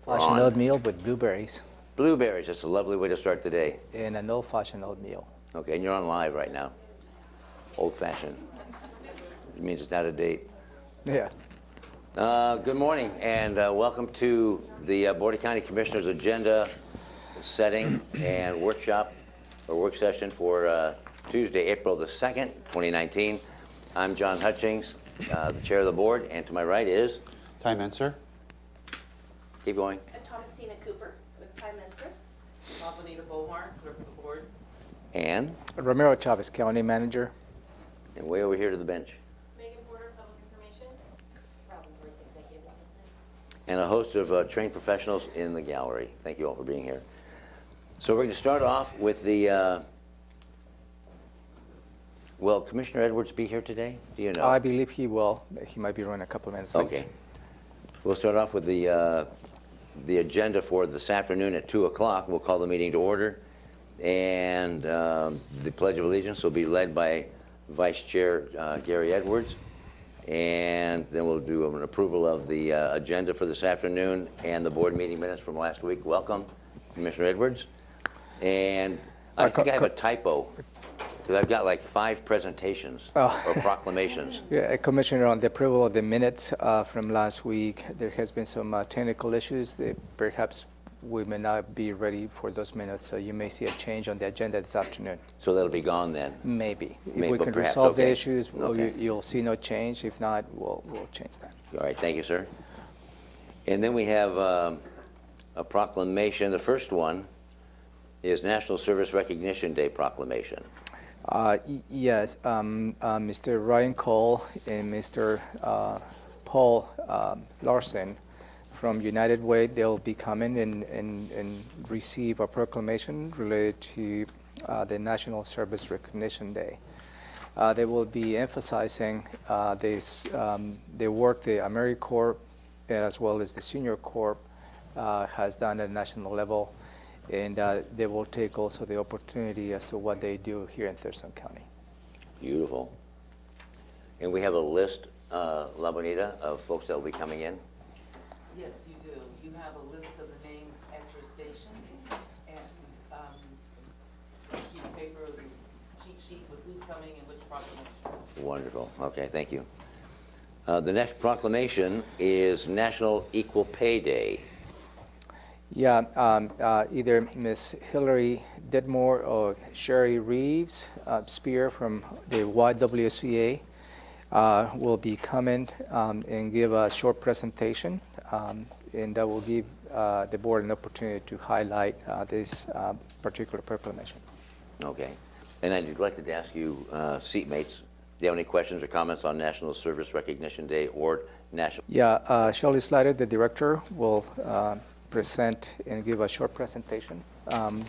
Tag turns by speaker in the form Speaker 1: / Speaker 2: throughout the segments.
Speaker 1: Fashioned oatmeal with blueberries
Speaker 2: Blueberries, that's a lovely way to start the day.
Speaker 1: and an old-fashioned oatmeal.
Speaker 2: Okay, and you're on live right now. Old-fashioned. It means it's out of date.
Speaker 1: Yeah.
Speaker 2: Good morning, and welcome to the Board of County Commissioners agenda setting and workshop or work session for Tuesday, April the 2nd, 2019. I'm John Hutchings, the chair of the board, and to my right is
Speaker 3: Ty Menser.
Speaker 2: Keep going.
Speaker 4: Thomasina Cooper with Ty Menser.
Speaker 5: Bonita Beaumar, clerk of the board.
Speaker 2: And
Speaker 1: Ramiro Chavez, County Manager.
Speaker 2: way over here to the bench.
Speaker 4: Megan Porter, Public Information. Robin Birds, Executive Assistant.
Speaker 2: And a host of trained professionals in the gallery. Thank you all for being here. So we're going to start off with the, will Commissioner Edwards be here today? Do you know?
Speaker 1: I believe he will. He might be running a couple of minutes late.
Speaker 2: Okay. We'll start off with the agenda for this afternoon at 2 o'clock. We'll call the meeting to order. And the Pledge of Allegiance will be led by Vice Chair Gary Edwards. And then we'll do an approval of the agenda for this afternoon and the board meeting minutes from last week. Welcome, Commissioner Edwards. And I think I have a typo, because I've got like 5 presentations or proclamations.
Speaker 1: Yeah, Commissioner, on the approval of the minutes from last week, there has been some technical issues that perhaps we may not be ready for those minutes, so you may see a change on the agenda this afternoon.
Speaker 2: So that'll be gone then.
Speaker 1: Maybe. If
Speaker 2: Maybe,
Speaker 1: we
Speaker 2: but
Speaker 1: can
Speaker 2: perhaps,
Speaker 1: resolve the
Speaker 2: okay.
Speaker 1: issues,
Speaker 2: Okay.
Speaker 1: you'll see no change. If not, we'll change that.
Speaker 2: All right, thank you, sir. And then we have a proclamation. The first one is National Service Recognition Day proclamation.
Speaker 1: Yes, Mr. Ryan Cole and Mr. Paul Larson from United Way, they'll be coming and receive a proclamation related to the National Service Recognition Day. They will be emphasizing the work the AmeriCorps as well as the Senior Corps has done at national level. And they will take also the opportunity as to what they do here in Thurston County.
Speaker 2: Beautiful. And we have a list, La Bonita, of folks that will be coming in.
Speaker 5: Yes, you do. You have a list of the names at your station and a sheet of paper, a cheat sheet with who's coming and which proclamation.
Speaker 2: Wonderful. Okay, thank you. The next proclamation is National Equal Pay Day.
Speaker 1: Yeah, either Ms. Hillary Ditmore or Sherry Reeves Spear from the YWCA will be coming and give a short presentation, and that will give the board an opportunity to highlight this particular proclamation.
Speaker 2: Okay. And I neglected to ask you, seatmates, do you have any questions or comments on National Service Recognition Day or National?
Speaker 1: Yeah, Shelley Slider, the director, will present and give a short presentation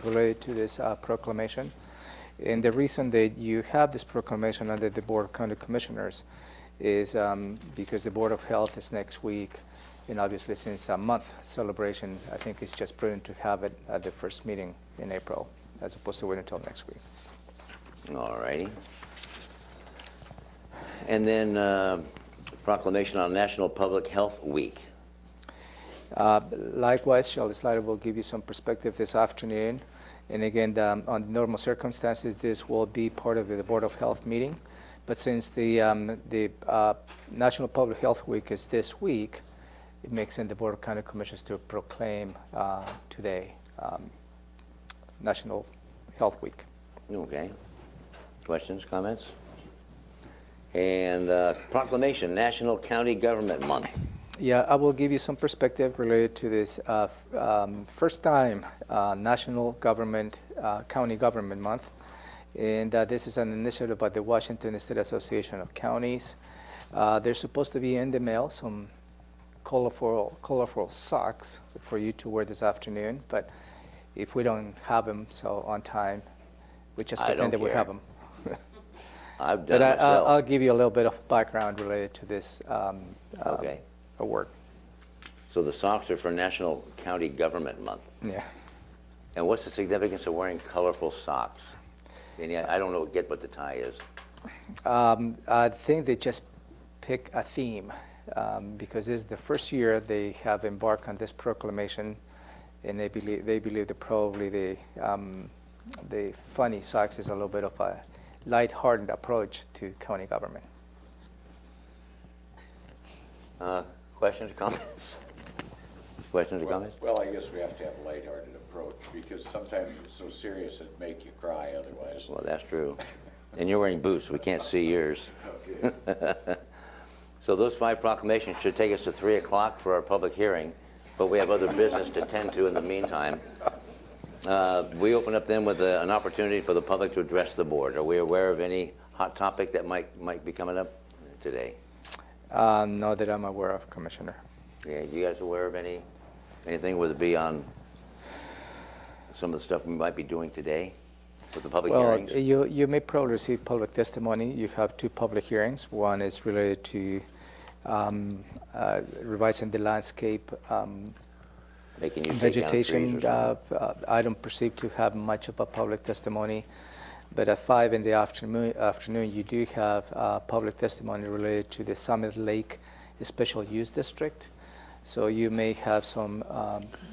Speaker 1: related to this proclamation. And the reason that you have this proclamation under the Board of County Commissioners is because the Board of Health is next week, and obviously since a month celebration, I think it's just prudent to have it at the first meeting in April, as opposed to wait until next week.
Speaker 2: All righty. And then proclamation on National Public Health Week.
Speaker 1: Likewise, Shelley Slider will give you some perspective this afternoon. And again, on normal circumstances, this will be part of the Board of Health meeting. But since the National Public Health Week is this week, it makes sense the Board of County Commissioners to proclaim today National Health Week.
Speaker 2: Okay. Questions, comments? And proclamation, National County Government Month.
Speaker 1: Yeah, I will give you some perspective related to this first time National Government, County Government Month. And this is an initiative by the Washington State Association of Counties. They're supposed to be in the mail, some colorful socks for you to wear this afternoon. But if we don't have them so on time, we just pretend that we have them.
Speaker 2: I've done
Speaker 1: But
Speaker 2: myself.
Speaker 1: I'll give you a little bit of background related to this
Speaker 2: Okay.
Speaker 1: award.
Speaker 2: So the socks are for National County Government Month.
Speaker 1: Yeah.
Speaker 2: And what's the significance of wearing colorful socks? I don't get what the tie is.
Speaker 1: I think they just pick a theme because this is the first year they have embarked on this proclamation, and they believe that probably the funny socks is a little bit of a light-hearted approach to county government.
Speaker 2: Questions or comments? Questions or comments?
Speaker 3: Well, I guess we have to have a lighthearted approach, because sometimes it's so serious it'd make you cry otherwise.
Speaker 2: Well, that's true. And you're wearing boots, so we can't see yours.
Speaker 3: Okay.
Speaker 2: So those 5 proclamations should take us to 3 o'clock for our public hearing, but we have other business to tend to in the meantime. We open up then with an opportunity for the public to address the board. Are we aware of any hot topic that might be coming up today?
Speaker 1: Not that I'm aware of, Commissioner.
Speaker 2: Yeah, you guys aware of anything, would it be on some of the stuff we might be doing today with the public hearings?
Speaker 1: You may probably receive public testimony. You have 2 public hearings. One is related to revising the landscape
Speaker 2: Making you take down trees or
Speaker 1: vegetation.
Speaker 2: something?
Speaker 1: I don't perceive to have much of a public testimony. But at 5 in the afternoon, you do have public testimony related to the Summit Lake Special Use District. So you may have some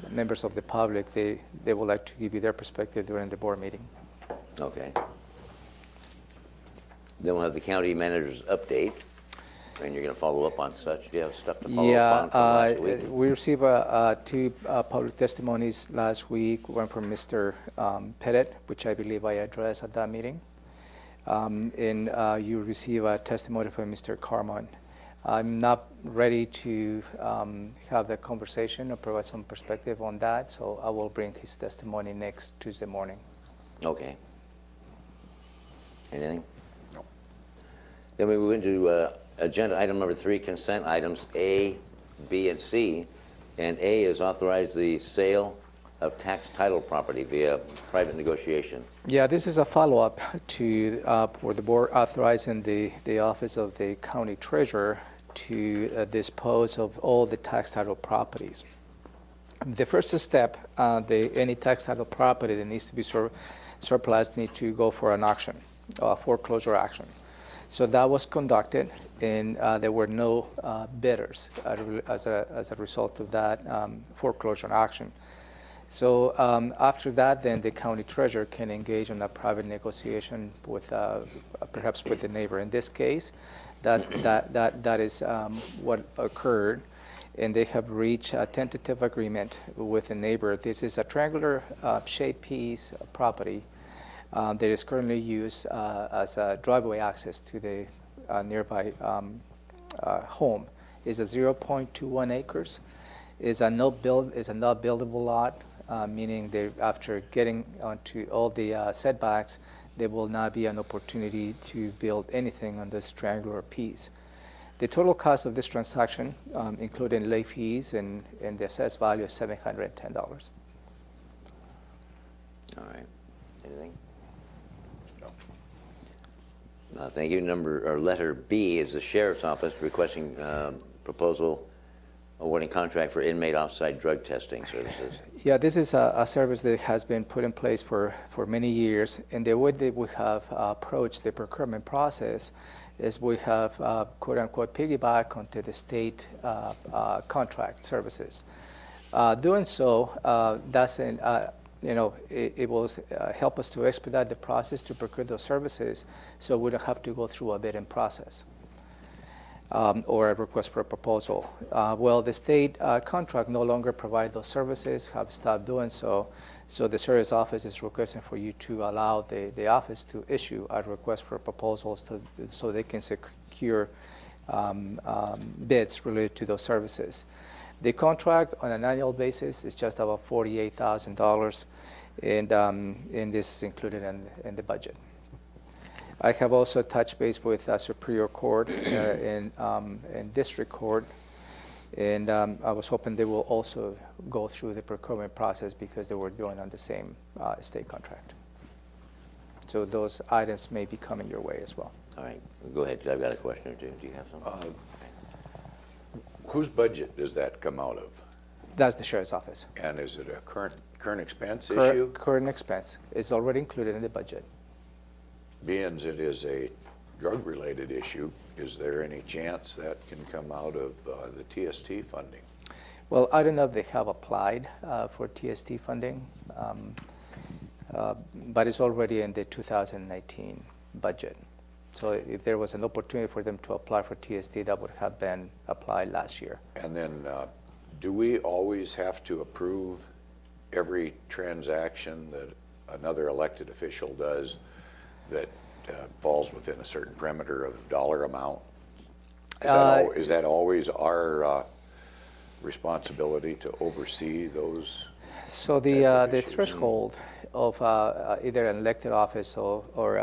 Speaker 1: members of the public, they would like to give you their perspective during the board meeting.
Speaker 2: Okay. Then we'll have the county manager's update, and you're going to follow up on such. Do you have stuff to follow up on from last week?
Speaker 1: We received 2 public testimonies last week, one from Mr. Pettit, which I believe I addressed at that meeting. And you receive a testimony from Mr. Carmon. I'm not ready to have the conversation or provide some perspective on that, so I will bring his testimony next Tuesday morning.
Speaker 2: Okay. Anything? No. Then we move into agenda item number 3, consent items A, B, and C. And A is authorize the sale of tax title property via private negotiation.
Speaker 1: Yeah, this is a follow-up to for the board authorizing the office of the county treasurer to dispose of all the tax title properties. The first step, any tax title property that needs to be surplus needs to go for an auction, foreclosure action. So that was conducted, and there were no bidders as a result of that foreclosure action. So after that, then the county treasurer can engage in a private negotiation with perhaps with the neighbor. In this case, that is what occurred, and they have reached a tentative agreement with the neighbor. This is a triangular shaped piece of property that is currently used as a driveway access to the nearby home. It's a 0.21 acres. Is a not buildable lot, meaning that after getting onto all the setbacks, there will not be an opportunity to build anything on this triangular piece. The total cost of this transaction, including late fees and the assessed value, is $710.
Speaker 2: All right. Anything? No. Thank you. Letter B is the sheriff's office requesting proposal awarding contract for inmate off-site drug testing services.
Speaker 1: Yeah, this is a service that has been put in place for many years, and the way that we have approached the procurement process is we have quote-unquote piggyback onto the state contract services. Doing so doesn't, it will help us to expedite the process to procure those services, so we don't have to go through a bidding process. Or a request for a proposal. Well, the state contract no longer provide those services, have stopped doing so. So the sheriff's office is requesting for you to allow the office to issue a request for proposals so they can secure bids related to those services. The contract on an annual basis is just about $48,000, and this is included in the budget. I have also touched base with Superior Court and District Court, and I was hoping they will also go through the procurement process because they were doing on the same state contract. So those items may be coming your way as well.
Speaker 2: All right, go ahead. I've got a question or two. Do you have something?
Speaker 3: Whose budget does that come out of?
Speaker 1: That's the sheriff's office.
Speaker 3: And is it a current expense issue?
Speaker 1: Current expense is already included in the budget.
Speaker 3: Being it is a drug-related issue, Is there any chance that can come out of the TST funding?
Speaker 1: Well, I don't know if they have applied for TST funding, but it's already in the 2019 budget. So if there was an opportunity for them to apply for TST, that would have been applied last year.
Speaker 3: And then do we always have to approve every transaction that another elected official does that falls within a certain perimeter of dollar amount? Is that always our responsibility to oversee those?
Speaker 1: So the threshold of either an elected office or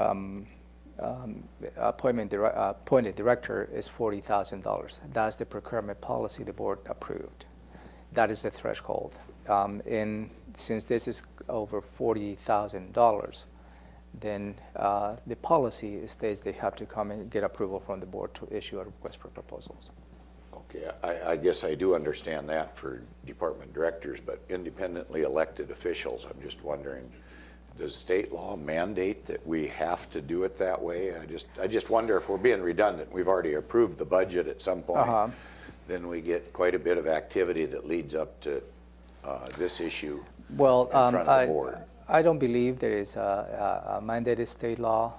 Speaker 1: appointed director is $40,000. That's the procurement policy the board approved. That is the threshold. And since this is over $40,000, then the policy states they have to come and get approval from the board to issue a request for proposals.
Speaker 3: Okay, I guess I do understand that for department directors, but independently elected officials, I'm just wondering, does state law mandate that we have to do it that way? I just wonder if we're being redundant. We've already approved the budget at some point. Then we get quite a bit of activity that leads up to this issue in front of the board.
Speaker 1: I don't believe there is a mandated state law.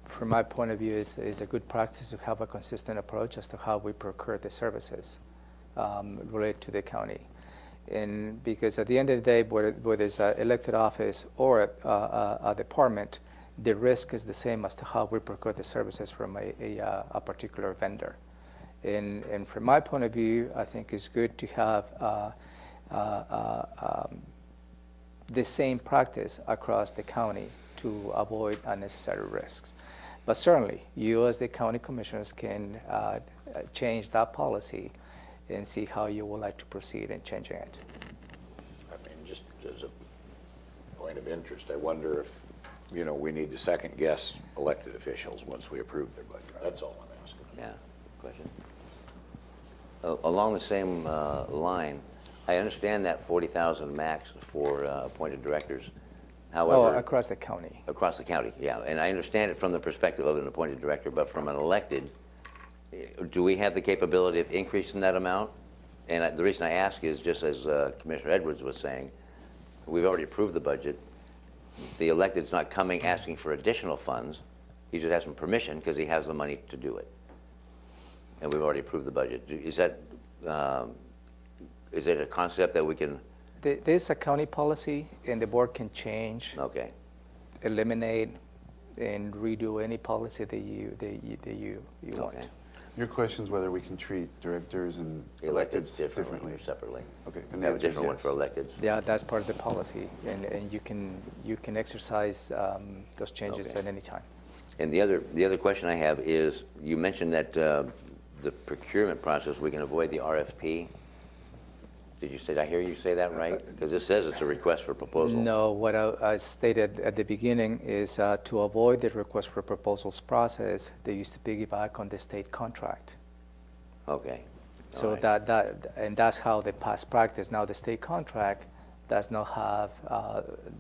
Speaker 1: From my point of view, is a good practice to have a consistent approach as to how we procure the services related to the county. And because at the end of the day, whether it's an elected office or a department, the risk is the same as to how we procure the services from a particular vendor. And from my point of view, I think it's good to have the same practice across the county to avoid unnecessary risks. But certainly, you as the county commissioners can change that policy and see how you would like to proceed in changing it.
Speaker 3: I mean, just as a point of interest, I wonder if, we need to second guess elected officials once we approve their budget. That's all I'm asking.
Speaker 2: Yeah, question. Along the same line, I understand that 40,000 max for appointed directors. However,
Speaker 1: across the county.
Speaker 2: Across the county, yeah. And I understand it from the perspective of an appointed director, but from an elected, do we have the capability of increasing that amount? And the reason I ask is, just as Commissioner Edwards was saying, we've already approved the budget. The elected's not coming asking for additional funds. He just asking permission because he has the money to do it. And we've already approved the budget. Is it a concept that we can?
Speaker 1: There's a county policy, and the board can change, eliminate, and redo any policy that you want.
Speaker 2: Okay.
Speaker 6: Your question is whether we can treat directors and electeds differently
Speaker 2: or separately.
Speaker 6: Okay,
Speaker 2: and have a different one for electeds.
Speaker 1: Yeah, that's part of the policy, and you can exercise those changes at any time.
Speaker 2: And the other question I have is, you mentioned that the procurement process, we can avoid the RFP. Did I hear you say that right? Because this says it's a request for proposal.
Speaker 1: No, what I stated at the beginning is to avoid the request for proposals process, they used to piggyback on the state contract.
Speaker 2: Okay.
Speaker 1: So and that's how the past practice. Now the state contract does not have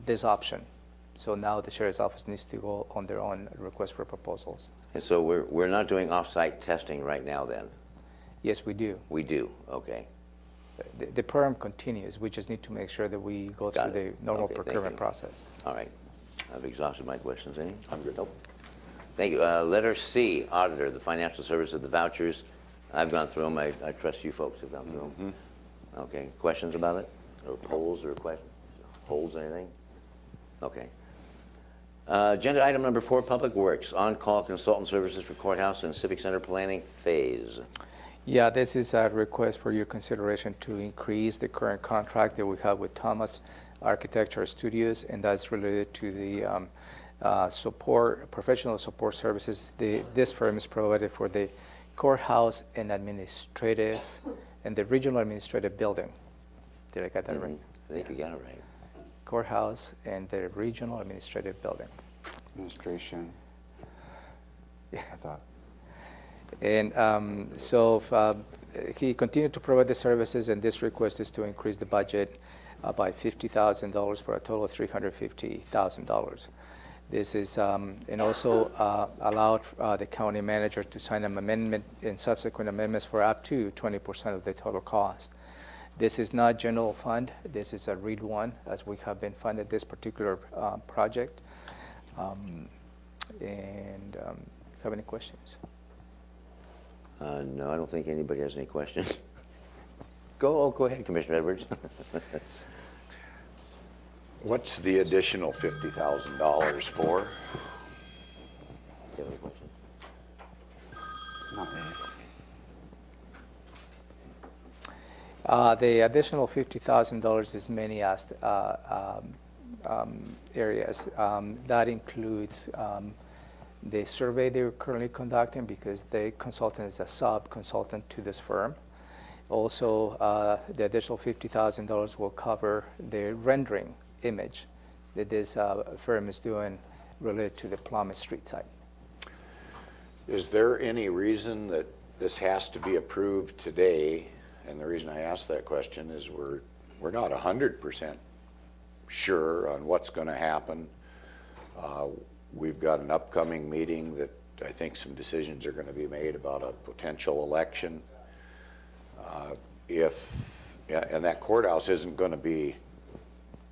Speaker 1: this option. So now the sheriff's office needs to go on their own request for proposals.
Speaker 2: And so we're not doing off-site testing right now then?
Speaker 1: Yes, we do.
Speaker 2: We do, okay.
Speaker 1: The program continues. We just need to make sure that we go through the normal procurement process.
Speaker 2: All right. I've exhausted my questions. Any? I'm good. Nope. Thank you. Letter C, auditor, the financial service of the vouchers. I've gone through them. I trust you folks have gone through them. Okay. Questions about it? Or polls or questions? Polls, anything? Okay. Agenda item number 4, Public Works, on-call consultant services for courthouse and civic center planning phase.
Speaker 1: Yeah, this is a request for your consideration to increase the current contract that we have with Thomas Architecture Studios, and that's related to the professional support services. This firm is provided for the courthouse and the regional administrative building. Did I get that right?
Speaker 2: I think you got it right.
Speaker 1: Courthouse and the regional administrative building.
Speaker 6: Administration.
Speaker 1: Yeah.
Speaker 6: I thought.
Speaker 1: And so he continued to provide the services, and this request is to increase the budget by $50,000 for a total of $350,000. This is, and also allowed the county manager to sign an amendment and subsequent amendments for up to 20% of the total cost. This is not general fund. This is a READ 1, as we have been funded this particular project. Have any questions?
Speaker 2: No, I don't think anybody has any questions. Go ahead, Commissioner Edwards.
Speaker 3: What's the additional $50,000 for?
Speaker 2: Do you have any questions?
Speaker 6: Not really.
Speaker 1: The additional $50,000 is many areas. That includes the survey they're currently conducting, because the consultant is a sub-consultant to this firm. Also, the additional $50,000 will cover the rendering image that this firm is doing related to the Plymouth Street site.
Speaker 3: Is there any reason that this has to be approved today? And the reason I ask that question is we're not 100% sure on what's going to happen. We've got an upcoming meeting that I think some decisions are going to be made about a potential election. And that courthouse isn't going to be,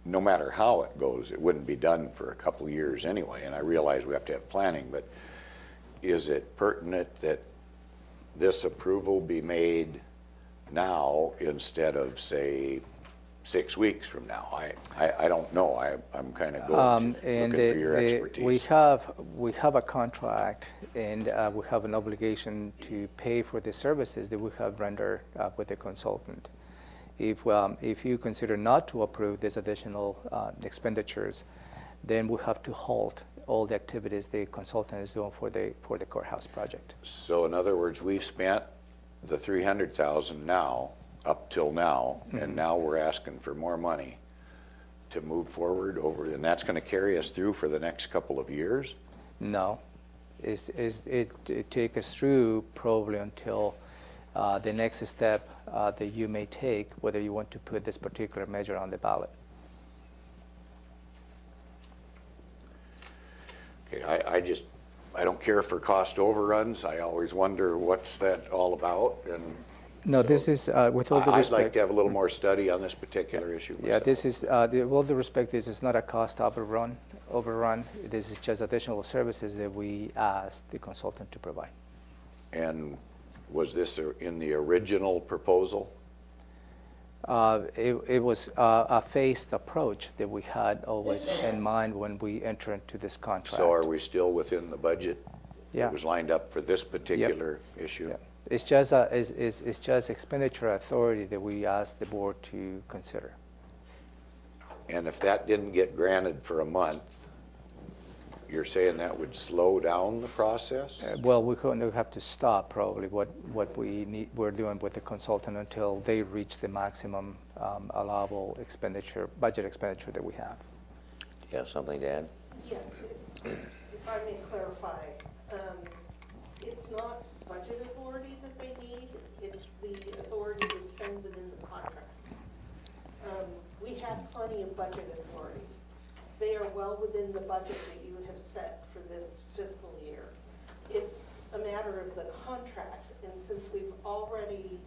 Speaker 3: no matter how it goes, it wouldn't be done for a couple of years anyway. And I realize we have to have planning, but is it pertinent that this approval be made now instead of, say, 6 weeks from now? I don't know. I'm kind of going
Speaker 1: And
Speaker 3: looking for your expertise.
Speaker 1: we have a contract, and we have an obligation to pay for the services that we have rendered with the consultant. If you consider not to approve these additional expenditures, then we have to halt all the activities the consultant is doing for the courthouse project.
Speaker 3: So in other words, we've spent the $300,000 now, up till now, and now we're asking for more money to move forward over, and that's going to carry us through for the next couple of years?
Speaker 1: No, it take us through probably until the next step that you may take, whether you want to put this particular measure on the ballot.
Speaker 3: Okay, I don't care for cost overruns. I always wonder what's that all about, and
Speaker 1: No,
Speaker 3: so
Speaker 1: this is, with all due
Speaker 3: I'd
Speaker 1: respect.
Speaker 3: like to have a little more study on this particular issue
Speaker 1: Yeah,
Speaker 3: myself.
Speaker 1: this is, with all due respect, this is not a cost overrun. This is just additional services that we asked the consultant to provide.
Speaker 3: And was this in the original proposal?
Speaker 1: It was a phased approach that we had always in mind when we enter into this contract.
Speaker 3: So are we still within the budget?
Speaker 1: Yeah.
Speaker 3: That was lined up for this particular issue?
Speaker 1: Yeah. It's just expenditure authority that we asked the board to consider.
Speaker 3: And if that didn't get granted for a month, you're saying that would slow down the process?
Speaker 1: Well, we have to stop probably what we're doing with the consultant until they reach the maximum allowable budget expenditure that we have.
Speaker 2: Do you have something to add?
Speaker 7: Yes, if I may clarify, it's not budget authority that they need, it's the authority to spend within the contract. We have plenty of budget authority. They are well within the budget that you have set for this fiscal year. It's a matter of the contract, and since we've already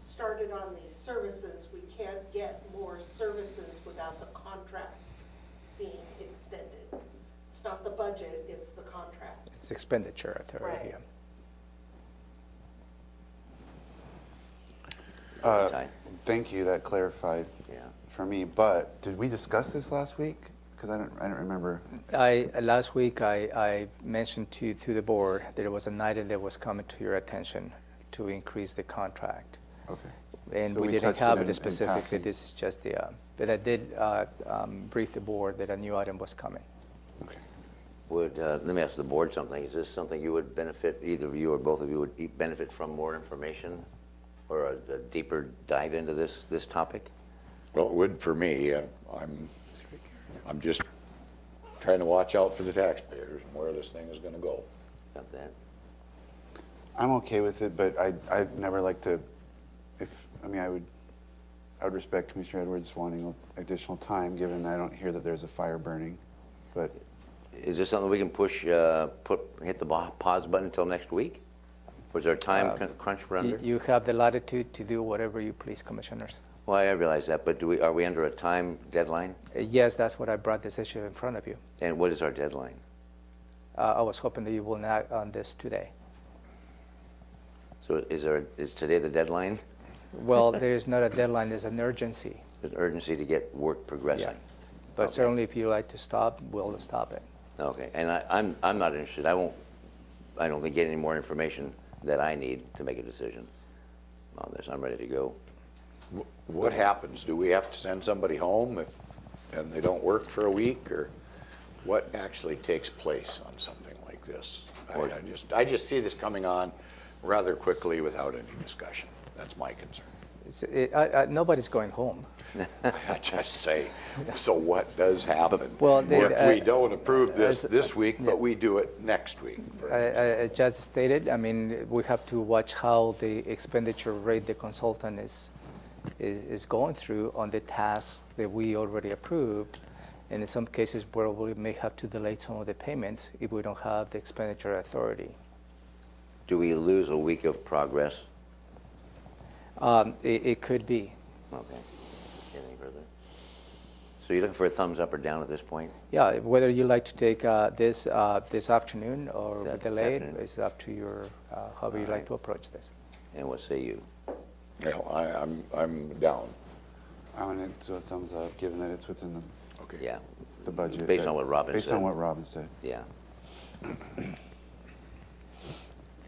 Speaker 7: started on these services, we can't get more services without the contract being extended. It's not the budget, it's the contract.
Speaker 1: It's expenditure authority.
Speaker 7: Right.
Speaker 1: Yeah.
Speaker 2: Ty?
Speaker 6: Thank you, that clarified
Speaker 2: Yeah.
Speaker 6: for me, but did we discuss this last week? Because I don't remember.
Speaker 1: Last week I mentioned to the board that it was an item that was coming to your attention to increase the contract.
Speaker 6: Okay.
Speaker 1: And
Speaker 6: So
Speaker 1: we
Speaker 6: we
Speaker 1: didn't
Speaker 6: touched
Speaker 1: have
Speaker 6: it
Speaker 1: it
Speaker 6: in
Speaker 1: specifically.
Speaker 6: passing.
Speaker 1: This is just the, but I did brief the board that a new item was coming.
Speaker 6: Okay.
Speaker 2: Let me ask the board something. Is this something you would benefit, either of you or both of you would benefit from more information or a deeper dive into this topic?
Speaker 3: Well, it would for me. I'm just trying to watch out for the taxpayers and where this thing is going to go.
Speaker 2: Got that?
Speaker 6: I'm okay with it, but I'd never like to, I would respect Commissioner Edwards wanting additional time, given that I don't hear that there's a fire burning. But
Speaker 2: Is this something we can push, hit the pause button until next week? Was there a time crunch we're under?
Speaker 1: You have the latitude to do whatever you please, commissioners.
Speaker 2: Well, I realize that, but are we under a time deadline?
Speaker 1: Yes, that's what I brought this issue in front of you.
Speaker 2: And what is our deadline?
Speaker 1: I was hoping that you will act on this today.
Speaker 2: So is today the deadline?
Speaker 1: Well, there is not a deadline, there's an urgency.
Speaker 2: There's urgency to get work progressing?
Speaker 1: Yeah. But
Speaker 2: Okay.
Speaker 1: certainly if you like to stop, we'll stop it.
Speaker 2: Okay, and I'm not interested. I don't think get any more information that I need to make a decision on this. I'm ready to go.
Speaker 3: What happens? Do we have to send somebody home and they don't work for a week, or what actually takes place on something like this? I just see this coming on rather quickly without any discussion. That's my concern.
Speaker 1: Nobody's going home.
Speaker 3: I just say, so what does happen?
Speaker 1: Well,
Speaker 3: If we don't approve this week, but we do it next week?
Speaker 1: As just stated, I mean, we have to watch how the expenditure rate the consultant is going through on the tasks that we already approved. And in some cases, where we may have to delay some of the payments if we don't have the expenditure authority.
Speaker 2: Do we lose a week of progress?
Speaker 1: It could be.
Speaker 2: Okay. Anything further? So you're looking for a thumbs up or down at this point?
Speaker 1: Yeah, whether you like to take this afternoon or
Speaker 2: This
Speaker 1: delay it,
Speaker 2: afternoon.
Speaker 1: it's up to your, however you like to approach this.
Speaker 2: And what say you?
Speaker 3: I'm down.
Speaker 6: I want to do a thumbs up, given that it's within
Speaker 3: Okay.
Speaker 2: Yeah,
Speaker 6: the budget.
Speaker 2: Based on what Robin
Speaker 6: Based
Speaker 2: said.
Speaker 6: on what Robin said.
Speaker 2: yeah.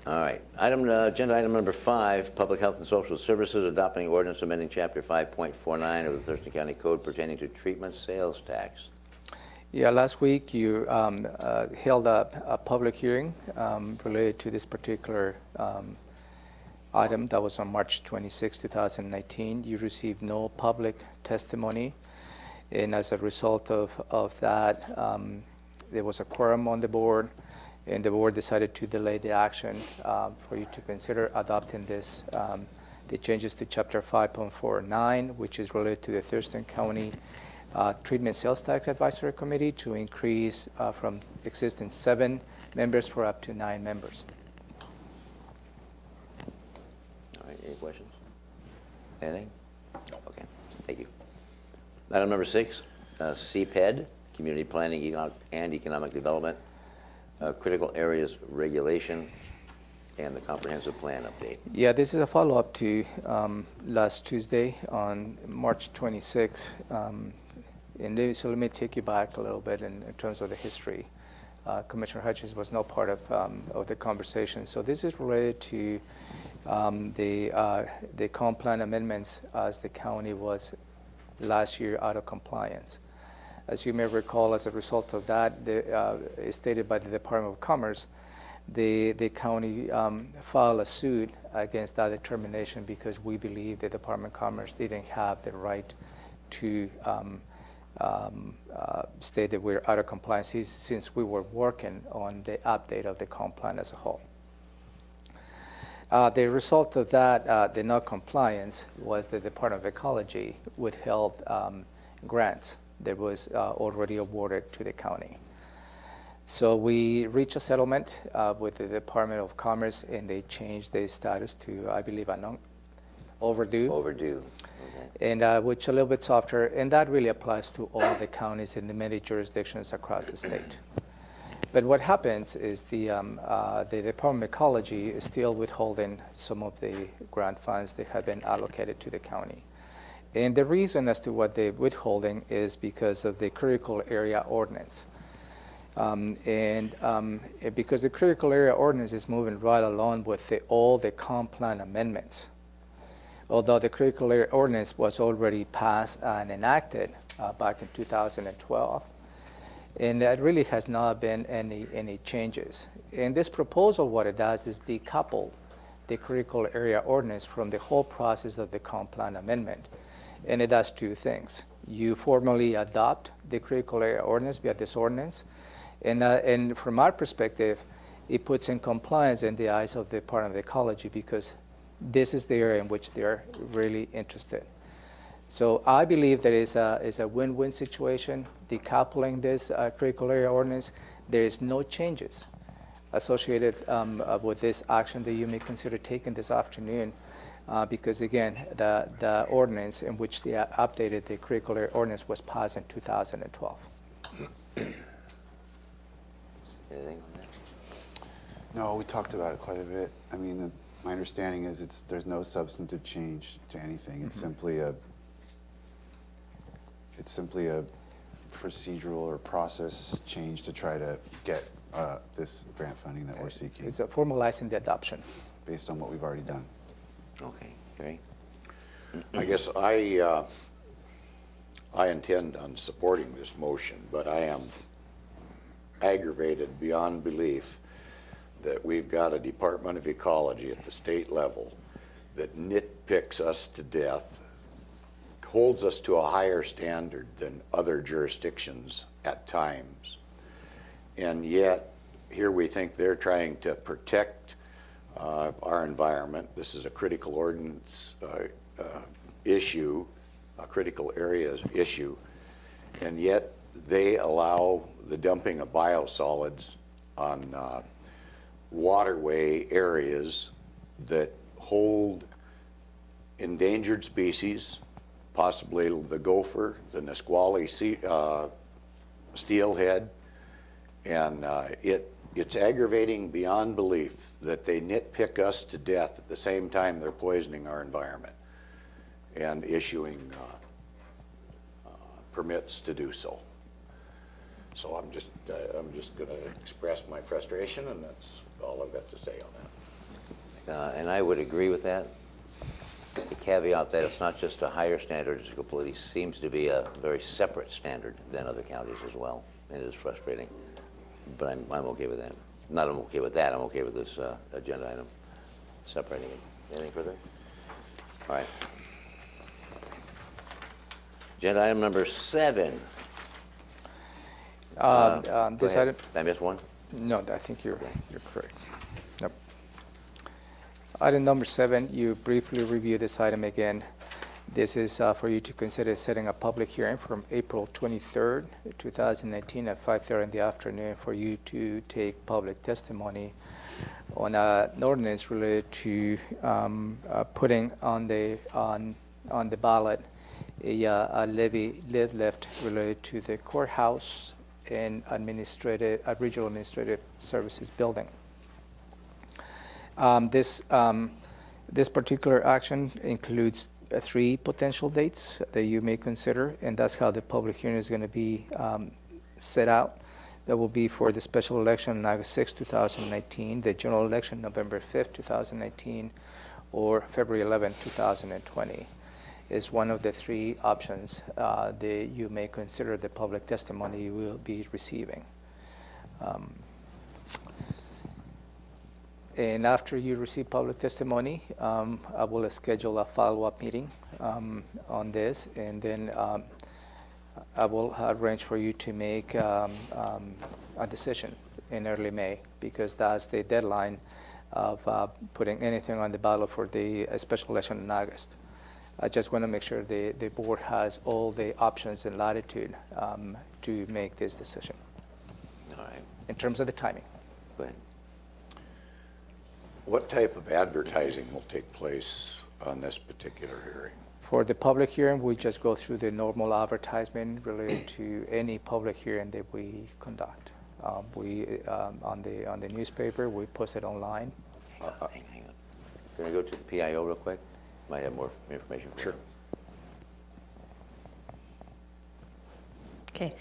Speaker 2: All right. Agenda item number 5, Public Health and Social Services, adopting ordinance amending Chapter 5.49 of the Thurston County Code pertaining to treatment sales tax.
Speaker 1: Yeah, last week you held a public hearing related to this particular item. That was on March 26, 2019. You received no public testimony, and as a result of that, there was a quorum on the board, and the board decided to delay the action for you to consider adopting this, the changes to Chapter 5.49, which is related to the Thurston County Treatment Sales Tax Advisory Committee to increase from existing 7 members for up to 9 members.
Speaker 2: All right, any questions? Anything? No. Okay, thank you. Item number 6, CPED, Community Planning and Economic Development, Critical Areas Regulation, and the Comprehensive Plan update.
Speaker 1: Yeah, this is a follow-up to last Tuesday on March 26. So let me take you back a little bit in terms of the history. Commissioner Hutchins was not part of the conversation. So this is related to the comp plan amendments as the county was last year out of compliance. As you may recall, as a result of that, stated by the Department of Commerce, the county filed a suit against that determination because we believe the Department of Commerce didn't have the right to state that we're out of compliance since we were working on the update of the comp plan as a whole. The result of that, the non-compliance, was the Department of Ecology withheld grants that was already awarded to the county. So we reached a settlement with the Department of Commerce, and they changed the status to, I believe, overdue.
Speaker 2: Overdue. Okay.
Speaker 1: And which a little bit softer, and that really applies to all the counties in the many jurisdictions across the state. But what happens is the Department of Ecology is still withholding some of the grant funds that have been allocated to the county. And the reason as to what they're withholding is because of the critical area ordinance. Because the critical area ordinance is moving right along with all the comp plan amendments. Although the critical area ordinance was already passed and enacted back in 2012, and there really has not been any changes. And this proposal, what it does is decouple the critical area ordinance from the whole process of the comp plan amendment. And it does 2 things. You formally adopt the critical area ordinance via this ordinance, and from our perspective, it puts in compliance in the eyes of the Department of Ecology because this is the area in which they're really interested. So I believe that is a win-win situation. Decoupling this critical area ordinance, there is no changes associated with this action that you may consider taking this afternoon, because again, the ordinance in which they updated the critical area ordinance was passed in 2012.
Speaker 2: Anything on that?
Speaker 6: No, we talked about it quite a bit. I mean, my understanding is there's no substantive change to anything. It's simply a procedural or process change to try to get this grant funding that we're seeking
Speaker 1: It's formalizing the adoption.
Speaker 6: based on what we've already done.
Speaker 2: Okay, Gary?
Speaker 3: I guess I intend on supporting this motion, but I am aggravated beyond belief that we've got a Department of Ecology at the state level that nitpicks us to death, holds us to a higher standard than other jurisdictions at times. And yet, here we think they're trying to protect our environment. This is a critical ordinance issue, a critical area issue, and yet they allow the dumping of biosolids on waterway areas that hold endangered species, possibly the gopher, the Nisqually steelhead, and it's aggravating beyond belief that they nitpick us to death at the same time they're poisoning our environment and issuing permits to do so. So I'm just going to express my frustration, and that's all I've got to say on that.
Speaker 2: And I would agree with that. The caveat that it's not just a higher standard, it completely seems to be a very separate standard than other counties as well. It is frustrating, but I'm okay with that. Not I'm okay with that, I'm okay with this agenda item, separating it. Anything further? All right. Agenda item number 7.
Speaker 1: This
Speaker 2: Go
Speaker 1: item,
Speaker 2: ahead. Did I miss one?
Speaker 1: no, I think you're correct. Yep. Item number 7, you briefly review this item again. This is for you to consider setting a public hearing from April 23rd, 2019 at 5:30 in the afternoon for you to take public testimony on an ordinance related to putting on the ballot a levy lift related to the courthouse and regional administrative services building. This particular action includes 3 potential dates that you may consider, and that's how the public hearing is going to be set out. That will be for the special election on August 6, 2019, the general election November 5, 2019, or February 11, 2020. Is one of the 3 options that you may consider the public testimony you will be receiving. And after you receive public testimony, I will schedule a follow-up meeting on this, and then I will arrange for you to make a decision in early May, because that's the deadline of putting anything on the ballot for the special election in August. I just want to make sure the board has all the options and latitude to make this decision.
Speaker 2: All right.
Speaker 1: In terms of the timing.
Speaker 2: Go ahead.
Speaker 3: What type of advertising will take place on this particular hearing?
Speaker 1: For the public hearing, we just go through the normal advertisement related to any public hearing that we conduct. On the newspaper, we post it online.
Speaker 2: Hang on. Can I go to the PIO real quick? Might have more information for you.
Speaker 3: Sure.
Speaker 8: Okay,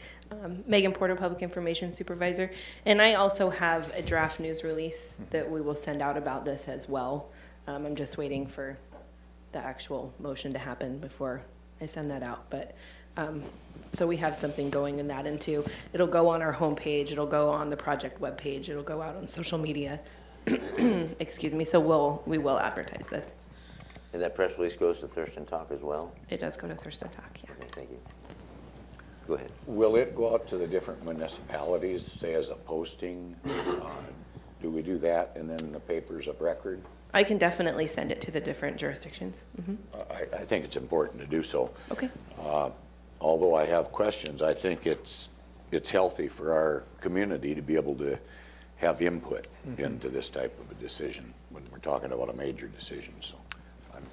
Speaker 8: Megan Porter, Public Information Supervisor, and I also have a draft news release that we will send out about this as well. I'm just waiting for the actual motion to happen before I send that out, but so we have something going in that into. It'll go on our homepage, it'll go on the project webpage, it'll go out on social media. Excuse me, so we will advertise this.
Speaker 2: And that press release goes to Thurston Talk as well?
Speaker 8: It does go to Thurston Talk, yeah.
Speaker 2: Okay, thank you. Go ahead.
Speaker 3: Will it go out to the different municipalities, say as a posting? Do we do that and then the papers of record?
Speaker 8: I can definitely send it to the different jurisdictions.
Speaker 3: I think it's important to do so.
Speaker 8: Okay.
Speaker 3: Although I have questions, I think it's healthy for our community to be able to have input into this type of a decision when we're talking about a major decision. So I'm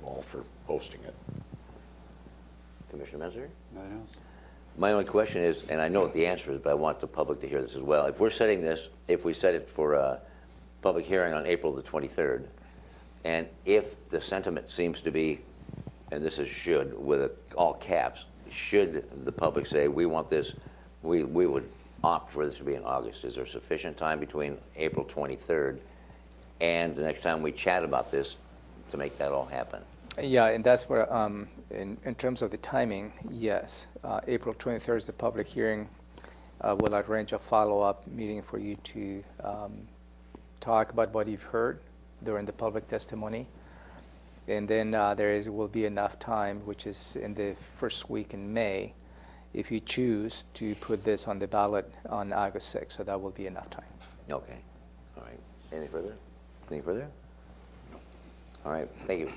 Speaker 3: all for posting it.
Speaker 2: Commissioner Messer?
Speaker 6: Nothing else?
Speaker 2: My only question is, and I know what the answer is, but I want the public to hear this as well. If we're setting this, if we set it for a public hearing on April the 23rd, and if the sentiment seems to be, and this is should, with all caps, should the public say, we want this, we would opt for this to be in August. Is there sufficient time between April 23rd and the next time we chat about this to make that all happen?
Speaker 1: Yeah, and that's where, in terms of the timing, yes. April 23rd is the public hearing. We'll arrange a follow-up meeting for you to talk about what you've heard during the public testimony. And then will be enough time, which is in the first week in May, if you choose to put this on the ballot on August 6th. So that will be enough time.
Speaker 2: Okay. All right. Any further? Any further? All right. Thank you.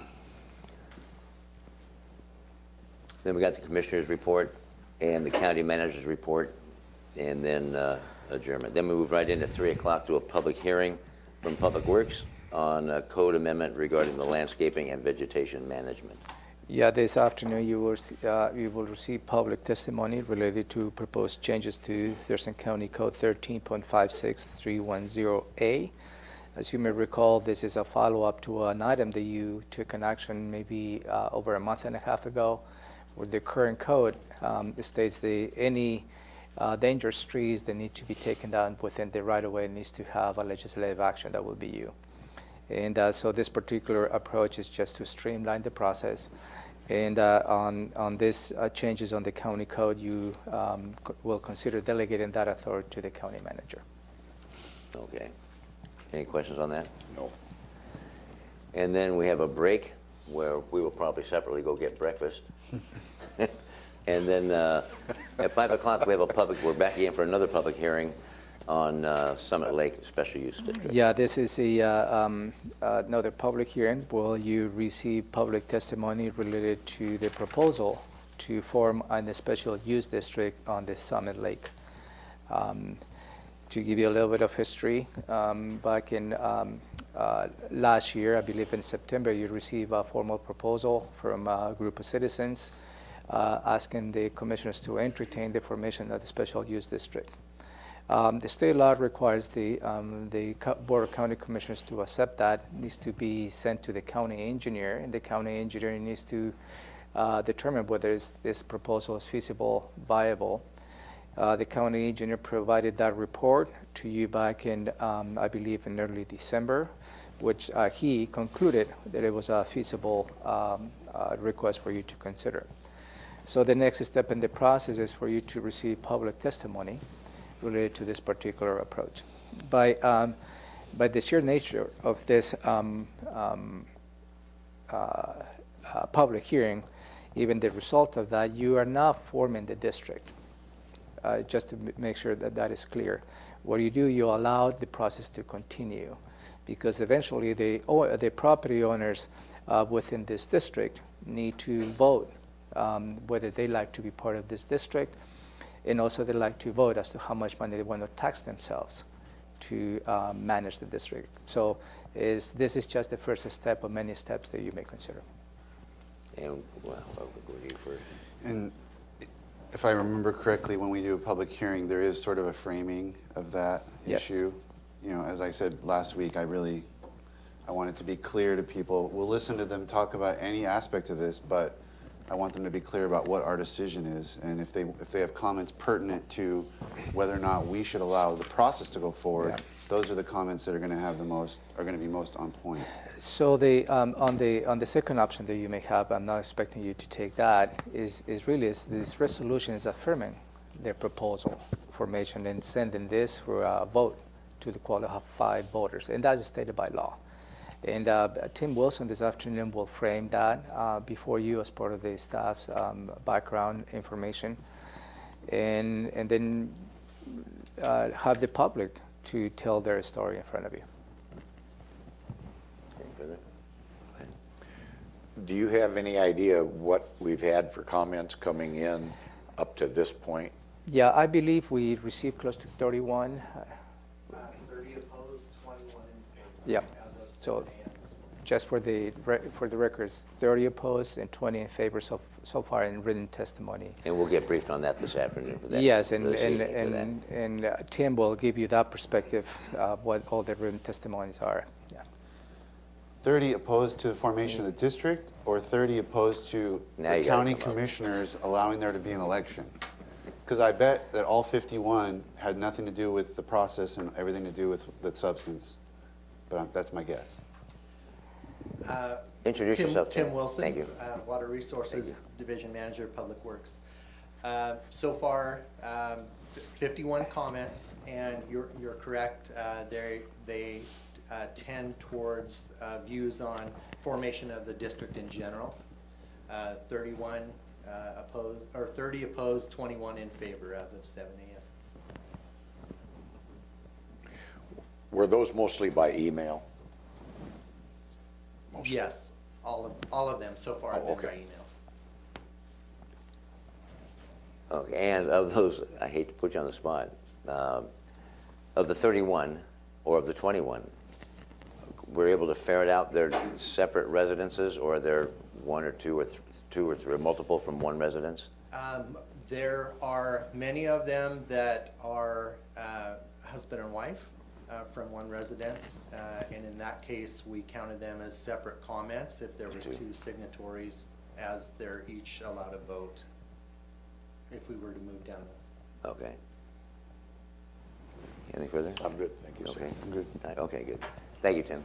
Speaker 2: Then we got the commissioner's report and the county manager's report, and then adjournment. Then we move right in at 3 o'clock to a public hearing from Public Works on a code amendment regarding the landscaping and vegetation management.
Speaker 1: Yeah, this afternoon you will receive public testimony related to proposed changes to Thurston County Code 13.56310A. As you may recall, this is a follow-up to an item that you took an action maybe over a month and a half ago, where the current code states that any dangerous trees that need to be taken down within the right-of-way needs to have a legislative action. That will be you. And so this particular approach is just to streamline the process. And on this changes on the county code, you will consider delegating that authority to the county manager.
Speaker 2: Okay. Any questions on that?
Speaker 3: No.
Speaker 2: And then we have a break where we will probably separately go get breakfast. And then at 5 o'clock, we have we're back again for another public hearing on Summit Lake Special Use District.
Speaker 1: Yeah, this is another public hearing where you receive public testimony related to the proposal to form a special use district on the Summit Lake. To give you a little bit of history, back in last year, I believe in September, you received a formal proposal from a group of citizens asking the commissioners to entertain the formation of the special use district. The state law requires the Board of County Commissioners to accept that. It needs to be sent to the county engineer, and the county engineer needs to determine whether this proposal is feasible, viable. The county engineer provided that report to you back in, I believe, in early December, which he concluded that it was a feasible request for you to consider. So the next step in the process is for you to receive public testimony related to this particular approach. By the sheer nature of this public hearing, even the result of that, you are now forming the district. Just to make sure that that is clear. What you do, you allow the process to continue, because eventually the property owners within this district need to vote whether they like to be part of this district, and also they like to vote as to how much money they want to tax themselves to manage the district. So this is just the first step of many steps that you may consider.
Speaker 2: And well, what would you first?
Speaker 6: And if I remember correctly, when we do a public hearing, there is sort of a framing of that
Speaker 1: Yes.
Speaker 6: issue. You know, as I said last week, I want it to be clear to people. We'll listen to them talk about any aspect of this, but I want them to be clear about what our decision is, and if they have comments pertinent to whether or not we should allow the process to go forward,
Speaker 1: Yeah.
Speaker 6: those are the comments that are going to be most on point.
Speaker 1: So on the second option that you may have, I'm not expecting you to take that, is this resolution is affirming their proposal formation and sending this for a vote to the qualified voters, and that's stated by law. And Tim Wilson this afternoon will frame that before you as part of the staff's background information, and then have the public to tell their story in front of you.
Speaker 2: Any
Speaker 3: Do you have any idea what we've had for comments coming in up to this point?
Speaker 1: Yeah, I believe we received close to 31.
Speaker 9: 30 opposed, 21 in favor.
Speaker 1: Yeah.
Speaker 9: As of
Speaker 1: So
Speaker 9: 7 a.m. this morning.
Speaker 1: just for the records, 30 opposed and 20 in favor so far in written testimony.
Speaker 2: And we'll get briefed on that this afternoon for that.
Speaker 1: Yes,
Speaker 2: for this evening for that.
Speaker 1: Tim will give you that perspective of what all the written testimonies are. Yeah.
Speaker 6: 30 opposed to the formation of the district, or 30 opposed to
Speaker 2: Now
Speaker 6: the
Speaker 2: you gotta
Speaker 6: county
Speaker 2: come up.
Speaker 6: commissioners allowing there to be an election? Because I bet that all 51 had nothing to do with the process and everything to do with the substance. But that's my guess.
Speaker 2: Introduce yourself, Tim.
Speaker 9: Tim Wilson.
Speaker 2: Thank you.
Speaker 9: Water Resources Division Manager, Public Works. So far, 51 comments, and you're correct. They tend towards views on formation of the district in general. 31 opposed, or 30 opposed, 21 in favor as of 7 a.m.
Speaker 3: Were those mostly by email? Mostly.
Speaker 9: Yes, all of them so far have
Speaker 3: Oh,
Speaker 9: been by
Speaker 3: okay.
Speaker 9: email.
Speaker 2: Okay, and of those, I hate to put you on the spot, of the 31 or of the 21, we're able to ferret out their separate residences, or they're one or two or two or three, or multiple from one residence?
Speaker 9: There are many of them that are husband and wife from one residence, and in that case, we counted them as separate comments if there was two signatories, as they're each allowed a vote if we were to move down.
Speaker 2: Okay. Anything further?
Speaker 3: I'm good, thank you, sir.
Speaker 2: Okay. Good. Okay, good. Thank you, Tim.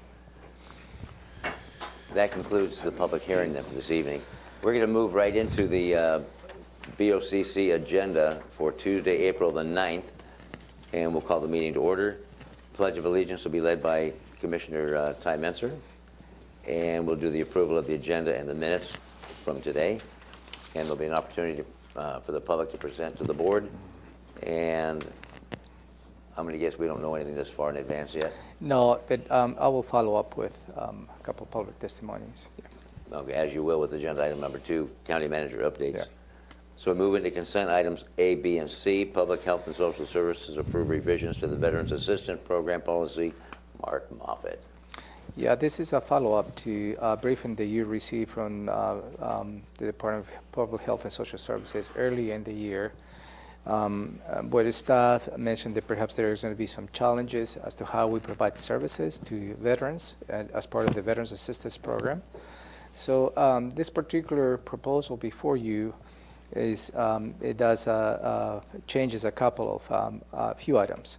Speaker 2: That concludes the public hearing then for this evening. We're going to move right into the BoCC agenda for Tuesday, April the 9th, and we'll call the meeting to order. Pledge of Allegiance will be led by Commissioner Ty Menser, and we'll do the approval of the agenda and the minutes from today. And there'll be an opportunity for the public to present to the board. And I'm going to guess we don't know anything this far in advance yet.
Speaker 1: No, but I will follow up with a couple of public testimonies. Yeah.
Speaker 2: Okay, as you will with agenda item number 2, county manager updates.
Speaker 1: Yeah.
Speaker 2: So we move into consent items A, B, and C. Public Health and Social Services approve revisions to the Veterans Assistant Program Policy. Mark Moffett.
Speaker 1: Yeah, this is a follow-up to a briefing that you received from the Department of Public Health and Social Services early in the year, where the staff mentioned that perhaps there is going to be some challenges as to how we provide services to veterans as part of the Veterans Assistance Program. So this particular proposal before you is it does changes a couple of a few items.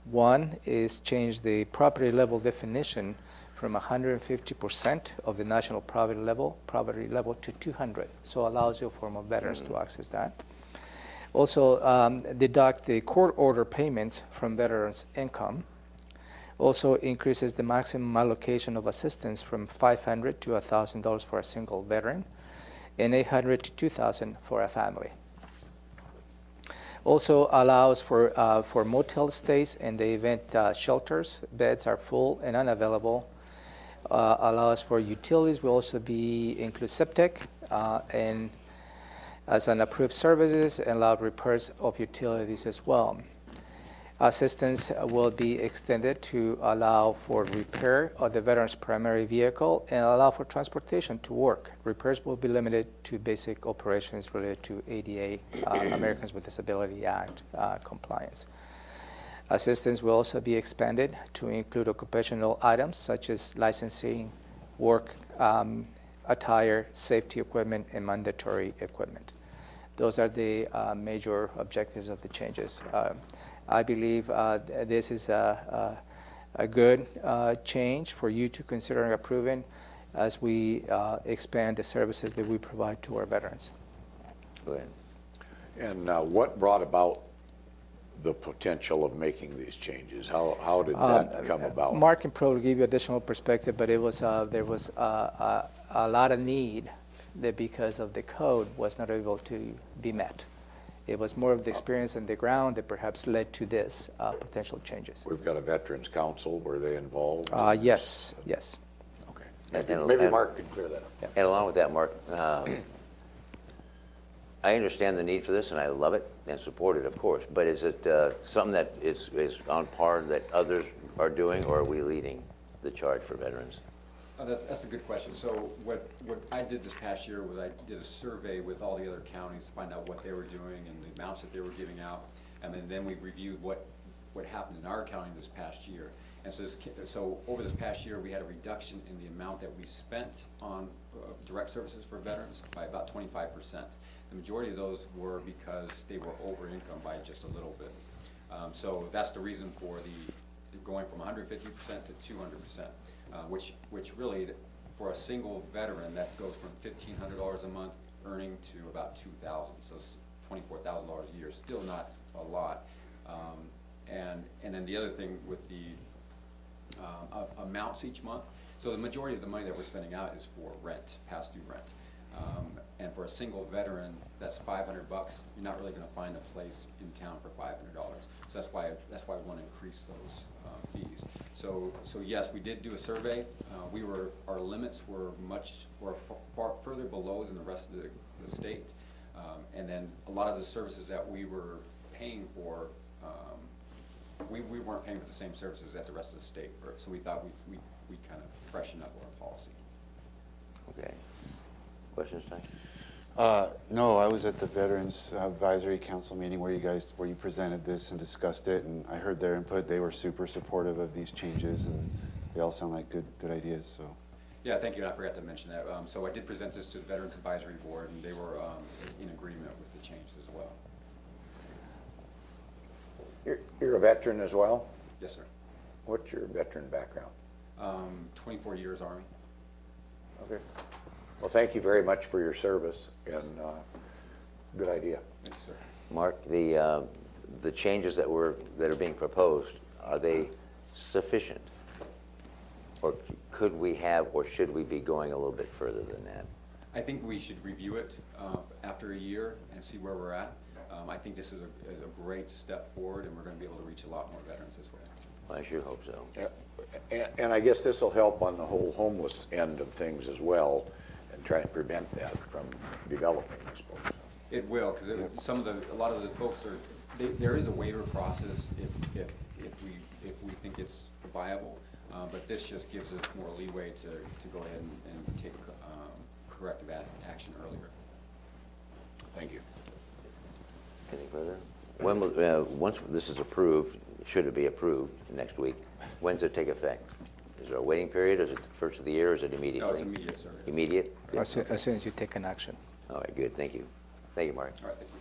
Speaker 1: One is change the property level definition from 150% of the national poverty level to 200. So allows you for more veterans to access that. Also deduct the court order payments from veterans' income. Also increases the maximum allocation of assistance from $500 to $1,000 for a single veteran, and $800 to $2,000 for a family. Also allows for motel stays in the event shelters, beds are full and unavailable. Allows for utilities will also include septic and as an approved services, and allow repairs of utilities as well. Assistance will be extended to allow for repair of the veteran's primary vehicle and allow for transportation to work. Repairs will be limited to basic operations related to ADA, Americans with Disability Act compliance. Assistance will also be expanded to include occupational items such as licensing, work attire, safety equipment, and mandatory equipment. Those are the major objectives of the changes. I believe this is a good change for you to consider approving as we expand the services that we provide to our veterans.
Speaker 2: Go ahead.
Speaker 3: And what brought about the potential of making these changes? How did that come about?
Speaker 1: Mark can probably give you additional perspective, but it was there was a lot of need that because of the code was not able to be met. It was more of the experience on the ground that perhaps led to this potential changes.
Speaker 3: We've got a Veterans Council. Were they involved?
Speaker 1: Yes, yes.
Speaker 3: Okay. Maybe Mark could clear that up.
Speaker 2: And along with that, Mark, I understand the need for this, and I love it and support it, of course. But is it something that is on par that others are doing, or are we leading the charge for veterans?
Speaker 10: That's a good question. So what I did this past year was I did a survey with all the other counties to find out what they were doing and the amounts that they were giving out. And then we reviewed what happened in our county this past year. And so over this past year, we had a reduction in the amount that we spent on direct services for veterans by about 25%. The majority of those were because they were over income by just a little bit. So that's the reason for the going from 150% to 200%, which really, for a single veteran, that goes from $1,500 a month earning to about $2,000, so $24,000 a year. Still not a lot. And then the other thing with the amounts each month. So the majority of the money that we're spending out is for rent, past due rent. And for a single veteran, that's $500. You're not really going to find a place in town for $500. So that's why we want to increase those fees. So yes, we did do a survey. Our limits were far further below than the rest of the state. And then a lot of the services that we were paying for, we weren't paying for the same services that the rest of the state were. So we thought we kind of freshen up our policy.
Speaker 2: Okay. Questions, Ty?
Speaker 6: No, I was at the Veterans Advisory Council meeting where you presented this and discussed it, and I heard their input. They were super supportive of these changes, and they all sound like good ideas. So.
Speaker 10: Yeah, thank you. I forgot to mention that. So I did present this to the Veterans Advisory Board, and they were in agreement with the changes as well.
Speaker 3: You're a veteran as well?
Speaker 10: Yes, sir.
Speaker 3: What's your veteran background?
Speaker 10: 24 years Army.
Speaker 3: Okay. Well, thank you very much for your service, and good idea.
Speaker 10: Thank you, sir.
Speaker 2: Mark, the changes that are being proposed, are they sufficient? Or could we have, or should we be going a little bit further than that?
Speaker 10: I think we should review it after a year and see where we're at. I think this is a great step forward, and we're going to be able to reach a lot more veterans this way.
Speaker 2: Well, I sure hope so.
Speaker 3: Yeah. And I guess this will help on the whole homeless end of things as well, and try and prevent that from developing, I suppose.
Speaker 10: It will, because a lot of the folks there is a waiver process if we think it's viable, but this just gives us more leeway to go ahead and take corrective action earlier.
Speaker 3: Thank you.
Speaker 2: Any further? When will, once this is approved, should it be approved next week, when does it take effect? Is there a waiting period? Is it the first of the year, or is it immediately?
Speaker 10: No, it's immediate, sir. Yes.
Speaker 2: Immediate? Good.
Speaker 1: As soon as you take an action.
Speaker 2: All right, good. Thank you. Thank you, Mark.
Speaker 10: All right, thank you.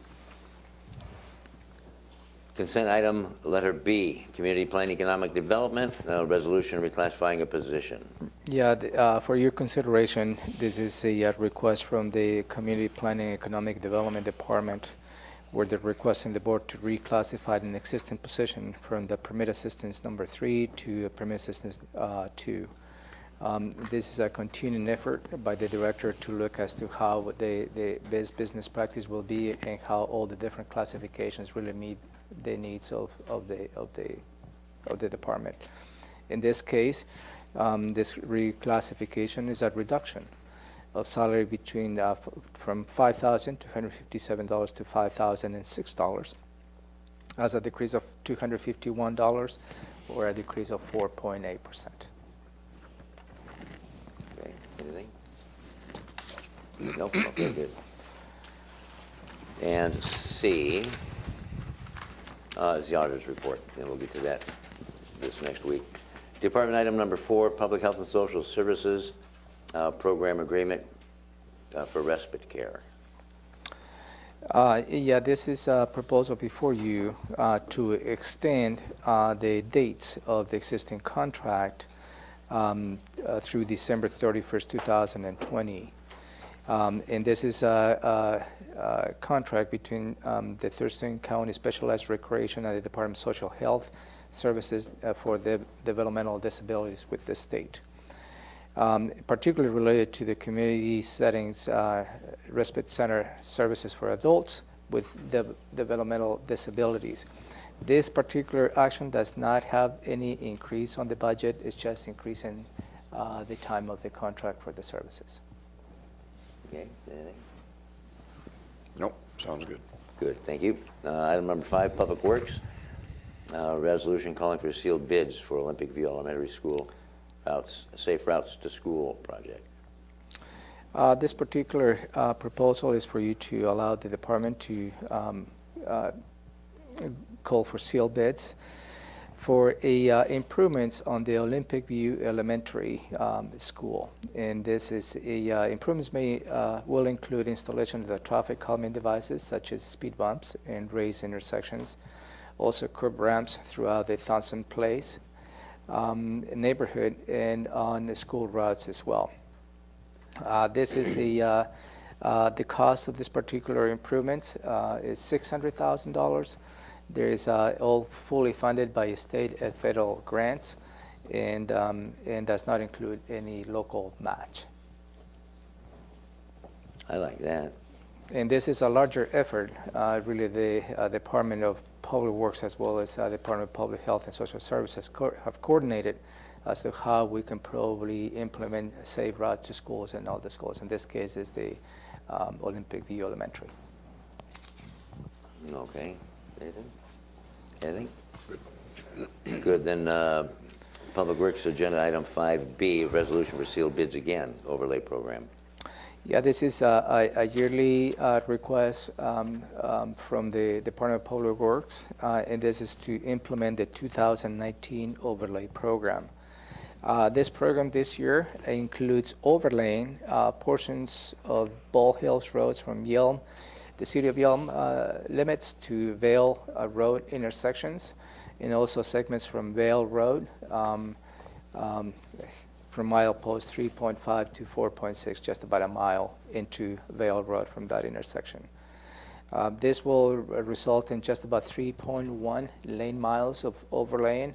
Speaker 2: Consent item letter B, Community Plan Economic Development, resolution reclassifying a position.
Speaker 1: Yeah, for your consideration, this is a request from the Community Planning Economic Development Department, where they're requesting the board to reclassify an existing position from the Permit Assistance number 3 to Permit Assistance 2. This is a continuing effort by the director to look as to how the best business practice will be and how all the different classifications really meet the needs of the department. In this case, this reclassification is a reduction of salary between from $5,257 to $5,006, as a decrease of $251 or a decrease of 4.8%.
Speaker 2: Okay, anything? Nope, okay, good. And C is the auditor's report, and we'll get to that this next week. Department item number 4, Public Health and Social Services Program Agreement for Respite Care.
Speaker 1: Yeah, this is a proposal before you to extend the dates of the existing contract through December 31st, 2020. And this is a contract between the Thurston County Specialized Recreation and the Department of Social Health Services for the developmental disabilities with the state. Particularly related to the community settings, respite center services for adults with developmental disabilities. This particular action does not have any increase on the budget. It's just increasing the time of the contract for the services.
Speaker 2: Okay, anything?
Speaker 3: Nope, sounds good.
Speaker 2: Good, thank you. Item number 5, Public Works. Resolution calling for sealed bids for Olympic View Elementary School routes, Safe Routes to School project.
Speaker 1: This particular proposal is for you to allow the department to call for sealed bids for improvements on the Olympic View Elementary School. And this is improvements will include installation of the traffic calming devices such as speed bumps and raised intersections, also curb ramps throughout the Thurston Place neighborhood and on the school routes as well. This is the cost of this particular improvements is $600,000. There is all fully funded by state and federal grants, and does not include any local match.
Speaker 2: I like that.
Speaker 1: And this is a larger effort. Really, the Department of Public Works as well as the Department of Public Health and Social Services have coordinated as to how we can probably implement a safe route to schools and all the schools. In this case, is the Olympic View Elementary.
Speaker 2: Okay, anything? Anything? Good, then Public Works Agenda Item 5B, resolution for sealed bids again, overlay program.
Speaker 1: Yeah, this is a yearly request from the Department of Public Works, and this is to implement the 2019 overlay program. This program this year includes overlaying portions of Ball Hills roads from Yelm, the City of Yelm limits to Vale Road intersections, and also segments from Vale Road from milepost 3.5 to 4.6, just about a mile into Vale Road from that intersection. This will result in just about 3.1 lane miles of overlaying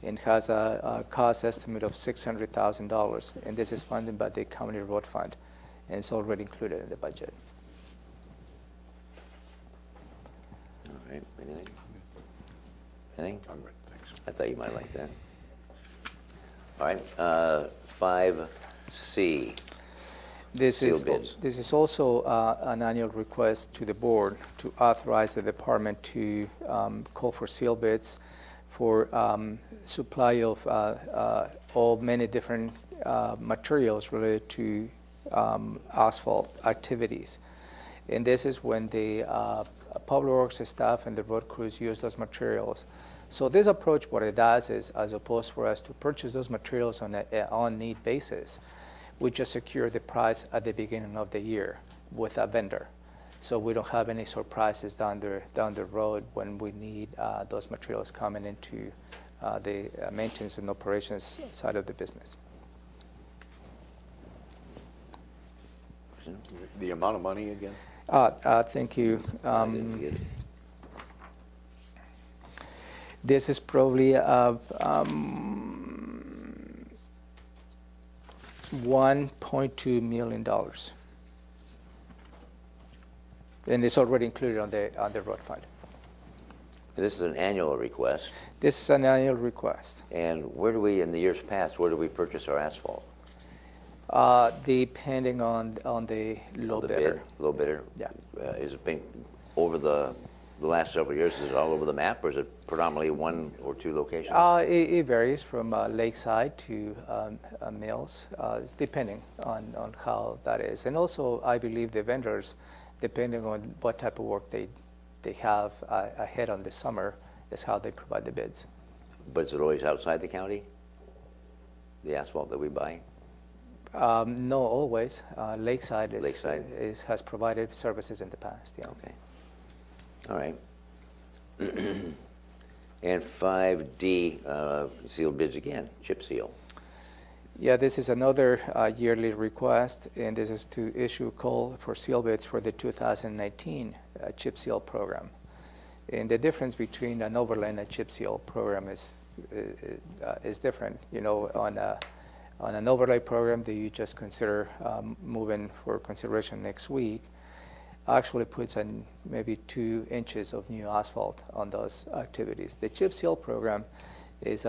Speaker 1: and has a cost estimate of $600,000. And this is funded by the County Road Fund, and it's already included in the budget.
Speaker 2: All right, anything? Anything?
Speaker 3: I'm good, thanks.
Speaker 2: I thought you might like that. All right, 5C.
Speaker 1: This
Speaker 2: Sealed bids.
Speaker 1: is also an annual request to the board to authorize the department to call for sealed bids for supply of many different materials related to asphalt activities. And this is when the public works staff and the road crews use those materials. So this approach, what it does is, as opposed for us to purchase those materials on an on-need basis, we just secure the price at the beginning of the year with a vendor. So we don't have any surprises down the road when we need those materials coming into the maintenance and operations side of the business.
Speaker 3: The amount of money again?
Speaker 1: Thank you.
Speaker 2: I didn't get it.
Speaker 1: This is probably $1.2 million. And it's already included on the road fund.
Speaker 2: This is an annual request.
Speaker 1: This is an annual request.
Speaker 2: And where do we, in the years past, where do we purchase our asphalt?
Speaker 1: Depending on the low
Speaker 2: The
Speaker 1: bidder.
Speaker 2: bid, low bidder?
Speaker 1: Yeah.
Speaker 2: Is it been over the last several years, is it all over the map, or is it predominantly one or two locations?
Speaker 1: It varies from Lakeside to Mills, it's depending on how that is. And also, I believe the vendors, depending on what type of work they have ahead on the summer, is how they provide the bids.
Speaker 2: But is it always outside the county, the asphalt that we buy?
Speaker 1: No, always. Lakeside has provided services in the past, yeah.
Speaker 2: Okay. All right. And 5D, sealed bids again, chip seal.
Speaker 1: Yeah, this is another yearly request, and this is to issue a call for seal bids for the 2019 chip seal program. And the difference between an overlay and a chip seal program is different. You know, on an overlay program that you just consider moving for consideration next week, actually puts in maybe 2 inches of new asphalt on those activities. The chip seal program is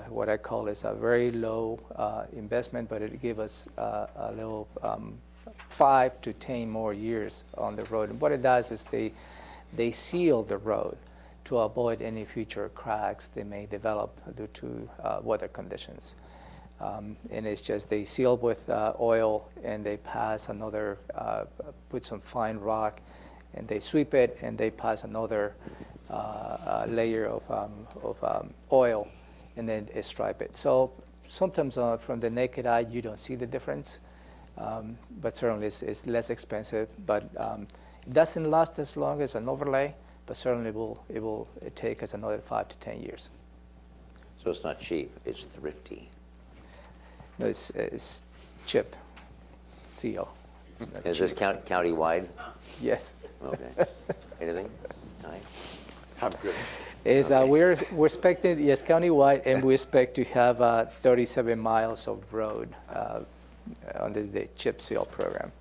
Speaker 1: what I call is a very low investment, but it give us a little 5 to 10 more years on the road. And what it does is they seal the road to avoid any future cracks they may develop due to weather conditions. And it's just they seal with oil and they pass another, put some fine rock, and they sweep it and they pass another layer of oil and then stripe it. So sometimes from the naked eye you don't see the difference, but certainly it's less expensive. But it doesn't last as long as an overlay, but certainly it will take us another 5 to 10 years.
Speaker 2: So it's not cheap, it's thrifty.
Speaker 1: No, it's chip, seal.
Speaker 2: Is this county-wide?
Speaker 1: Yes.
Speaker 2: Okay. Anything? Ty?
Speaker 3: I'm good.
Speaker 1: Is we're expecting, yes, countywide, and we expect to have 37 miles of road under the chip seal program.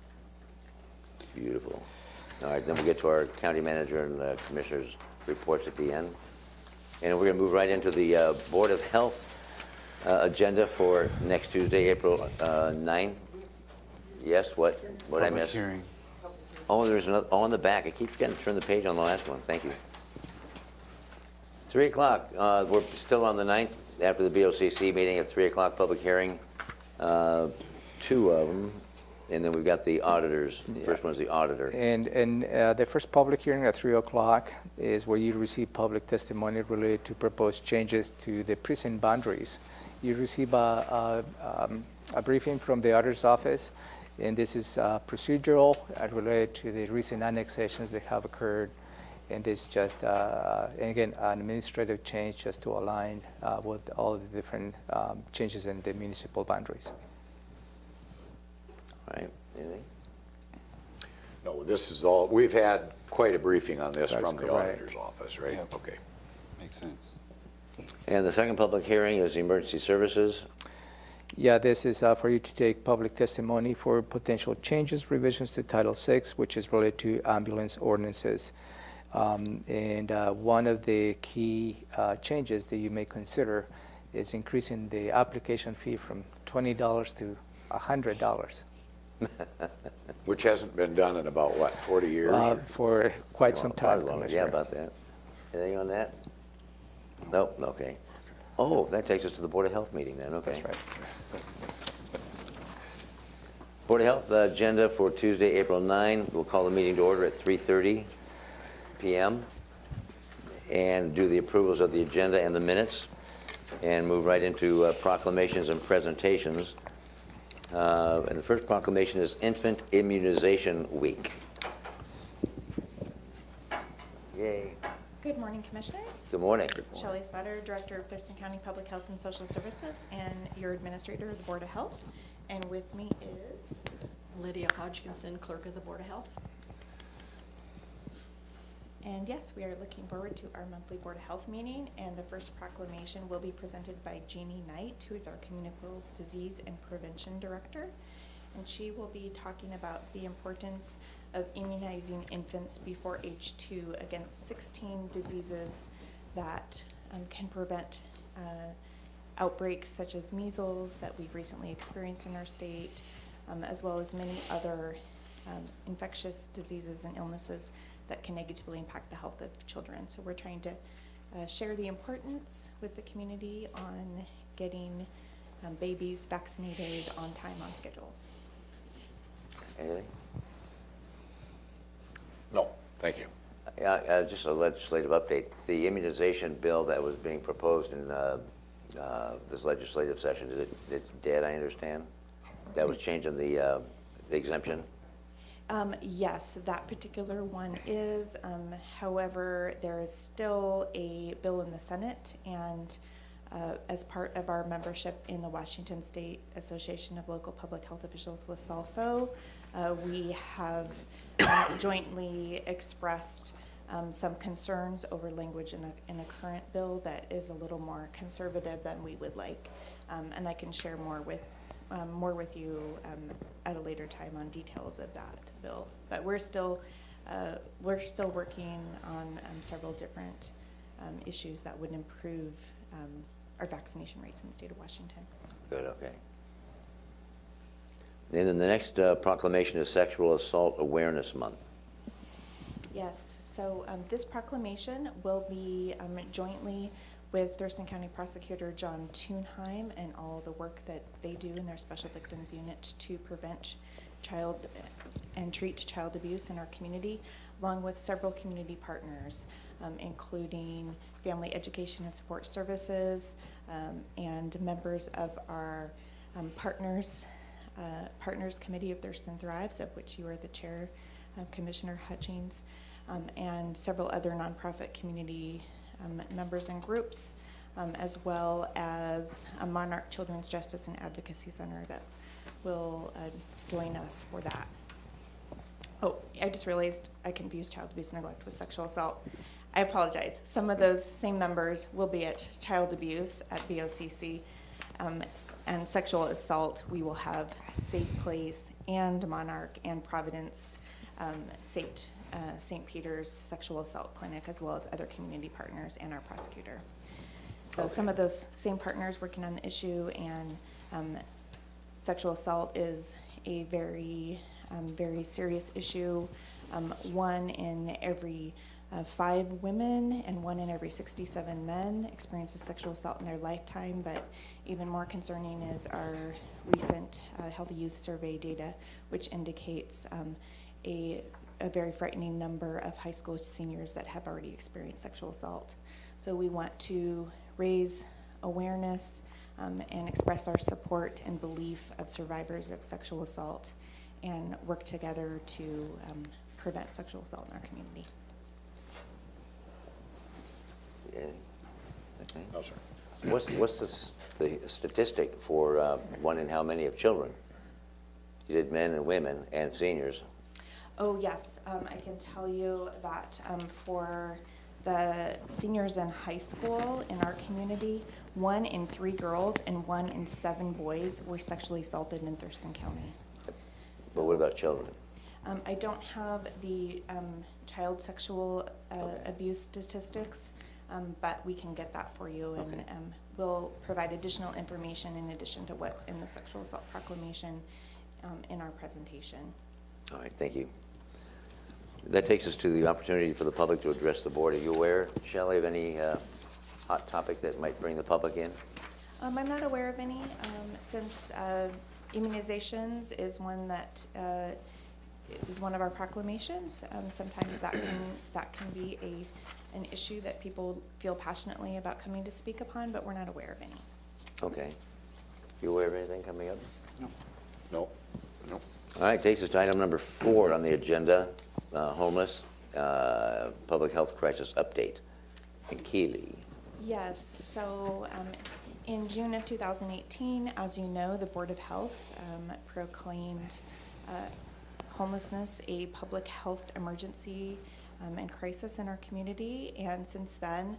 Speaker 2: Beautiful. All right, then we'll get to our county manager and commissioners' reports at the end. And we're going to move right into the Board of Health agenda for next Tuesday, April 9th. Yes, what I
Speaker 6: Public
Speaker 2: missed?
Speaker 6: hearing.
Speaker 2: Oh, there's another, oh, on the back. I keep forgetting to turn the page on the last one. Thank you. 3 o'clock. We're still on the 9th after the BoCC meeting at 3 o'clock, public hearing. 2 of them. And then we've got the auditors. The first one's the auditor.
Speaker 1: And the first public hearing at 3 o'clock is where you receive public testimony related to proposed changes to the precinct boundaries. You receive a briefing from the auditor's office, and this is procedural related to the recent annexations that have occurred. And this is just, and again, an administrative change just to align with all the different changes in the municipal boundaries.
Speaker 2: All right. Anything?
Speaker 3: No, this is all, we've had quite a briefing on this
Speaker 1: That's
Speaker 3: from the
Speaker 1: correct.
Speaker 3: auditor's office, right?
Speaker 6: Yep.
Speaker 3: Okay.
Speaker 6: Makes sense.
Speaker 2: And the second public hearing is emergency services.
Speaker 1: Yeah, this is for you to take public testimony for potential changes, revisions to Title VI, which is related to ambulance ordinances. And one of the key changes that you may consider is increasing the application fee from $20 to $100.
Speaker 3: Which hasn't been done in about, what, 40 years?
Speaker 1: For quite some time,
Speaker 2: Yeah,
Speaker 1: Commissioner.
Speaker 2: about that. Anything on that? Nope, okay. Oh, that takes us to the Board of Health meeting then, okay.
Speaker 1: That's right.
Speaker 2: Board of Health agenda for Tuesday, April 9. We'll call the meeting to order at 3:30 p.m. and do the approvals of the agenda and the minutes and move right into proclamations and presentations. And the first proclamation is Infant Immunization Week. Yay.
Speaker 11: Good morning, Commissioners.
Speaker 2: Good morning.
Speaker 11: Shelley Slatter, Director of Thurston County Public Health and Social Services, and your Administrator of the Board of Health. And with me is
Speaker 12: Lydia Hodgkinson, Clerk of the Board of Health.
Speaker 11: And yes, we are looking forward to our monthly Board of Health meeting, and the first proclamation will be presented by Jeannie Knight, who is our Communicable Disease and Prevention Director. And she will be talking about the importance of immunizing infants before age 2 against 16 diseases that can prevent outbreaks such as measles that we've recently experienced in our state, as well as many other infectious diseases and illnesses that can negatively impact the health of children. So we're trying to share the importance with the community on getting babies vaccinated on time, on schedule.
Speaker 2: Anything?
Speaker 3: No, thank you.
Speaker 2: Just a legislative update. The immunization bill that was being proposed in this legislative session, it's dead, I understand? That was changing the exemption?
Speaker 11: Yes, that particular one is. However, there is still a bill in the Senate, and as part of our membership in the Washington State Association of Local Public Health Officials with SALFO, we have jointly expressed some concerns over language in a current bill that is a little more conservative than we would like. And I can share more with you at a later time on details of that bill. But we're still working on several different issues that would improve our vaccination rates in the state of Washington.
Speaker 2: Good, okay. And then the next proclamation is Sexual Assault Awareness Month.
Speaker 11: Yes, so this proclamation will be jointly with Thurston County Prosecutor John Thunheim and all the work that they do in their Special Victims Unit to prevent child and treat child abuse in our community, along with several community partners, including Family Education and Support Services, and members of our Partners Committee of Thurston Thrives, of which you are the chair, Commissioner Hutchings, and several other nonprofit community members and groups, as well as a Monarch Children's Justice and Advocacy Center that will join us for that. Oh, I just realized I confused child abuse and neglect with sexual assault. I apologize. Some of those same members will be at child abuse at BoCC, and sexual assault, we will have Safe Place and Monarch and Providence, St. Peter's Sexual Assault Clinic, as well as other community partners and our prosecutor. So
Speaker 2: Okay.
Speaker 11: Some of those same partners working on the issue, and sexual assault is a very, very serious issue. 1 in every 5 women and 1 in every 67 men experiences sexual assault in their lifetime, but even more concerning is our recent Healthy Youth Survey data, which indicates a very frightening number of high school seniors that have already experienced sexual assault. So we want to raise awareness and express our support and belief of survivors of sexual assault and work together to prevent sexual assault in our community.
Speaker 2: Yeah. Okay.
Speaker 3: No, sir.
Speaker 2: What's the statistic for 1 in how many of children? You did men and women and seniors.
Speaker 11: Oh, yes. I can tell you that for the seniors in high school in our community, 1 in 3 girls and 1 in 7 boys were sexually assaulted in Thurston County.
Speaker 2: But what about children?
Speaker 11: I don't have the child sexual abuse statistics, but we can get that for you, and
Speaker 2: Okay.
Speaker 11: We'll provide additional information in addition to what's in the sexual assault proclamation in our presentation.
Speaker 2: All right, thank you. That takes us to the opportunity for the public to address the board. Are you aware, Shelley, of any hot topic that might bring the public in?
Speaker 11: I'm not aware of any, since immunizations is one that is one of our proclamations. Sometimes that can be an issue that people feel passionately about coming to speak upon, but we're not aware of any.
Speaker 2: Okay. You aware of anything coming up?
Speaker 3: No. No. No.
Speaker 2: All right, takes us to item number 4 on the agenda, homeless, public health crisis update. And Keeley.
Speaker 11: Yes, so in June of 2018, as you know, the Board of Health proclaimed homelessness a public health emergency and crisis in our community. And since then,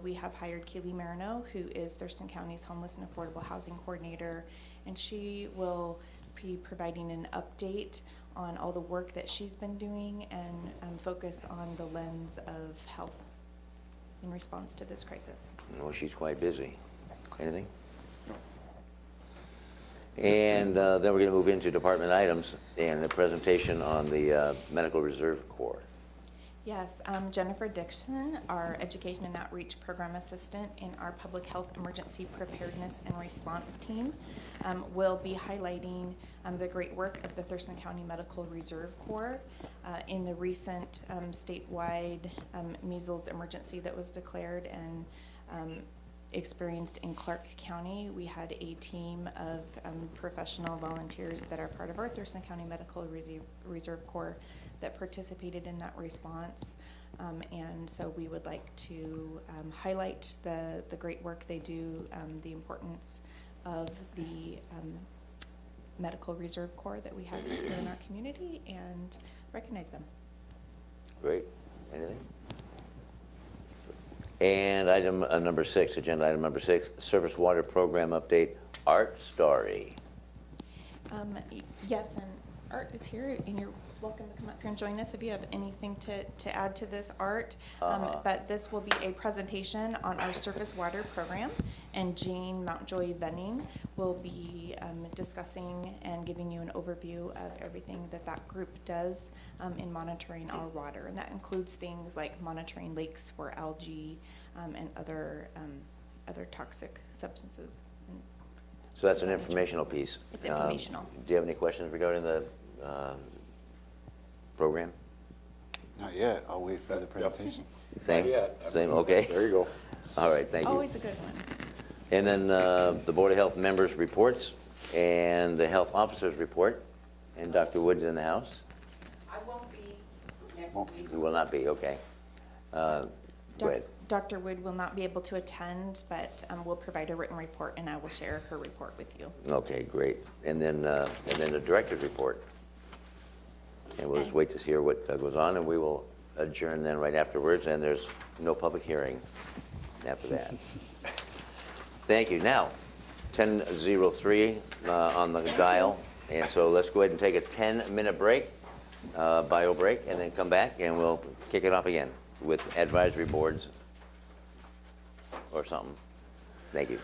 Speaker 11: we have hired Keeley Marino, who is Thurston County's Homeless and Affordable Housing Coordinator, and she will be providing an update on all the work that she's been doing and focus on the lens of health in response to this crisis.
Speaker 2: Well, she's quite busy. Anything? And then we're going to move into department items and the presentation on the Medical Reserve Corps.
Speaker 11: Yes, Jennifer Dixon, our Education and Outreach Program Assistant in our Public Health Emergency Preparedness and Response Team, will be highlighting the great work of the Thurston County Medical Reserve Corps in the recent statewide measles emergency that was declared and experienced in Clark County. We had a team of professional volunteers that are part of our Thurston County Medical Reserve Corps that participated in that response. And so we would like to highlight the great work they do, the importance of the Medical Reserve Corps that we have here in our community, and recognize them.
Speaker 2: Great. Anything? And item number 6, agenda item number 6, Surface Water Program Update, Art Story.
Speaker 11: Yes, and Art is here in your welcome to come up here and join us if you have anything to add to this, Art. But this will be a presentation on our surface water program, and Jane Mountjoy Venning will be discussing and giving you an overview of everything that that group does in monitoring our water. And that includes things like monitoring lakes for algae and other toxic substances.
Speaker 2: So that's an informational piece.
Speaker 11: It's informational.
Speaker 2: Do you have any questions regarding the program?
Speaker 6: Not yet, I'll wait for the presentation.
Speaker 2: Same?
Speaker 3: Not yet.
Speaker 2: Same, okay.
Speaker 3: There you go.
Speaker 2: All right, thank you.
Speaker 11: Always a good one.
Speaker 2: And then the Board of Health members' reports and the health officer's report. And Dr. Wood's in the house?
Speaker 5: I won't be next week.
Speaker 2: You will not be, okay. Go ahead.
Speaker 11: Dr. Wood will not be able to attend, but will provide a written report, and I will share her report with you.
Speaker 2: Okay, great. And then the director's report. And we'll just wait to hear what goes on, and we will adjourn then right afterwards, and there's no public hearing after that. Thank you. Now, 10:03 on the dial, and so let's go ahead and take a 10-minute break, bio break, and then come back, and we'll kick it off again with advisory boards or something. Thank you.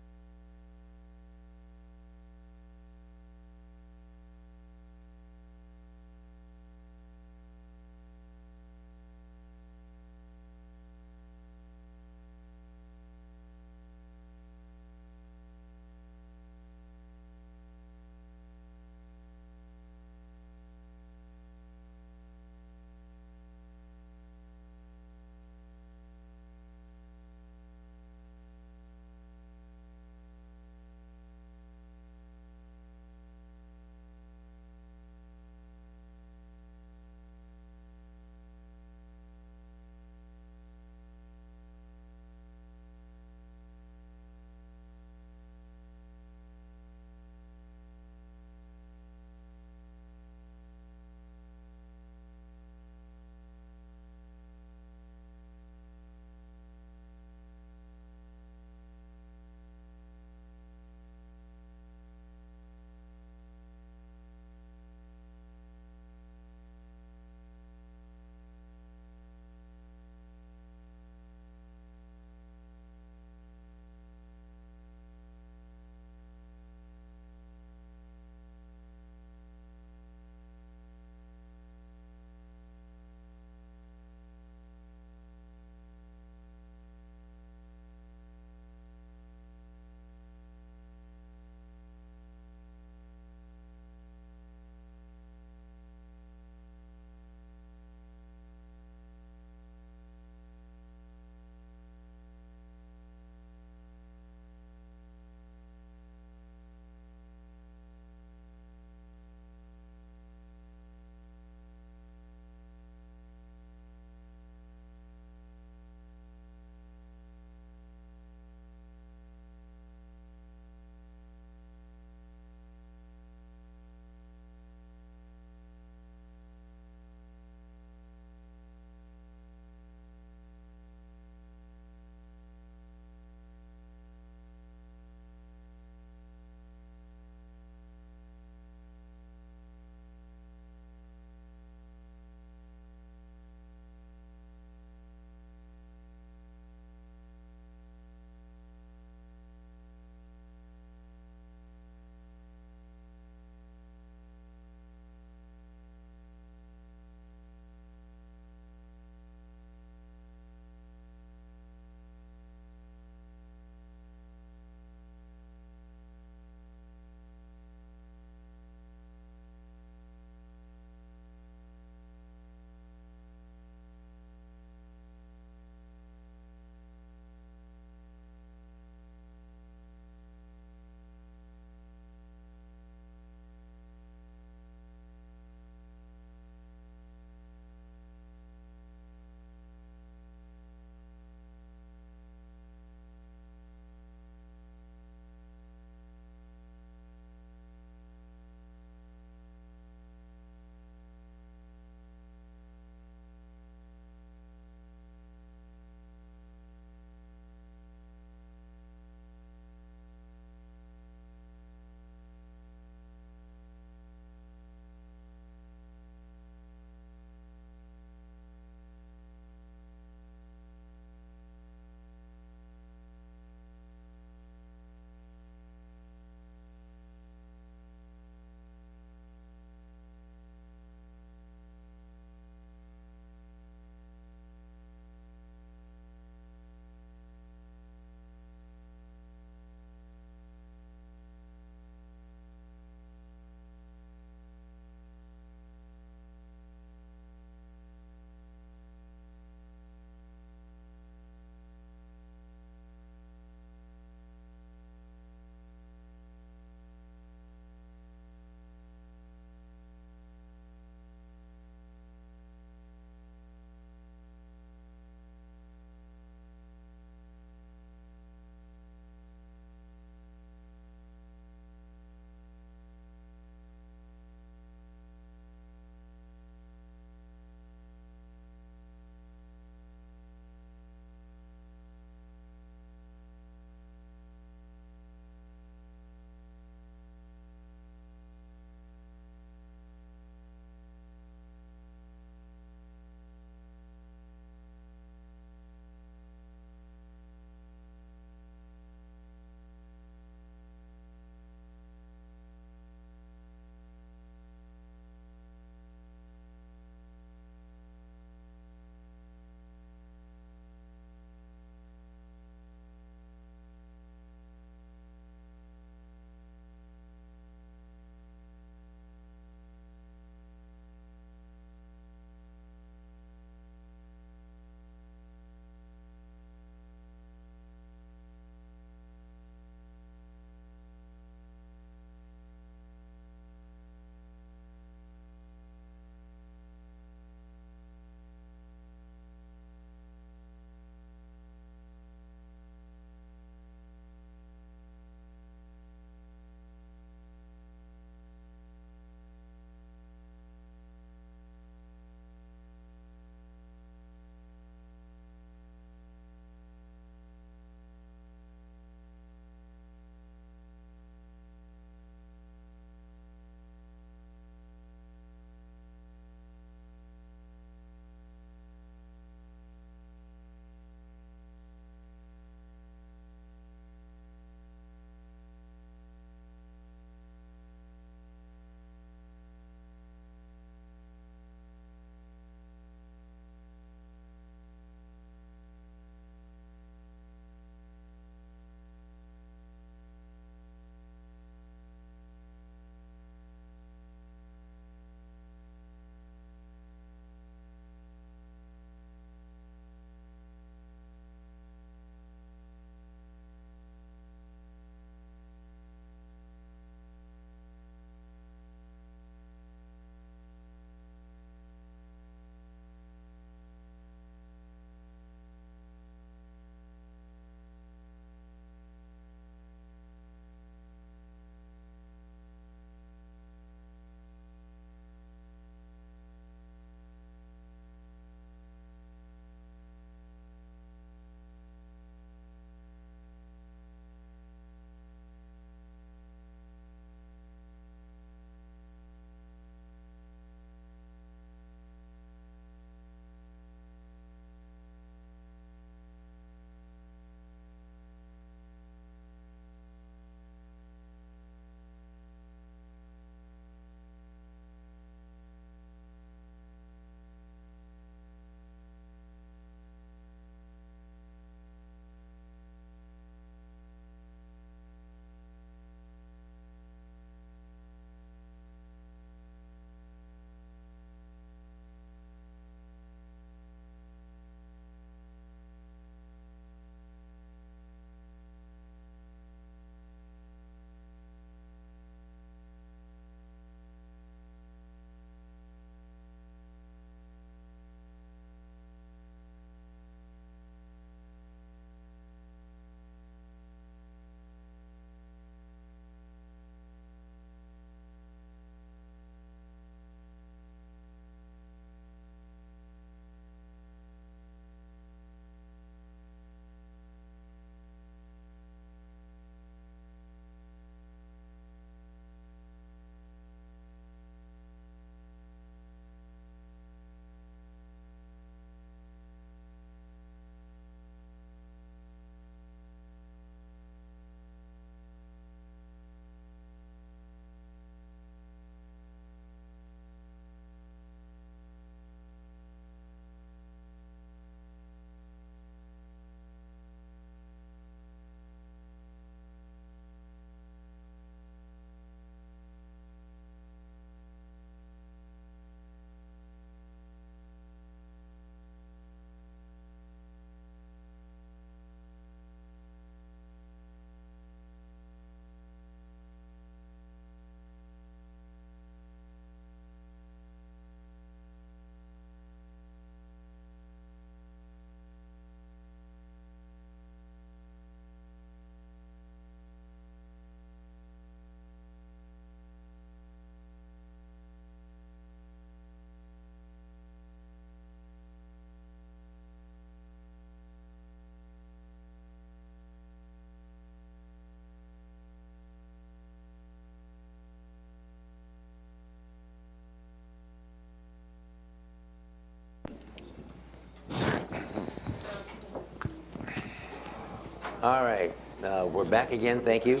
Speaker 2: All right, we're back again, thank you.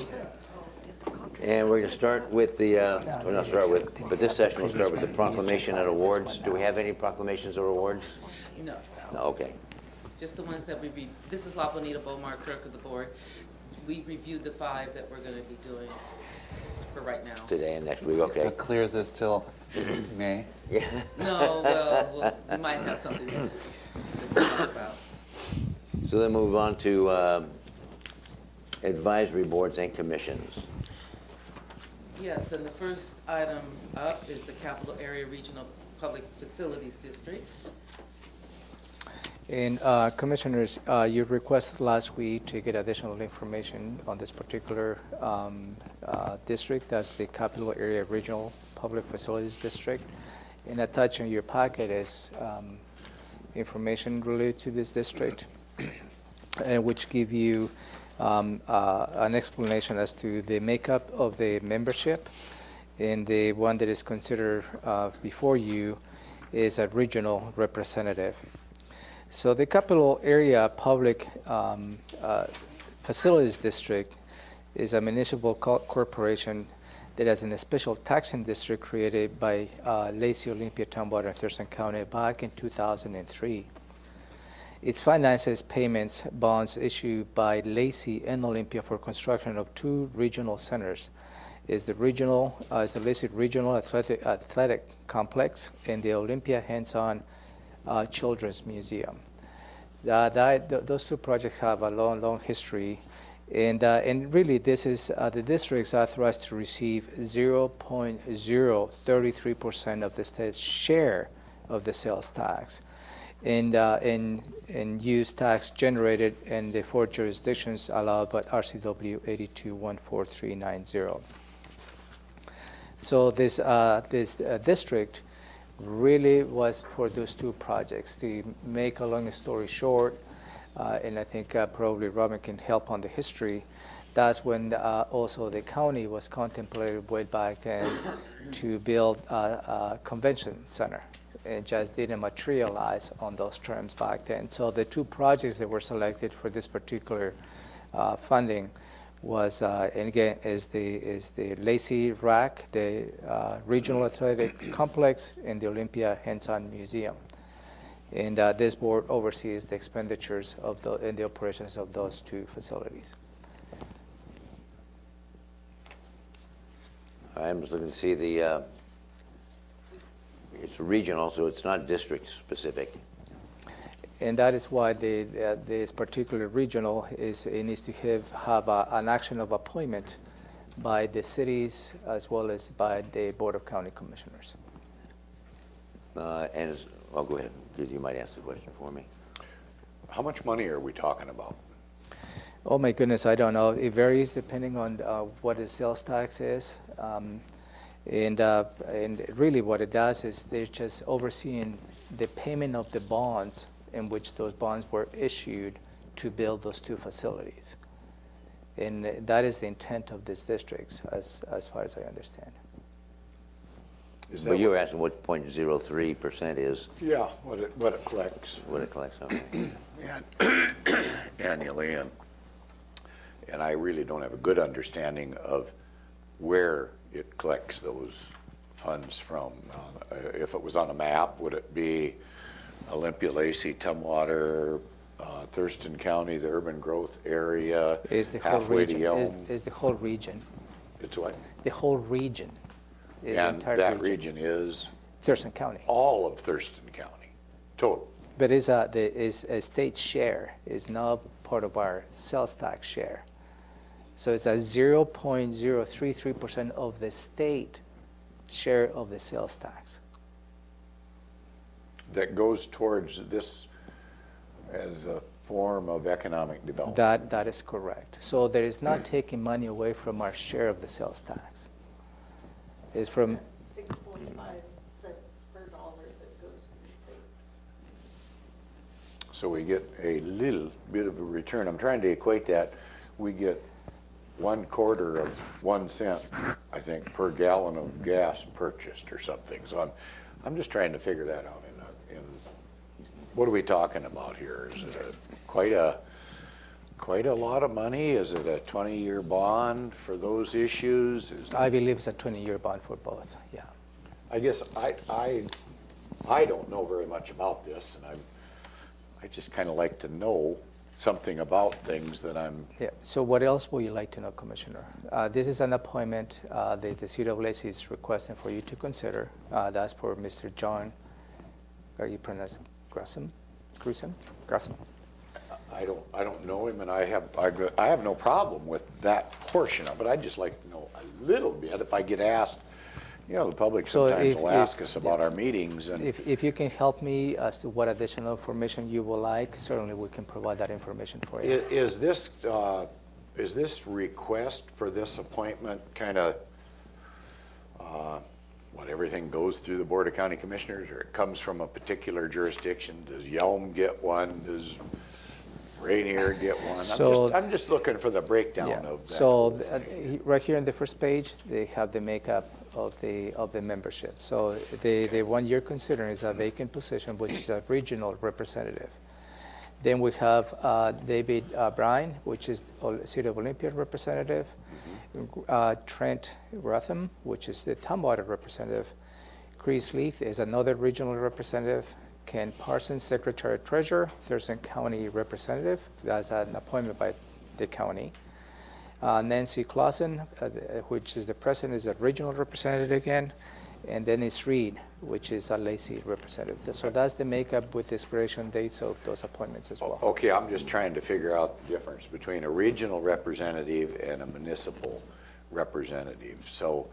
Speaker 2: And we're going to start with the, well, not start with, but this session will start with the proclamation and awards. Do we have any proclamations or awards?
Speaker 5: No,
Speaker 2: No, okay.
Speaker 5: just the ones that this is La Bonita Bomar, clerk of the board. We reviewed the 5 that we're gonna be doing for right now.
Speaker 2: Today and next week, okay.
Speaker 6: That clears this till May.
Speaker 2: Yeah.
Speaker 5: No, well, we might have something this week to talk about.
Speaker 2: So then move on to advisory boards and commissions.
Speaker 5: Yes, and the first item up is the Capital Area Regional Public Facilities District.
Speaker 1: And Commissioners, you requested last week to get additional information on this particular district. That's the Capital Area Regional Public Facilities District. And attached in your packet is information related to this district, which give you an explanation as to the makeup of the membership. And the one that is considered before you is a regional representative. So the Capital Area Public Facilities District is a municipal corporation that has a special taxing district created by Lacey, Olympia, Tumwater, and Thurston County back in 2003. It finances payments bonds issued by Lacey and Olympia for construction of 2 regional centers. Is the Lacey Regional Athletic Complex and the Olympia Hands-On Children's Museum. Those 2 projects have a long history, and really this is the district's authorized to receive 0.033% of the state's share of the sales tax, and use tax generated in the 4 jurisdictions allowed by RCW 8214390. So this district really was for those 2 projects. To make a long story short, and I think probably Robin can help on the history, that's when also the county was contemplated way back then to build a convention center. It just didn't materialize on those terms back then. So the 2 projects that were selected for this particular funding was, and again, is the Lacey RAC, the Regional Athletic Complex, and the Olympia Hands-On Museum. And this board oversees the expenditures of and the operations of those 2 facilities.
Speaker 2: I'm just looking to see the, it's regional, so it's not district specific.
Speaker 1: And that is why this particular regional it needs to have an action of appointment by the cities as well as by the Board of County Commissioners.
Speaker 2: Go ahead, because you might ask the question for me.
Speaker 3: How much money are we talking about?
Speaker 1: Oh my goodness, I don't know. It varies depending on what the sales tax is. And really what it does is they're just overseeing the payment of the bonds in which those bonds were issued to build those 2 facilities. And that is the intent of these districts as far as I understand.
Speaker 2: But you were asking what 0.03% is.
Speaker 3: Yeah, what it collects.
Speaker 2: What it collects, okay.
Speaker 3: Annually, and I really don't have a good understanding of where it collects those funds from. If it was on a map, would it be Olympia, Lacey, Tumwater, Thurston County, the urban growth area,
Speaker 1: Is the whole
Speaker 3: halfway to
Speaker 1: region.
Speaker 3: Yelm?
Speaker 1: Is the whole region.
Speaker 3: It's what?
Speaker 1: The whole region. Is the
Speaker 3: And
Speaker 1: entire
Speaker 3: that region is
Speaker 1: Thurston County.
Speaker 3: all of Thurston County, total.
Speaker 1: But is a state share, is not part of our sales tax share. So it's a 0.033% of the state share of the sales tax.
Speaker 3: That goes towards this as a form of economic development.
Speaker 1: That is correct. So there is not taking money away from our share of the sales tax. It's from
Speaker 7: 6.5 cents per dollar that goes to the state.
Speaker 3: So we get a little bit of a return. I'm trying to equate that. We get 1/4 of 1 cent, I think, per gallon of gas purchased or something. So I'm just trying to figure that out. In what are we talking about here? Is it quite a quite a lot of money? Is it a 20-year bond for those issues?
Speaker 1: I believe it's a 20-year bond for both, yeah.
Speaker 3: I guess I don't know very much about this, and I just kind of like to know something about things that I'm.
Speaker 1: Yeah, so what else would you like to know, Commissioner? This is an appointment that the City of Lacey is requesting for you to consider. That's for Mr. John, are you pronouncing Grusam? Grusam?
Speaker 3: I don't know him, and I have no problem with that portion of it. I'd just like to know a little bit if I get asked. You know, the public
Speaker 1: So
Speaker 3: sometimes will ask
Speaker 1: if-
Speaker 3: us about our meetings, and
Speaker 1: If you can help me as to what additional information you would like, certainly we can provide that information for you.
Speaker 3: is this request for this appointment kind of what, everything goes through the Board of County Commissioners, or it comes from a particular jurisdiction? Does Yelm get one? Does Rainier get one?
Speaker 1: So-
Speaker 3: I'm just looking for the breakdown
Speaker 1: Yeah.
Speaker 3: of that.
Speaker 1: So right here on the first page, they have the makeup of the membership. So the one you're considering is a vacant position, which is a regional representative. Then we have David Bryan, which is City of Olympia representative. Trent Rutham, which is the Tumwater representative. Chris Leith is another regional representative. Ken Parsons, Secretary Treasurer, Thurston County representative. That's an appointment by the county. Nancy Clausen, which is the president, is a regional representative again. And then it's Reed, which is a Lacey representative. So that's the makeup with the expiration dates of those appointments as well.
Speaker 3: Okay, I'm just trying to figure out the difference between a regional representative and a municipal representative. So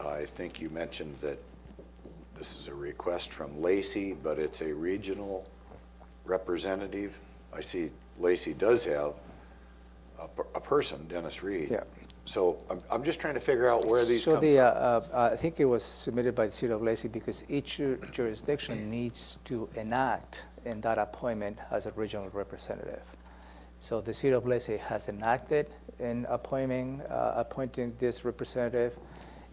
Speaker 3: I think you mentioned that this is a request from Lacey, but it's a regional representative. I see Lacey does have a person, Dennis Reed.
Speaker 1: Yeah.
Speaker 3: So I'm just trying to figure out where these
Speaker 1: So
Speaker 3: come from.
Speaker 1: I think it was submitted by the City of Lacey because each jurisdiction needs to enact in that appointment as a regional representative. So the City of Lacey has enacted in appointing this representative,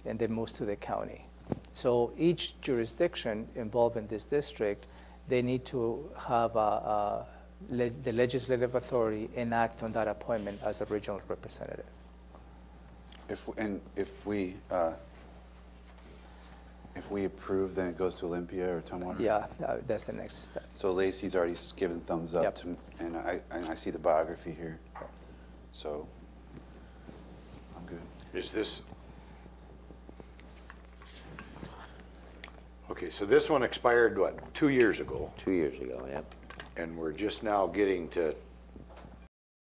Speaker 1: and then moves to the county. So each jurisdiction involved in this district, they need to have the legislative authority enact on that appointment as a regional representative.
Speaker 6: If we approve, then it goes to Olympia or Tumwater?
Speaker 1: Yeah, that's the next step.
Speaker 6: So Lacey's already given thumbs up
Speaker 1: Yep.
Speaker 6: to, and I see the biography here. So I'm good.
Speaker 3: Is this, okay, so this one expired, what, 2 years ago?
Speaker 2: 2 years ago, yeah.
Speaker 3: And we're just now getting to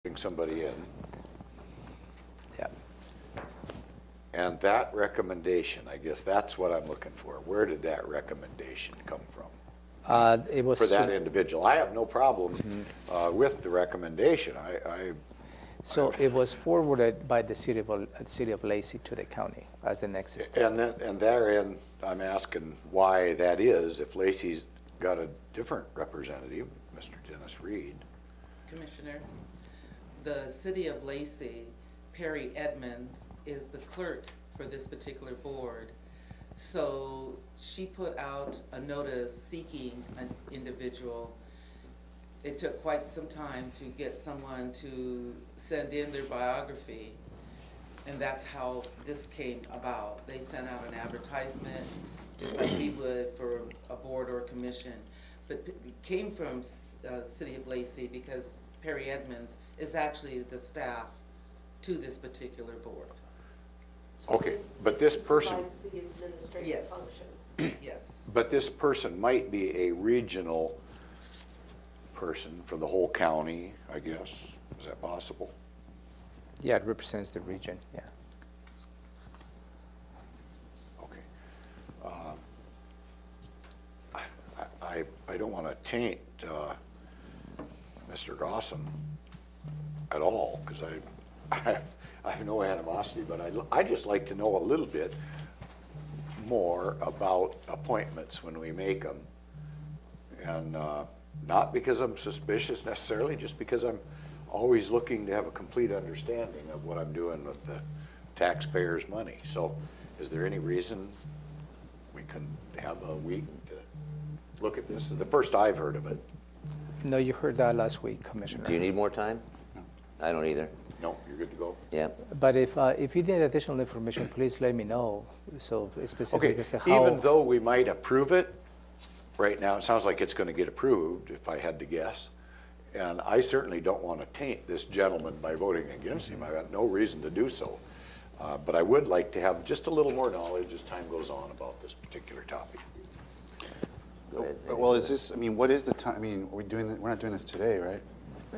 Speaker 3: bring somebody in.
Speaker 1: Yeah.
Speaker 3: And that recommendation, I guess that's what I'm looking for. Where did that recommendation come from
Speaker 1: It was
Speaker 3: for that individual? I have no problem with the recommendation.
Speaker 1: So it was forwarded by the City of Lacey to the county as the next step.
Speaker 3: And therein, I'm asking why that is, if Lacey's got a different representative, Mr. Dennis Reed.
Speaker 5: Commissioner, the City of Lacey, Perry Edmonds, is the clerk for this particular board. So she put out a notice seeking an individual. It took quite some time to get someone to send in their biography, and that's how this came about. They sent out an advertisement, just like we would for a board or a commission. But it came from City of Lacey because Perry Edmonds is actually the staff to this particular board.
Speaker 3: Okay, but this person,
Speaker 7: Provides the administrative
Speaker 5: Yes.
Speaker 7: functions.
Speaker 5: Yes.
Speaker 3: but this person might be a regional person for the whole county, I guess. Is that possible?
Speaker 1: Yeah, it represents the region, yeah.
Speaker 3: Okay. I don't want to taint Mr. Gossam at all, because I have no animosity, but I just like to know a little bit more about appointments when we make them. And not because I'm suspicious necessarily, just because I'm always looking to have a complete understanding of what I'm doing with the taxpayers' money. So is there any reason we can have a week to look at this? This is the first I've heard of it.
Speaker 1: No, you heard that last week, Commissioner.
Speaker 2: Do you need more time? I don't either.
Speaker 3: No, you're good to go.
Speaker 2: Yeah.
Speaker 1: But if you need additional information, please let me know. So specifically
Speaker 3: Okay,
Speaker 1: as to how.
Speaker 3: even though we might approve it, right now, it sounds like it's gonna get approved, if I had to guess. And I certainly don't want to taint this gentleman by voting against him. I've got no reason to do so. But I would like to have just a little more knowledge as time goes on about this particular topic.
Speaker 2: Go ahead.
Speaker 6: Well, is this, I mean, what is the time, I mean, we're not doing this today, right?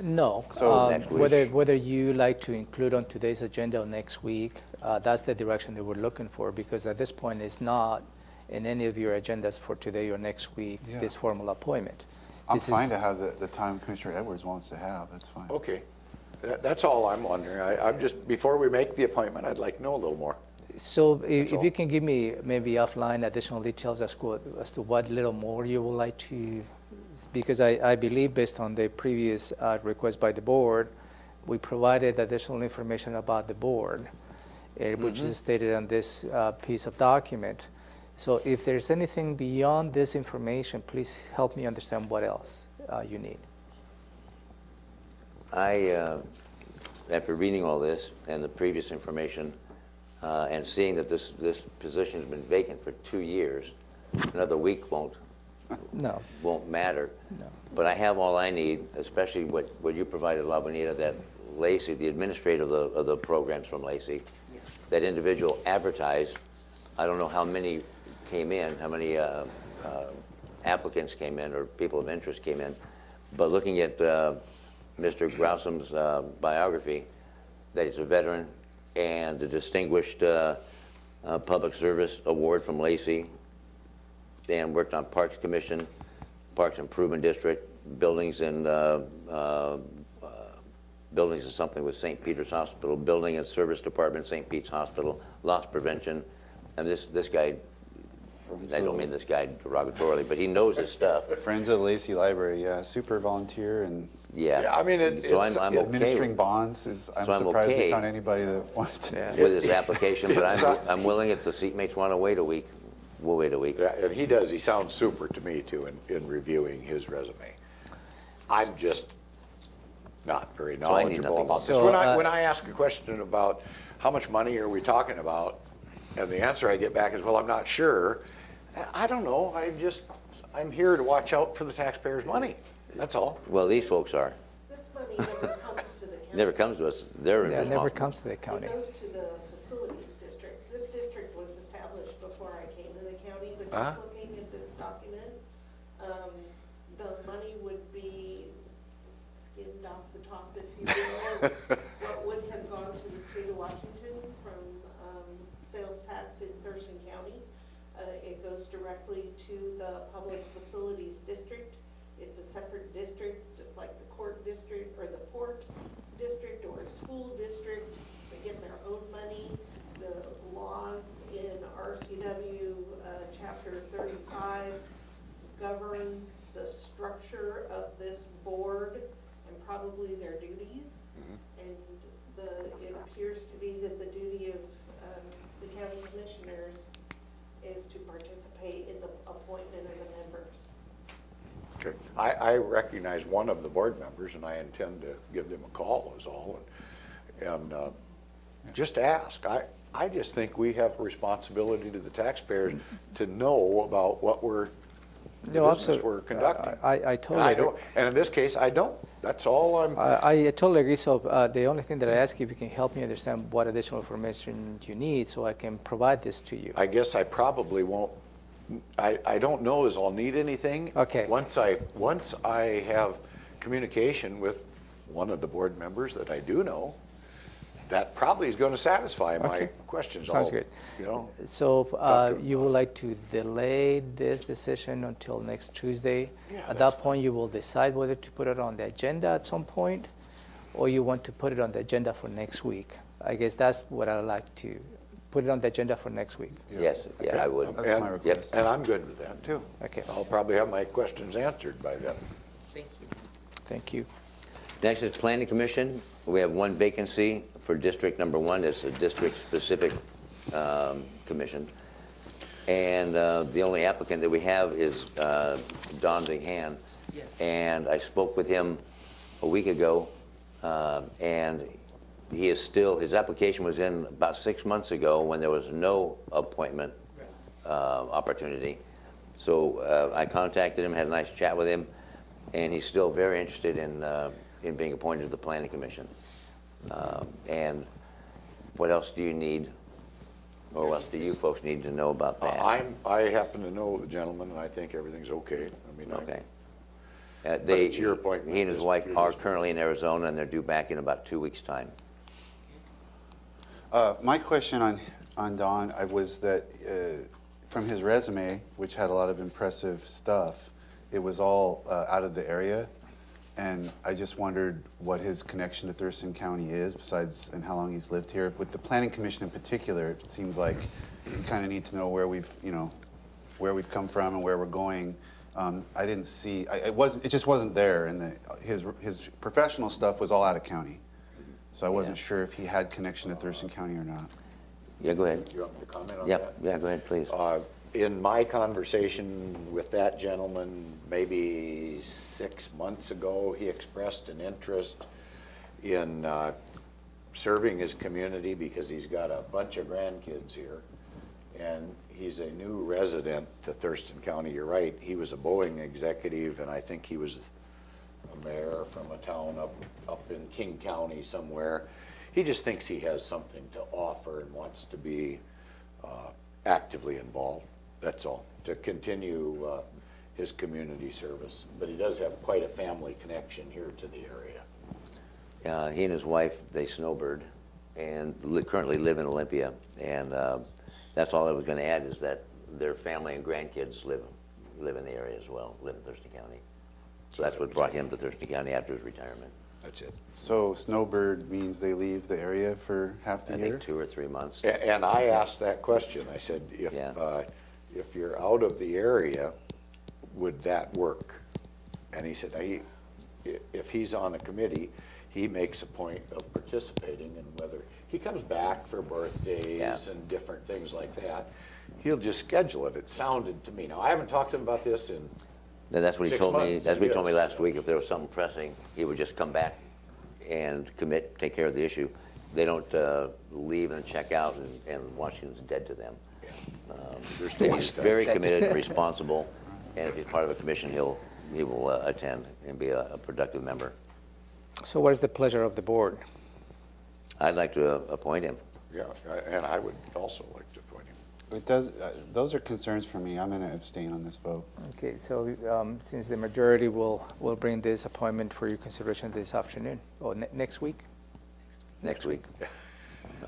Speaker 1: No.
Speaker 6: So-
Speaker 2: Next week.
Speaker 1: Whether you like to include on today's agenda or next week, that's the direction that we're looking for, because at this point, it's not in any of your agendas for today or next week,
Speaker 6: Yeah.
Speaker 1: this formal appointment.
Speaker 6: I'm
Speaker 1: This
Speaker 6: fine
Speaker 1: is-
Speaker 6: to have the time Commissioner Edwards wants to have, that's fine.
Speaker 3: Okay, that's all I'm wondering. I'm just, before we make the appointment, I'd like to know a little more.
Speaker 1: So if
Speaker 3: all.
Speaker 1: you can give me maybe offline additional details as to what little more you would like to, because I believe based on the previous request by the board, we provided additional information about the board, which is stated on this piece of document. So if there's anything beyond this information, please help me understand what else you need.
Speaker 2: After reading all this and the previous information, and seeing that this position has been vacant for 2 years, another week won't matter.
Speaker 1: No.
Speaker 2: But I have all I need, especially what you provided, La Bonita, that Lacey, the administrator of the programs from Lacey,
Speaker 5: Yes.
Speaker 2: that individual advertised. I don't know how many came in, how many applicants came in or people of interest came in, but looking at Mr. Grousom's biography, that he's a veteran and a distinguished public service award from Lacey, and worked on Parks Commission, Parks Improvement District, buildings and something with St. Peter's Hospital, building and service department, St. Pete's Hospital, loss prevention. And this guy, I don't mean this guy derogatorily, but he knows his stuff.
Speaker 6: Friends of the Lacey Library, yeah, super volunteer and
Speaker 2: Yeah.
Speaker 3: I mean,
Speaker 2: So
Speaker 3: it's-
Speaker 2: I'm okay
Speaker 6: administering bonds is, I'm
Speaker 2: So I'm
Speaker 6: surprised we
Speaker 2: okay.
Speaker 6: found anybody that wants to.
Speaker 2: with this application, but I'm willing, if the seatmates want to wait a week, we'll wait a week.
Speaker 3: Yeah, and he does, he sounds super to me too in reviewing his resume. I'm just not very
Speaker 2: So I need
Speaker 3: knowledgeable
Speaker 2: nothing.
Speaker 3: about this.
Speaker 1: So,
Speaker 3: When I ask a question about how much money are we talking about, and the answer I get back is, well, I'm not sure, I don't know, I'm here to watch out for the taxpayers' money, that's all.
Speaker 2: Well, these folks are.
Speaker 7: This money never comes to the county.
Speaker 2: Never comes to us. They're
Speaker 1: Yeah, it never
Speaker 2: involved.
Speaker 1: comes to the county.
Speaker 7: It goes to the facilities district. This district was established before I came to the county, but
Speaker 3: Uh-huh.
Speaker 7: just looking at this document, the money would be skimmed off the top, if you will. What would have gone to the state of Washington from sales tax in Thurston County. It goes directly to the public facilities district. It's a separate district, just like the court district, or the port district, or a school district. They get their own money. The laws in RCW Chapter 35 govern the structure of this board and probably their duties. And it appears to be that the duty of the county commissioners is to participate in the appointment of the members.
Speaker 3: Okay. I recognize one of the board members, and I intend to give them a call is all, and just ask. I just think we have a responsibility to the taxpayers to know about what the
Speaker 1: No,
Speaker 3: business
Speaker 1: absolutely.
Speaker 3: we're conducting.
Speaker 1: I
Speaker 3: And
Speaker 1: totally
Speaker 3: I
Speaker 1: agree.
Speaker 3: don't, and in this case, I don't. That's all I'm,
Speaker 1: I totally agree. So the only thing that I ask, if you can help me understand what additional information you need so I can provide this to you.
Speaker 3: I guess I probably won't, I don't know as I'll need anything.
Speaker 1: Okay.
Speaker 3: Once I have communication with one of the board members that I do know, that probably is going to satisfy my
Speaker 1: Okay.
Speaker 3: questions.
Speaker 1: Sounds
Speaker 3: I'll,
Speaker 1: good.
Speaker 3: You know,
Speaker 1: So
Speaker 3: Dr.
Speaker 1: you would like to delay this decision until next Tuesday?
Speaker 3: Yeah,
Speaker 1: At
Speaker 3: that's
Speaker 1: that point, you will decide whether to put it on the agenda at some point, or you want to put it on the agenda for next week? I guess that's what I'd like to, put it on the agenda for next week.
Speaker 2: Yes, yeah, I would.
Speaker 6: That's my
Speaker 3: And-
Speaker 6: request.
Speaker 3: and I'm good with that too.
Speaker 1: Okay.
Speaker 3: I'll probably have my questions answered by then.
Speaker 5: Thank you.
Speaker 1: Thank you.
Speaker 2: Next is Planning Commission. We have one vacancy for District Number 1. It's a district-specific commission. And the only applicant that we have is Don Zinghan.
Speaker 5: Yes.
Speaker 2: And I spoke with him a week ago And he is still, his application was in about 6 months ago when there was no appointment opportunity. So I contacted him, had a nice chat with him, and he's still very interested in being appointed to the Planning Commission. And what else do you need, or what else do you folks need to know about that?
Speaker 3: I happen to know the gentleman, and I think everything's okay. I mean,
Speaker 2: Okay.
Speaker 3: But it's your appointment.
Speaker 2: He and his
Speaker 3: Just-
Speaker 2: wife
Speaker 3: you're
Speaker 2: are
Speaker 3: just-
Speaker 2: currently in Arizona, and they're due back in about 2 weeks' time.
Speaker 6: My question on Don was that from his resume, which had a lot of impressive stuff, it was all out of the area. And I just wondered what his connection to Thurston County is, besides, and how long he's lived here. With the Planning Commission in particular, it seems like you kind of need to know where we've come from and where we're going. I didn't see, it just wasn't there, and his professional stuff was all out of county. So I wasn't sure if he had connection to Thurston County or not.
Speaker 2: Yeah, go ahead.
Speaker 3: You want me to comment on that?
Speaker 2: Yep, yeah, go ahead, please.
Speaker 3: In my conversation with that gentleman, maybe 6 months ago, he expressed an interest in serving his community because he's got a bunch of grandkids here. And he's a new resident to Thurston County. You're right, he was a Boeing executive, and I think he was a mayor from a town up in King County somewhere. He just thinks he has something to offer and wants to be actively involved. That's all, to continue his community service. But he does have quite a family connection here to the area.
Speaker 2: He and his wife, they snowbird and currently live in Olympia. And that's all I was going to add, is that their family and grandkids live in the area as well, live in Thurston County. So that's what brought him to Thurston County after his retirement.
Speaker 3: That's it.
Speaker 6: So snowbird means they leave the area for half the
Speaker 2: I
Speaker 6: year?
Speaker 2: think 2 or 3 months.
Speaker 3: And I asked that question. I said, if you're out of the area, would that work? And he said, if he's on a committee, he makes a point of participating, and whether he comes back for birthdays and different things like that, he'll just schedule it. It sounded to me. Now, I haven't talked to him about this in
Speaker 2: That's what he
Speaker 3: 6
Speaker 2: told me.
Speaker 3: months,
Speaker 2: That's what he told me
Speaker 3: yes.
Speaker 2: last week. If there was something pressing, he would just come back and commit, take care of the issue. They don't leave and check out, and Washington's dead to them. He's very committed and responsible, and if he's part of a commission, he will attend and be a productive member.
Speaker 1: So what is the pleasure of the board?
Speaker 2: I'd like to appoint him.
Speaker 3: Yeah, and I would also like to appoint him.
Speaker 6: It does, those are concerns for me. I'm going to abstain on this vote.
Speaker 1: Okay, so since the majority will bring this appointment for your consideration this afternoon, or next week?
Speaker 2: Next week.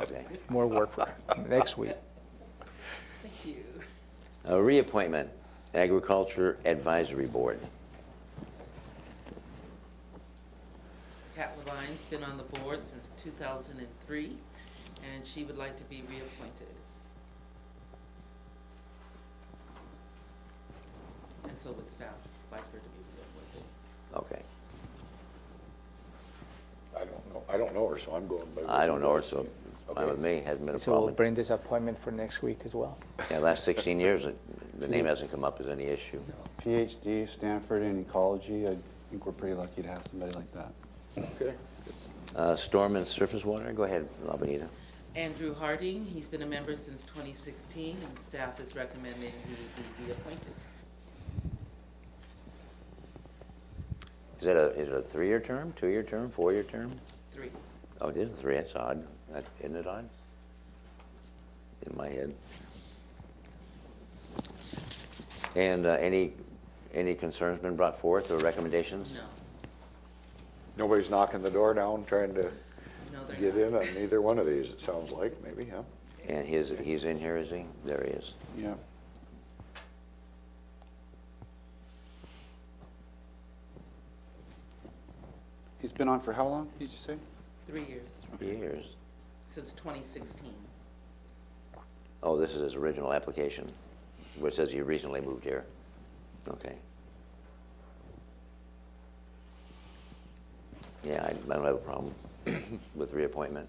Speaker 2: Okay.
Speaker 1: More work for next week.
Speaker 5: Thank you.
Speaker 2: A reappointment, Agriculture Advisory Board.
Speaker 5: Pat Levine's been on the board since 2003, and she would like to be reappointed. And so would staff like her to be reappointed.
Speaker 2: Okay.
Speaker 3: I don't know her, so I'm going by. what
Speaker 2: I don't
Speaker 3: you
Speaker 2: know her,
Speaker 3: guys
Speaker 2: so
Speaker 3: say.
Speaker 2: fine
Speaker 3: Okay.
Speaker 2: with me, hasn't been a
Speaker 1: So we'll
Speaker 2: problem.
Speaker 1: bring this appointment for next week as well.
Speaker 2: Yeah, last 16 years, the name hasn't come up as any issue.
Speaker 6: PhD, Stanford in ecology. I think we're pretty lucky to have somebody like that.
Speaker 3: Okay.
Speaker 2: Storm and surface water, go ahead, Labanita.
Speaker 5: Andrew Harding, he's been a member since 2016, and staff is recommending he be reappointed.
Speaker 2: Is it a 3-year term, 2-year term, 4-year term?
Speaker 5: 3.
Speaker 2: Oh, it is 3, that's odd. Isn't it odd? In my head. And any concerns been brought forth or recommendations?
Speaker 5: No,
Speaker 3: Nobody's knocking the door down trying to
Speaker 5: no, they're
Speaker 3: get
Speaker 5: not.
Speaker 3: in on either one of these, it sounds like, maybe, huh?
Speaker 2: And he's in here, is he? There he is.
Speaker 6: Yeah. He's been on for how long, did you say?
Speaker 5: 3 years,
Speaker 2: Years.
Speaker 5: since 2016.
Speaker 2: Oh, this is his original application, where it says he recently moved here. Okay. Yeah, I don't have a problem with reappointment.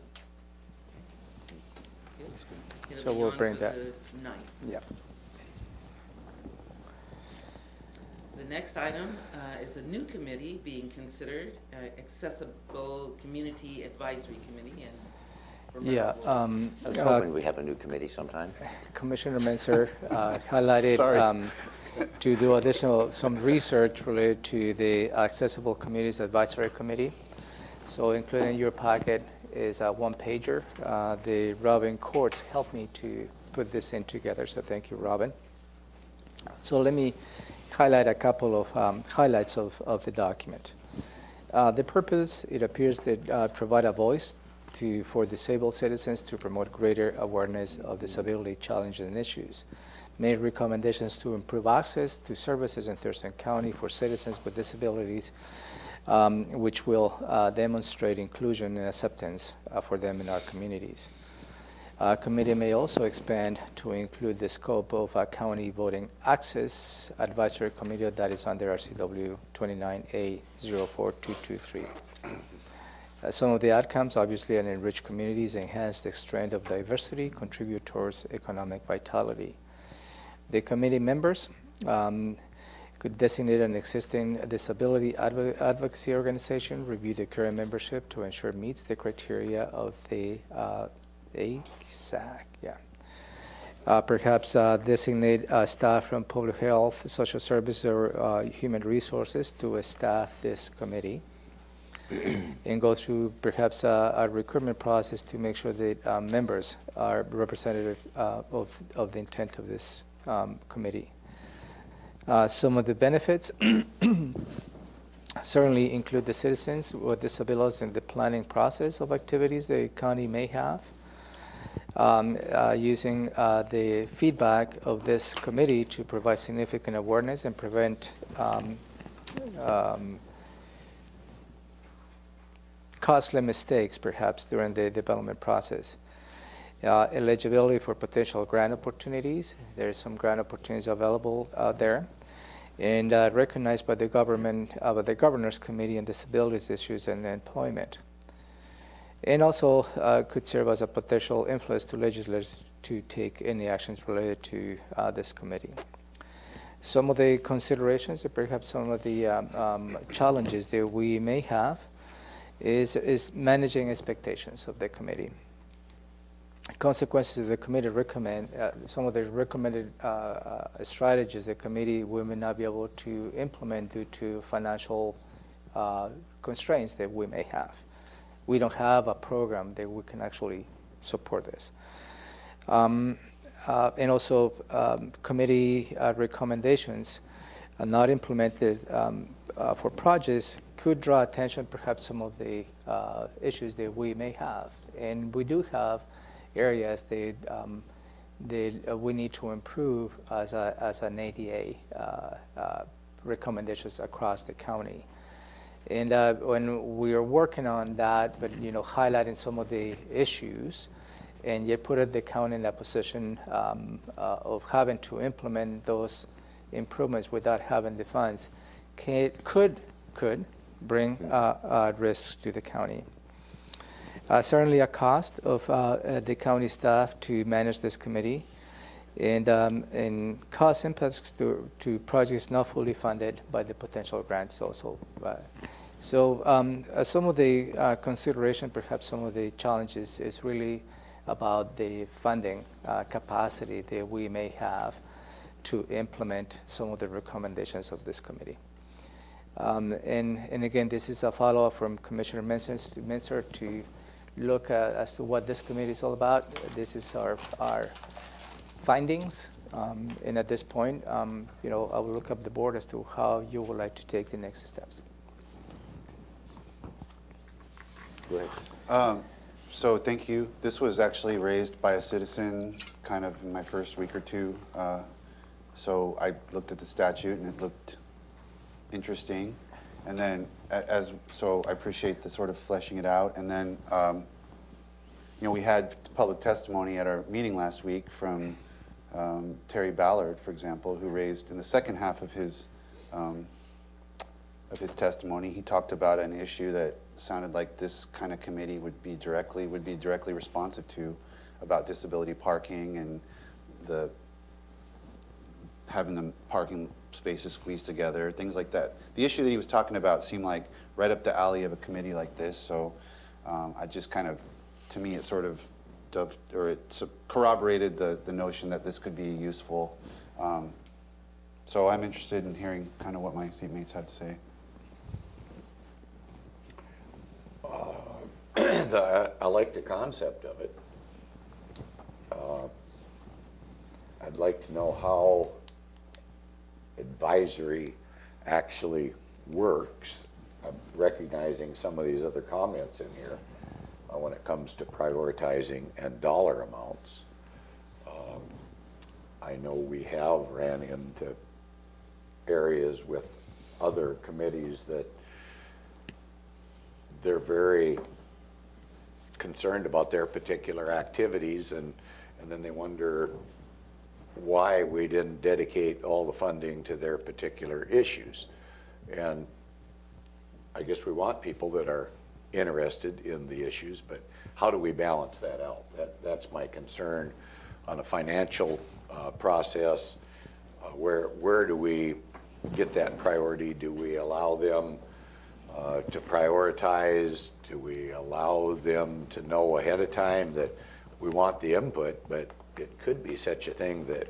Speaker 5: It'll
Speaker 1: So
Speaker 5: be
Speaker 1: we'll
Speaker 5: on
Speaker 1: bring
Speaker 5: for
Speaker 1: that.
Speaker 5: the 9th.
Speaker 1: Yeah.
Speaker 5: The The next item is a new committee being considered, Accessible Community Advisory Committee. And
Speaker 1: Yeah,
Speaker 2: I was hoping we have a new committee sometime.
Speaker 1: Commissioner Menzer highlighted
Speaker 6: Sorry.
Speaker 1: to do some research related to the Accessible Communities Advisory Committee. So included in your packet is a one-pager. The Robin Courts helped me to put this in together, so thank you, Robin. So let me highlight a couple of highlights of the document. The purpose, it appears, to provide a voice for disabled citizens to promote greater awareness of disability challenges and issues. Made recommendations to improve access to services in Thurston County for citizens with disabilities, which will demonstrate inclusion and acceptance for them in our communities. Committee may also expand to include the scope of a county voting access advisory committee that is under RCW 29A04223. Some of the outcomes, obviously, an enriched communities, enhance the strength of diversity, contribute towards economic vitality. The committee members could designate an existing disability advocacy organization, review the current membership to ensure it meets the criteria of the ASAC. Perhaps designate staff from public health, social services, or human resources to staff this committee. And go through perhaps a recruitment process to make sure that members are representative of the intent of this committee. Some of the benefits certainly include the citizens with disabilities in the planning process of activities the county may have. Using the feedback of this committee to provide significant awareness and prevent costly mistakes, perhaps, during the development process. Eligibility for potential grant opportunities. There are some grant opportunities available out there. And recognized by the government, by the Governor's Committee on Disabilities Issues and Employment. And also could serve as a potential influence to legislators to take any actions related to this committee. Some of the considerations, or perhaps some of the challenges that we may have, is managing expectations of the committee. Consequences the committee recommend, some of the recommended strategies the committee we may not be able to implement due to financial constraints that we may have. We don't have a program that we can actually support this. And also committee recommendations are not implemented for projects could draw attention perhaps some of the issues that we may have. And we do have areas that we need to improve as an ADA recommendations across the county. And when we are working on that, but highlighting some of the issues, and yet put the county in a position of having to implement those improvements without having the funds, could bring risks to the county. Certainly a cost of the county staff to manage this committee, and cost impacts to projects not fully funded by the potential grants also. So some of the consideration, perhaps some of the challenges is really about the funding capacity that we may have to implement some of the recommendations of this committee. And again, this is a follow-up from Commissioner Menzer to look as to what this committee is all about. This is our findings, and at this point, I will look up the board as to how you would like to take the next steps.
Speaker 2: Go ahead.
Speaker 6: So thank you. This was actually raised by a citizen kind of in my first week or two. So I looked at the statute and it looked interesting. And then so I appreciate the sort of fleshing it out. And then, we had public testimony at our meeting last week from Terry Ballard, for example, who raised in the second half of his testimony, he talked about an issue that sounded like this kind of committee would be directly responsive to, about disability parking and having the parking spaces squeezed together, things like that. The issue that he was talking about seemed like right up the alley of a committee like this, so I just kind of, to me, it sort of corroborated the notion that this could be useful. So I'm interested in hearing kind of what my seatmates have to say.
Speaker 3: I like the concept of it. I'd like to know how advisory actually works. I'm recognizing some of these other comments in here when it comes to prioritizing and dollar amounts. I know we have ran into areas with other committees that they're very concerned about their particular activities, and then they wonder why we didn't dedicate all the funding to their particular issues. And I guess we want people that are interested in the issues, but how do we balance that out? That's my concern on a financial process. Where do we get that priority? Do we allow them to prioritize? Do we allow them to know ahead of time that we want the input, but it could be such a thing that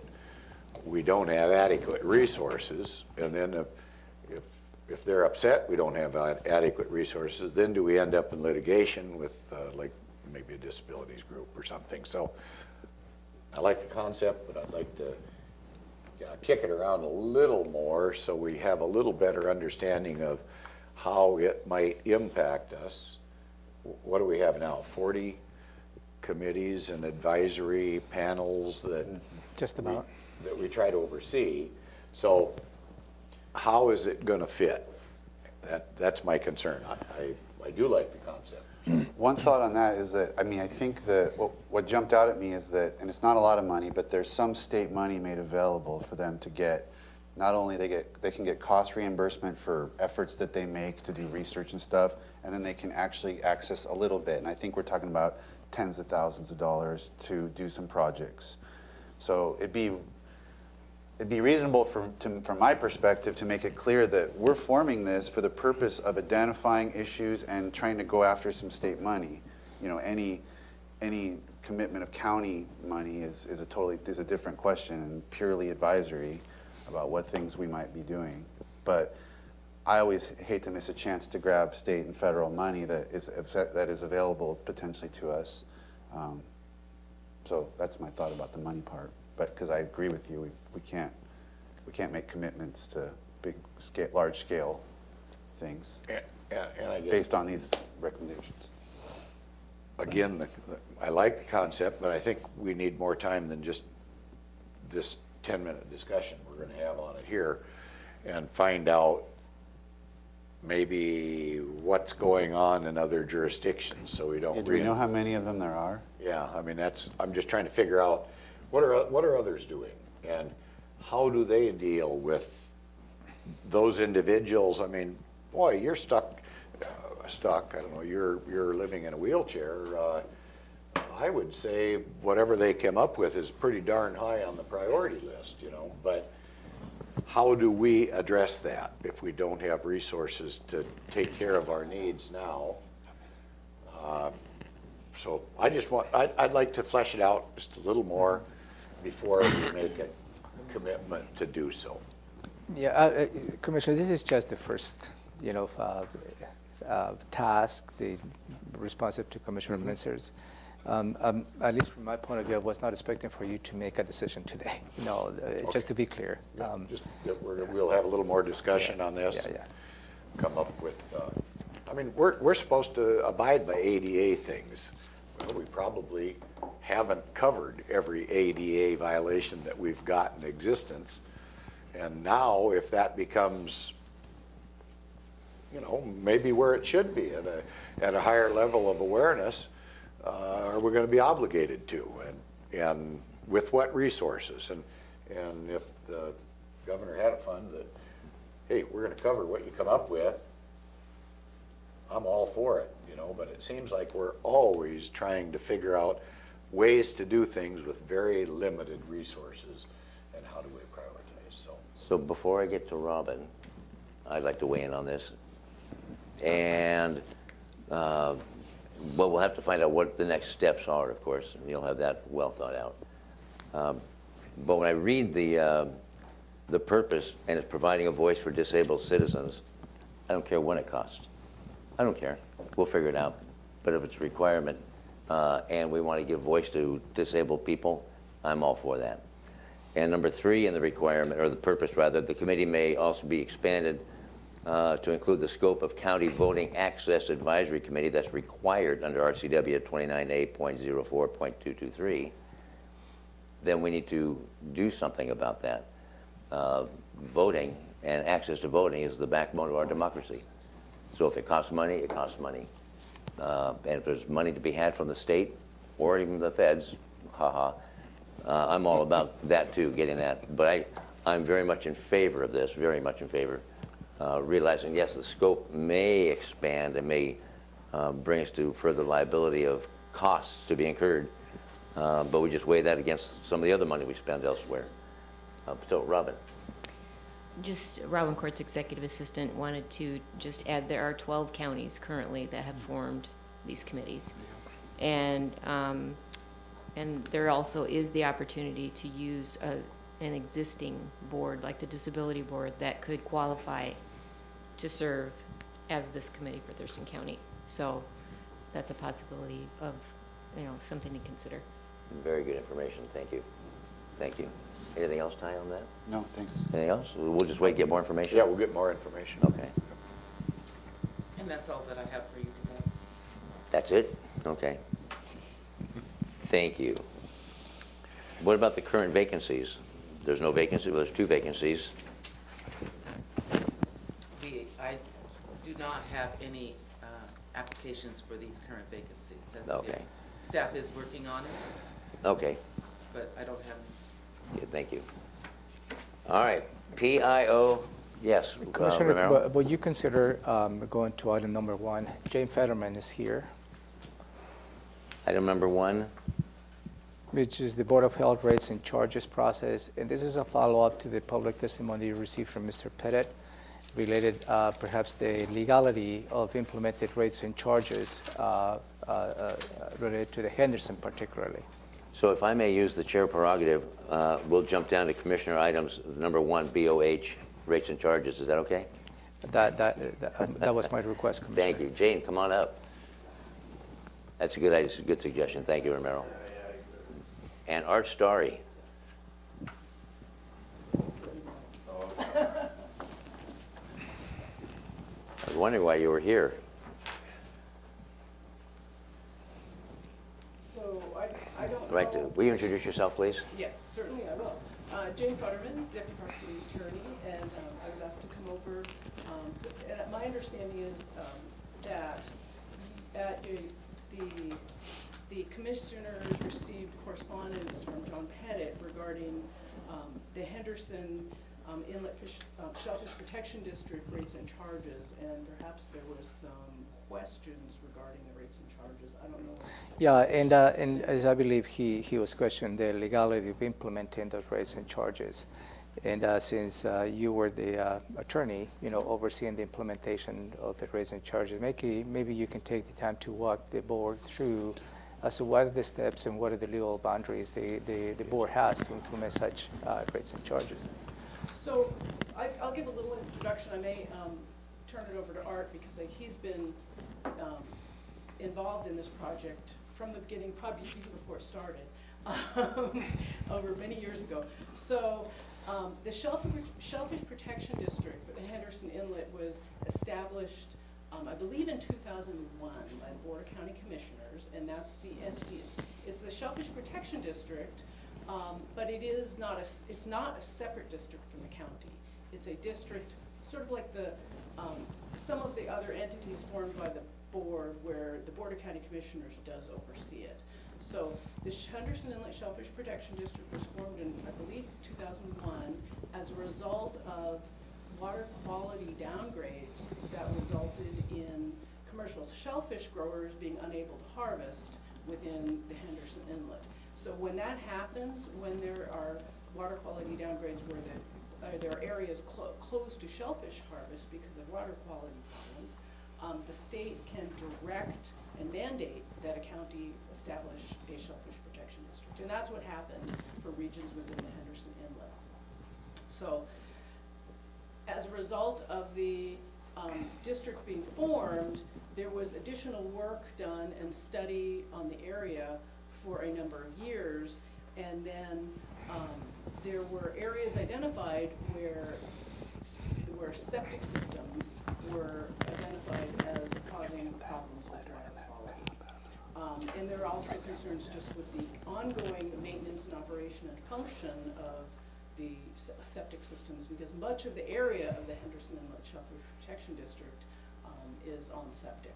Speaker 3: we don't have adequate resources, and then if they're upset we don't have adequate resources, then do we end up in litigation with like maybe a disabilities group or something? So I like the concept, but I'd like to kick it around a little more so we have a little better understanding of how it might impact us. What do we have now? 40 committees and advisory panels that
Speaker 1: Just about.
Speaker 3: that we try to oversee. So how is it going to fit? That's my concern. I do like the concept.
Speaker 6: One thought on that is that, I mean, I think that what jumped out at me is that, and it's not a lot of money, but there's some state money made available for them to get. Not only they can get cost reimbursement for efforts that they make to do research and stuff, and then they can actually access a little bit. And I think we're talking about tens of thousands of dollars to do some projects. So it'd be reasonable from my perspective to make it clear that we're forming this for the purpose of identifying issues and trying to go after some state money. You know, any commitment of county money is a different question and purely advisory about what things we might be doing. But I always hate to miss a chance to grab state and federal money that is available potentially to us. So that's my thought about the money part. But because I agree with you, we can't make commitments to large scale things
Speaker 3: And I guess,
Speaker 6: based on these recommendations.
Speaker 3: again, I like the concept, but I think we need more time than just this 10-minute discussion we're going to have on it here, and find out maybe what's going on in other jurisdictions, so we don't.
Speaker 6: Do we know how many of them there are?
Speaker 3: Yeah, I mean, I'm just trying to figure out what are others doing, and how do they deal with those individuals? I mean, boy, you're stuck. I don't know. You're living in a wheelchair. I would say whatever they came up with is pretty darn high on the priority list, you know. But how do we address that if we don't have resources to take care of our needs now? So I'd like to flesh it out just a little more before we make a commitment to do so.
Speaker 1: Yeah, Commissioner, this is just the first, task, the responsive to Commissioner Ministers. At least from my point of view, I was not expecting for you to make a decision today. Just to be clear.
Speaker 3: Just that we'll have a little more discussion on this.
Speaker 1: Yeah.
Speaker 3: Come up with. I mean, we're supposed to abide by ADA things. Well, we probably haven't covered every ADA violation that we've got in existence, and now if that becomes, maybe where it should be at a higher level of awareness, are we going to be obligated to, and with what resources? And if the governor had a fund that, hey, we're going to cover what you come up with, I'm all for it, but it seems like we're always trying to figure out ways to do things with very limited resources, and how do we prioritize?
Speaker 2: So before I get to Robin, I'd like to weigh in on this. And, well, we'll have to find out what the next steps are, of course, and you'll have that well thought out. But when I read the purpose, and it's providing a voice for disabled citizens, I don't care what it costs. I don't care. We'll figure it out. But if it's a requirement, and we want to give voice to disabled people, I'm all for that. And number 3 in the requirement, or the purpose rather, the committee may also be expanded to include the scope of County Voting Access Advisory Committee that's required under RCW 29A.04.223. Then we need to do something about that. Voting and access to voting is the backbone of our democracy. So if it costs money, it costs money. And if there's money to be had from the state or even the feds, I'm all about that too, getting that. But I'm very much in favor of this, very much in favor. Realizing, yes, the scope may expand and may bring us to further liability of costs to be incurred, but we just weigh that against some of the other money we spend elsewhere. So, Robin.
Speaker 13: Just Robin Court's executive assistant wanted to just add there are 12 counties currently that have formed these committees. And there also is the opportunity to use an existing board, like the disability board, that could qualify to serve as this committee for Thurston County. So that's a possibility of, something to consider.
Speaker 2: Very good information. Thank you. Thank you. Anything else, Ty, on that?
Speaker 6: No, thanks.
Speaker 2: Anything else? We'll just wait and get more information?
Speaker 3: Yeah, we'll get more information.
Speaker 2: Okay.
Speaker 5: And that's all that I have for you today.
Speaker 2: That's it? Okay. Thank you. What about the current vacancies? There's no vacancy, well, there's 2 vacancies.
Speaker 5: I do not have any applications for these current vacancies. As of yet.
Speaker 2: Okay.
Speaker 5: Staff is working on it,
Speaker 2: Okay.
Speaker 5: but I don't have.
Speaker 2: Good, thank you. All right, PIO, yes,
Speaker 1: Commissioner,
Speaker 2: Romero?
Speaker 1: would you consider going to item number 1? Jane Fetterman is here,
Speaker 2: Item number 1.
Speaker 1: which is the Board of Health rates and charges process. And this is a follow-up to the public testimony you received from Mr. Pettit, related perhaps the legality of implemented rates and charges related to the Henderson particularly.
Speaker 2: So if I may use the chair prerogative, we'll jump down to Commissioner items number 1, BOH, rates and charges. Is that okay?
Speaker 1: That was my request, Commissioner.
Speaker 2: Thank you. Jane, come on up. That's a good idea, good suggestion. Thank you, Romero. And Art Starry. I was wondering why you were here.
Speaker 14: So I don't
Speaker 2: Right,
Speaker 14: know.
Speaker 2: will you introduce yourself, please?
Speaker 14: Yes, certainly I will. Jane Futterman, Deputy Prosecuting Attorney, and I was asked to come over. And my understanding is that the commissioners received correspondence from John Pettit regarding the Henderson Inlet Shellfish Protection District rates and charges, and perhaps there was some questions regarding the rates and charges. I don't know.
Speaker 1: Yeah, and as I believe he was questioning the legality of implementing those rates and charges. And since you were the attorney, overseeing the implementation of the rates and charges, maybe you can take the time to walk the board through as to what are the steps and what are the legal boundaries the board has to implement such rates and charges.
Speaker 14: So I'll give a little introduction. I may turn it over to Art because he's been involved in this project from the beginning, probably even before it started, over many years ago. So the Shellfish Protection District for the Henderson Inlet was established, I believe in 2001 by the Board of County Commissioners, and that's the entity. It's the Shellfish Protection District, but it's not a separate district from the county. It's a district, sort of like some of the other entities formed by the board, where the Board of County Commissioners does oversee it. So the Henderson Inlet Shellfish Protection District was formed in, I believe, 2001 as a result of water quality downgrades that resulted in commercial shellfish growers being unable to harvest within the Henderson Inlet. So when that happens, when there are water quality downgrades where there are areas closed to shellfish harvest because of water quality problems, the state can direct and mandate that a county establish a shellfish protection district. And that's what happened for regions within the Henderson Inlet. So as a result of the district being formed, there was additional work done and study on the area for a number of years, and then there were areas identified where septic systems were identified as causing problems with water quality. And there are also concerns just with the ongoing maintenance and operation and function of the septic systems, because much of the area of the Henderson Inlet Shellfish Protection District is on septic.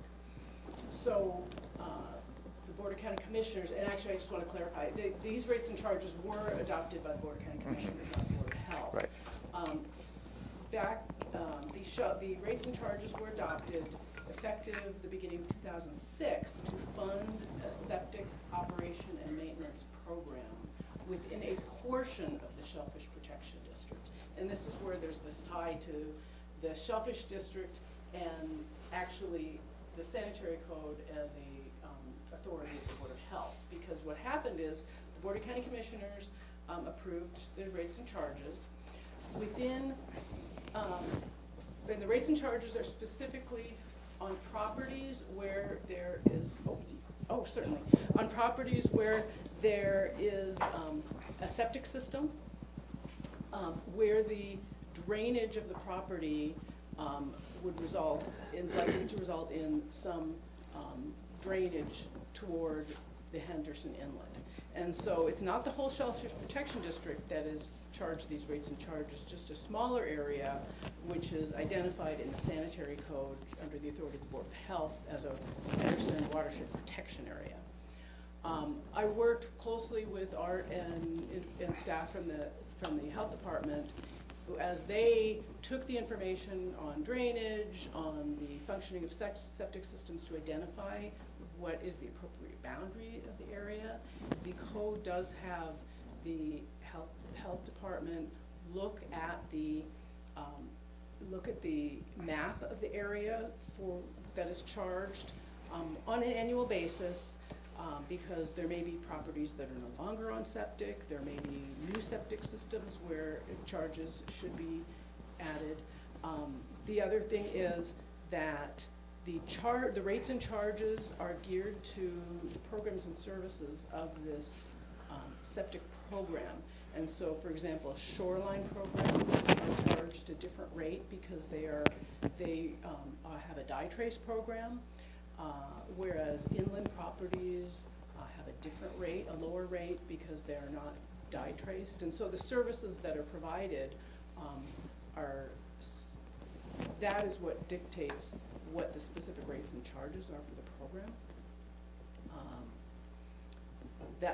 Speaker 14: So the Board of County Commissioners, and actually I just want to clarify, these rates and charges were adopted by the Board of County Commissioners, not the Board of Health.
Speaker 1: Right.
Speaker 14: The rates and charges were adopted effective the beginning of 2006 to fund a septic operation and maintenance program within a portion of the Shellfish Protection District. And this is where there's this tie to the Shellfish District and actually the sanitary code and the authority of the Board of Health. Because what happened is the Board of County Commissioners approved the rates and charges. Within, and the rates and charges are specifically on properties where there is, certainly, on properties where there is a septic system, where the drainage of the property would result, is likely to result in some drainage toward the Henderson Inlet. And so it's not the whole Shellfish Protection District that is charged these rates and charges, just a smaller area which is identified in the sanitary code under the authority of the Board of Health as a Henderson watershed protection area. I worked closely with Art and staff from the health department as they took the information on drainage, on the functioning of septic systems to identify what is the appropriate boundary of the area. The code does have the health department look at the map of the area that is charged on an annual basis. Because there may be properties that are no longer on septic, there may be new septic systems where charges should be added. The other thing is that the rates and charges are geared to the programs and services of this septic program. And so, for example, shoreline programs are charged a different rate because they have a dye trace program. Whereas inland properties have a different rate, a lower rate, because they are not dye traced. And so the services that are provided that is what dictates what the specific rates and charges are for the program.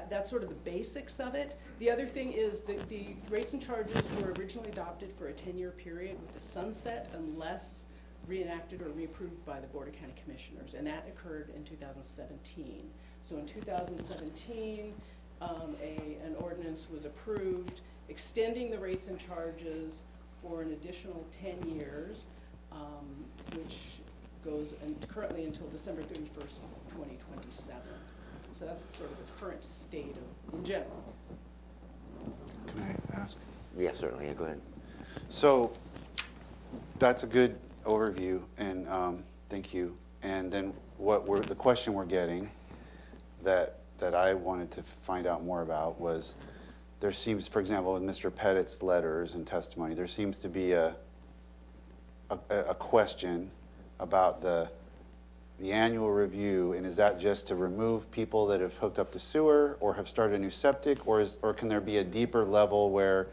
Speaker 14: That's sort of the basics of it. The other thing is that the rates and charges were originally adopted for a 10-year period with a sunset unless reenacted or reapproved by the Board of County Commissioners, and that occurred in 2017. So in 2017, an ordinance was approved extending the rates and charges for an additional 10 years, which goes currently until December 31st, 2027. So that's sort of the current state in general.
Speaker 6: Can I ask?
Speaker 2: Yeah, certainly. Yeah, go ahead.
Speaker 6: So that's a good overview, and thank you. And then the question we're getting that I wanted to find out more about was, there seems, for example, with Mr. Pettit's letters and testimony, there seems to be a question about the annual review, and is that just to remove people that have hooked up to sewer or have started a new septic, or can there be a deeper level where,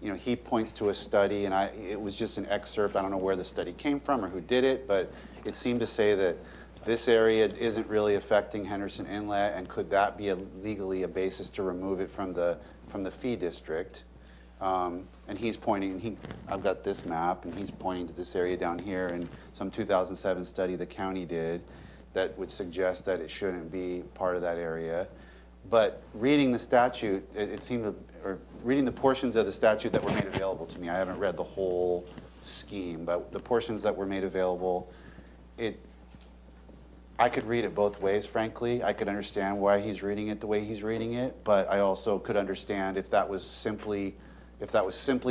Speaker 6: you know, he points to a study, and it was just an excerpt, I don't know where the study came from or who did it, but it seemed to say that this area isn't really affecting Henderson Inlet, and could that be legally a basis to remove it from the fee district? And he's pointing, I've got this map, and he's pointing to this area down here, and some 2007 study the county did that would suggest that it shouldn't be part of that area. But reading the statute, it seemed, or reading the portions of the statute that were made available to me, I haven't read the whole scheme, but the portions that were made available, I could read it both ways, frankly. I could understand why he's reading it the way he's reading it, but I also could understand if that was simply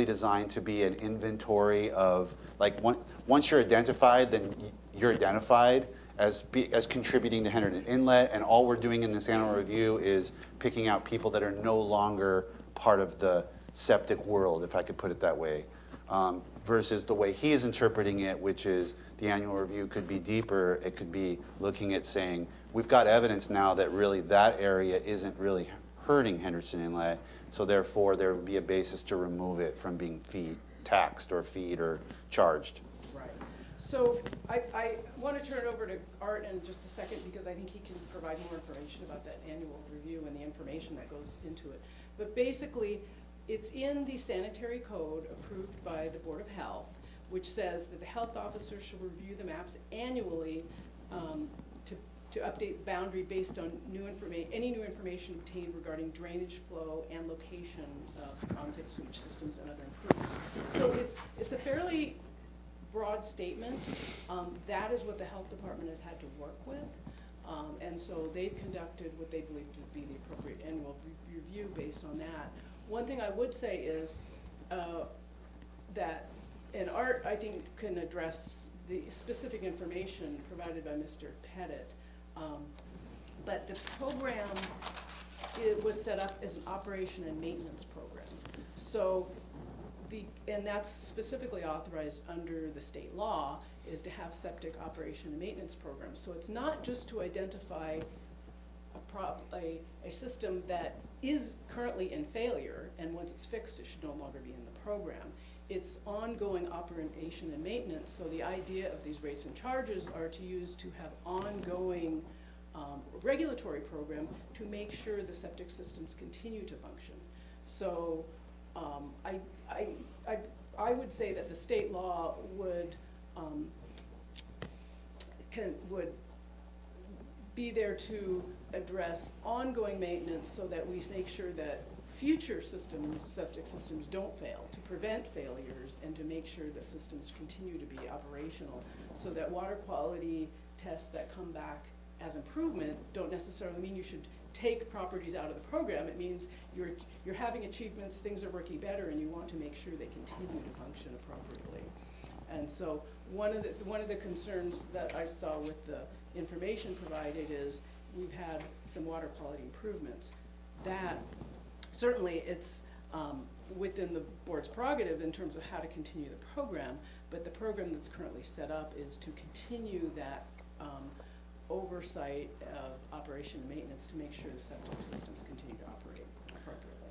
Speaker 6: designed to be an inventory of, like, once you're identified, then you're identified as contributing to Henderson Inlet, and all we're doing in this annual review is picking out people that are no longer part of the septic world, if I could put it that way, versus the way he is interpreting it, which is the annual review could be deeper. It could be looking at saying, we've got evidence now that really that area isn't really hurting Henderson Inlet, so therefore there would be a basis to remove it from being taxed or feed or charged.
Speaker 14: Right. So I want to turn it over to Art in just a second, because I think he can provide more information about that annual review and the information that goes into it. But basically, it's in the sanitary code approved by the Board of Health, which says that the health officer should review the maps annually to update the boundary based on any new information obtained regarding drainage flow and location of on-site sewage systems and other improvements. So it's a fairly broad statement. That is what the health department has had to work with. And so they've conducted what they believe to be the appropriate annual review based on that. One thing I would say is that, and Art, I think, can address the specific information provided by Mr. Pettit, but the program, it was set up as an operation and maintenance program. So and that's specifically authorized under the state law, is to have septic operation and maintenance programs. So it's not just to identify a system that is currently in failure, and once it's fixed, it should no longer be in the program. It's ongoing operation and maintenance, so the idea of these rates and charges are to use to have ongoing regulatory program to make sure the septic systems continue to function. So I would say that the state law would be there to address ongoing maintenance so that we make sure that future systems, septic systems, don't fail, to prevent failures and to make sure that systems continue to be operational, so that water quality tests that come back as improvement don't necessarily mean you should take properties out of the program. It means you're having achievements, things are working better, and you want to make sure they continue to function appropriately. And so one of the concerns that I saw with the information provided is we've had some water quality improvements. That certainly it's within the board's prerogative in terms of how to continue the program, but the program that's currently set up is to continue that oversight of operation and maintenance to make sure the septic systems continue to operate appropriately.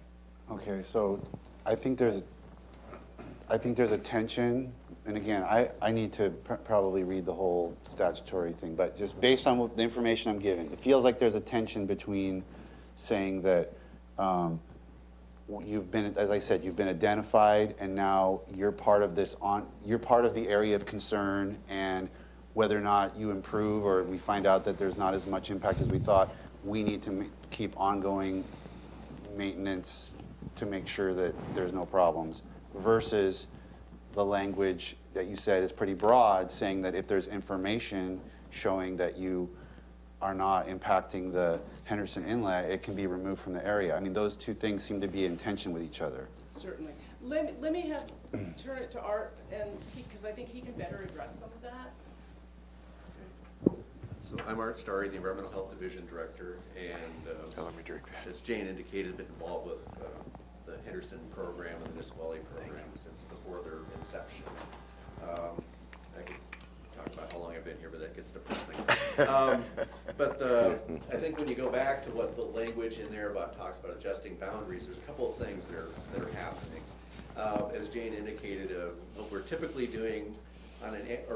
Speaker 6: Okay, so I think there's a tension, and again, I need to probably read the whole statutory thing, but just based on the information I'm given, it feels like there's a tension between saying that you've been, as I said, you've been identified, and now you're part of this you're part of the area of concern, and whether or not you improve or we find out that there's not as much impact as we thought, we need to keep ongoing maintenance to make sure that there's no problems, versus the language that you said is pretty broad, saying that if there's information showing that you are not impacting the Henderson Inlet, it can be removed from the area. I mean, those two things seem to be in tension with each other.
Speaker 14: Certainly. Let me turn it to Art, and because I think he can better address some of that.
Speaker 15: So I'm Art Starry, the Environmental Health Division Director, and
Speaker 3: let me drink that.
Speaker 15: As Jane indicated, I've been involved with the Henderson program and the Nisqually program since before their inception. I could talk about how long I've been here, but that gets depressing. I think when you go back to what the language in there talks about adjusting boundaries, there's a couple of things that are happening. As Jane indicated, what we're typically doing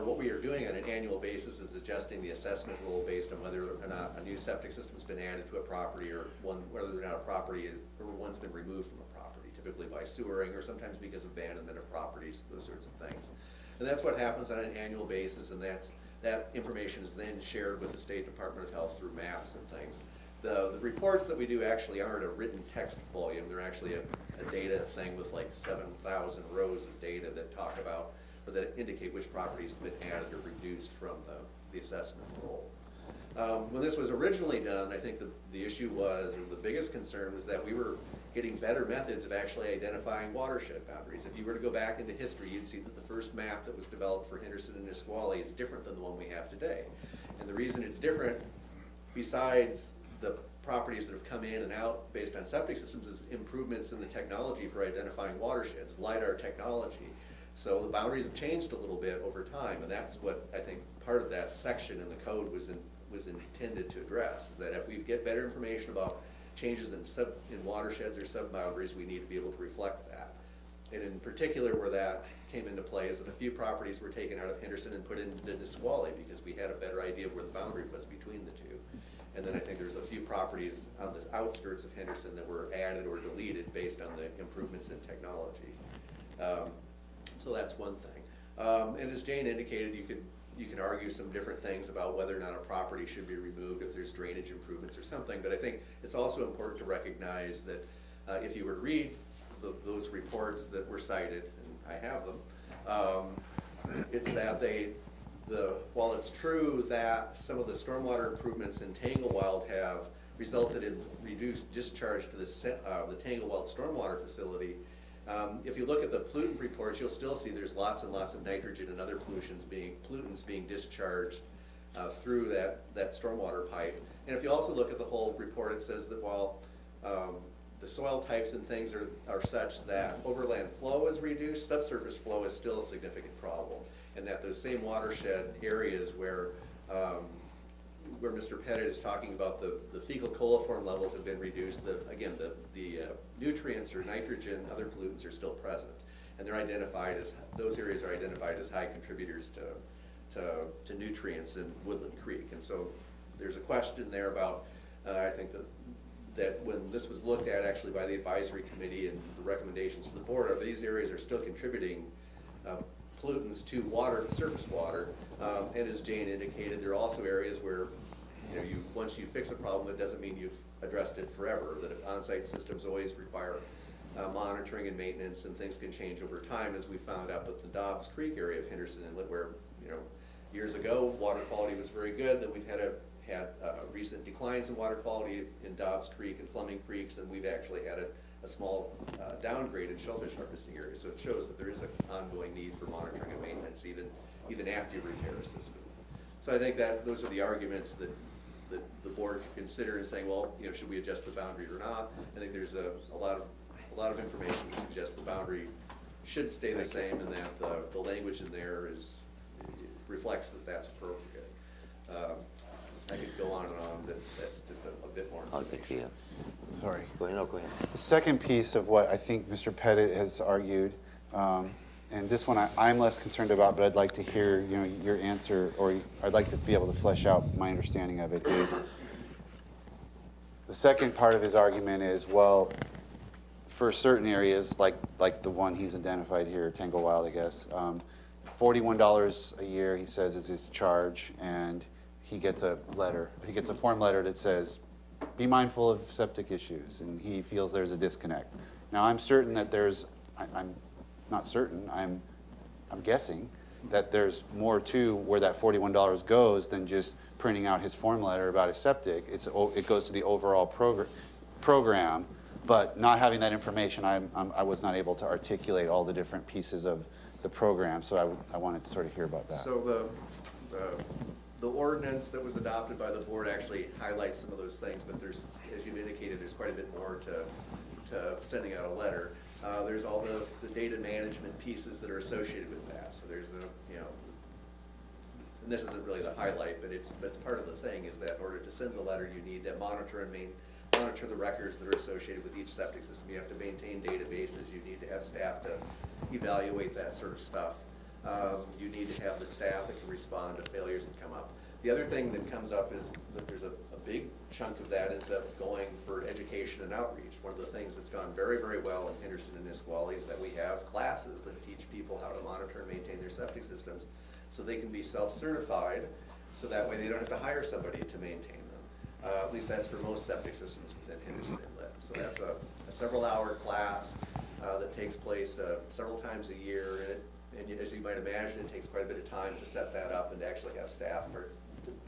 Speaker 15: what we are doing on an annual basis is adjusting the assessment rule based on whether or not a new septic system's been added to a property, or whether or not a property or one's been removed from a property, typically by sewering or sometimes because of abandonment of properties, those sorts of things. And that's what happens on an annual basis, and that information is then shared with the State Department of Health through maps and things. The reports that we do actually aren't a written text volume. They're actually a data thing with like 7,000 rows of data that talk about, or that indicate which properties have been added or reduced from the assessment roll. When this was originally done, I think the issue was, or the biggest concern was that we were getting better methods of actually identifying watershed boundaries. If you were to go back into history, you'd see that the first map that was developed for Henderson and Nisqually is different than the one we have today. And the reason it's different, besides the properties that have come in and out based on septic systems, is improvements in the technology for identifying watersheds, LiDAR technology. So the boundaries have changed a little bit over time, and that's what I think part of that section in the code was intended to address, is that if we get better information about changes in watersheds or sub-boundaries, we need to be able to reflect that. And in particular, where that came into play is that a few properties were taken out of Henderson and put into Nisqually because we had a better idea of where the boundary was between the two. And then I think there's a few properties on the outskirts of Henderson that were added or deleted based on the improvements in technology. So that's one thing. And as Jane indicated, you can argue some different things about whether or not a property should be removed if there's drainage improvements or something. But I think it's also important to recognize that if you were to read those reports that were cited, and I have them, it's that while it's true that some of the stormwater improvements in Tanglewild have resulted in reduced discharge to the Tanglewild stormwater facility, if you look at the pollutant reports, you'll still see there's lots and lots of nitrogen and other pollutants being discharged through that stormwater pipe. And if you also look at the whole report, it says that while the soil types and things are such that overland flow is reduced, subsurface flow is still a significant problem. And that those same watershed areas where Mr. Pettit is talking about the fecal coliform levels have been reduced, the nutrients or nitrogen, other pollutants are still present. And they're identified as, those areas are identified as high contributors to nutrients in Woodland Creek. And so there's a question there about, I think that when this was looked at actually by the advisory committee and the recommendations of the board, these areas are still contributing pollutants to water, surface water. And as Jane indicated, there are also areas where once you fix a problem, it doesn't mean you've addressed it forever. That on-site systems always require monitoring and maintenance, and things can change over time, as we found out with the Dobbs Creek area of Henderson Inlet, where years ago water quality was very good. Then we've had recent declines in water quality in Dobbs Creek and Fleming Creeks, and we've actually had a small downgrade in shellfish harvesting areas. So it shows that there is an ongoing need for monitoring and maintenance even after you repair a system. So I think that those are the arguments that the board could consider in saying, well, should we adjust the boundary or not? I think there's a lot of information that suggests the boundary should stay the same, and that the language in there reflects that that's appropriate. I could go on and on, but that's just a bit more information.
Speaker 6: Sorry.
Speaker 2: Go ahead. No, go ahead.
Speaker 6: The second piece of what I think Mr. Pettit has argued, and this one I'm less concerned about, but I'd like to hear your answer, or I'd like to be able to flesh out my understanding of it, is the second part of his argument is, well, for certain areas, like the one he's identified here, Tanglewild, I guess, $41 a year, he says, is his charge, and he gets a form letter that says, be mindful of septic issues, and he feels there's a disconnect. Now, I'm certain that I'm not certain, I'm guessing that there's more to where that $41 goes than just printing out his form letter about his septic. It goes to the overall program, but not having that information, I was not able to articulate all the different pieces of the program, so I wanted to sort of hear about that.
Speaker 15: So the ordinance that was adopted by the board actually highlights some of those things, but there's, as you've indicated, there's quite a bit more to sending out a letter. There's all the data management pieces that are associated with that. So there's and this isn't really the highlight, but it's part of the thing, is that in order to send the letter, you need to monitor the records that are associated with each septic system. You have to maintain databases. You need to have staff to evaluate that sort of stuff. You need to have the staff that can respond to failures that come up. The other thing that comes up is that there's a big chunk of that ends up going for education and outreach. One of the things that's gone very, very well in Henderson and Nisqually is that we have classes that teach people how to monitor and maintain their septic systems so they can be self-certified, so that way they don't have to hire somebody to maintain them. At least that's for most septic systems within Henderson Inlet. So that's a several-hour class that takes place several times a year. And as you might imagine, it takes quite a bit of time to set that up and to actually have staff to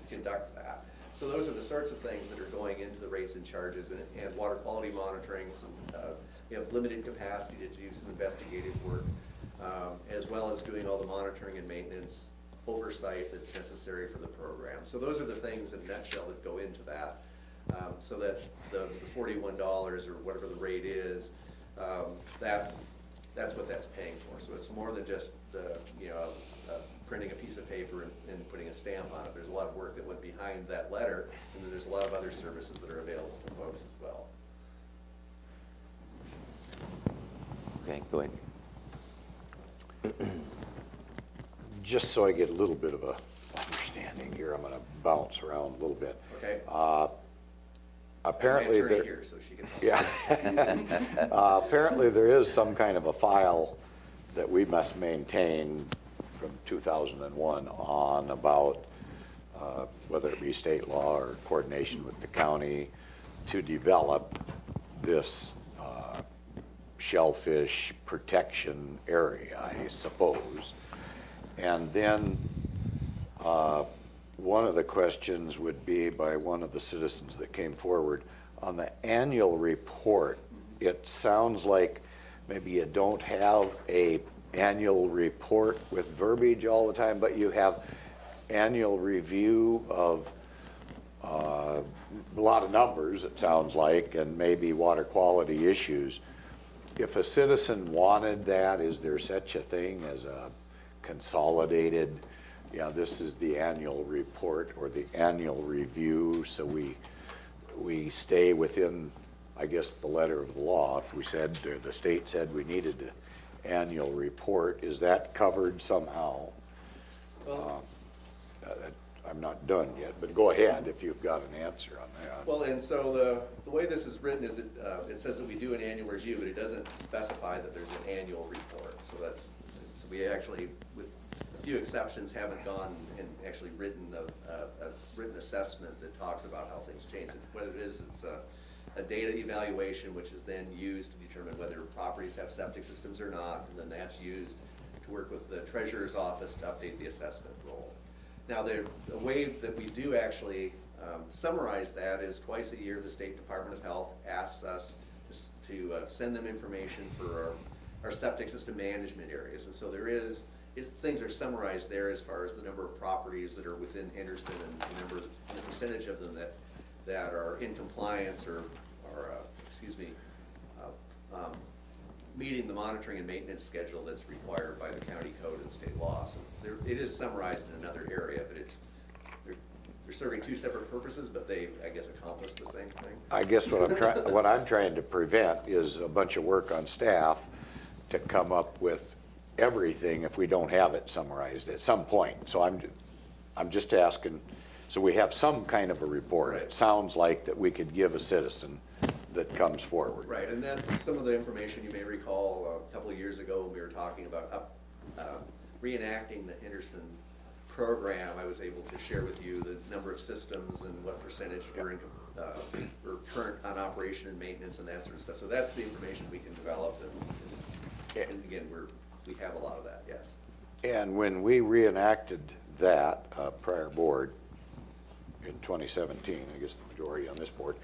Speaker 15: conduct that. So those are the sorts of things that are going into the rates and charges, and water quality monitoring. We have limited capacity to do some investigative work, as well as doing all the monitoring and maintenance oversight that's necessary for the program. So those are the things in a nutshell that go into that. So that the $41 or whatever the rate is, that's what that's paying for. So it's more than just printing a piece of paper and putting a stamp on it. There's a lot of work that went behind that letter, and then there's a lot of other services that are available to folks as well.
Speaker 2: Okay, go ahead.
Speaker 3: Just so I get a little bit of a understanding here, I'm going to bounce around a little bit.
Speaker 15: Okay.
Speaker 3: Apparently,
Speaker 15: I'm an attorney here, so she can help.
Speaker 3: Yeah. Apparently, there is some kind of a file that we must maintain from 2001 on about whether it be state law or coordination with the county to develop this shellfish protection area, I suppose. And then one of the questions would be by one of the citizens that came forward on the annual report. It sounds like maybe you don't have a annual report with verbiage all the time, but you have annual review of a lot of numbers, it sounds like, and maybe water quality issues. If a citizen wanted that, is there such a thing as a consolidated, this is the annual report or the annual review, so we stay within, I guess, the letter of the law. If we said, or the state said we needed an annual report, is that covered somehow?
Speaker 15: Well,
Speaker 3: I'm not done yet, but go ahead if you've got an answer on that.
Speaker 15: well, and so the way this is written is it says that we do an annual review, but it doesn't specify that there's an annual report. So we actually, with a few exceptions, haven't gone and actually written a written assessment that talks about how things change. What it is, it's a data evaluation, which is then used to determine whether properties have septic systems or not, and then that's used to work with the treasurer's office to update the assessment roll. Now, the way that we do actually summarize that is twice a year the State Department of Health asks us to send them information for our septic system management areas. And so things are summarized there as far as the number of properties that are within Henderson and the percentage of them that are in compliance or meeting the monitoring and maintenance schedule that's required by the county code and state law. So it is summarized in another area, but they're serving two separate purposes, but they, I guess, accomplish the same thing.
Speaker 3: I guess what I'm trying to prevent is a bunch of work on staff to come up with everything if we don't have it summarized at some point. So I'm just asking, so we have some kind of a report.
Speaker 15: Right.
Speaker 3: It sounds like that we could give a citizen that comes forward.
Speaker 15: Right, and then some of the information you may recall a couple of years ago when we were talking about reenacting the Henderson program, I was able to share with you the number of systems and what percentage were current on operation and maintenance and that sort of stuff. So that's the information we can develop, and again, we have a lot of that, yes.
Speaker 3: And when we reenacted that prior board in 2017, I guess the majority on this board,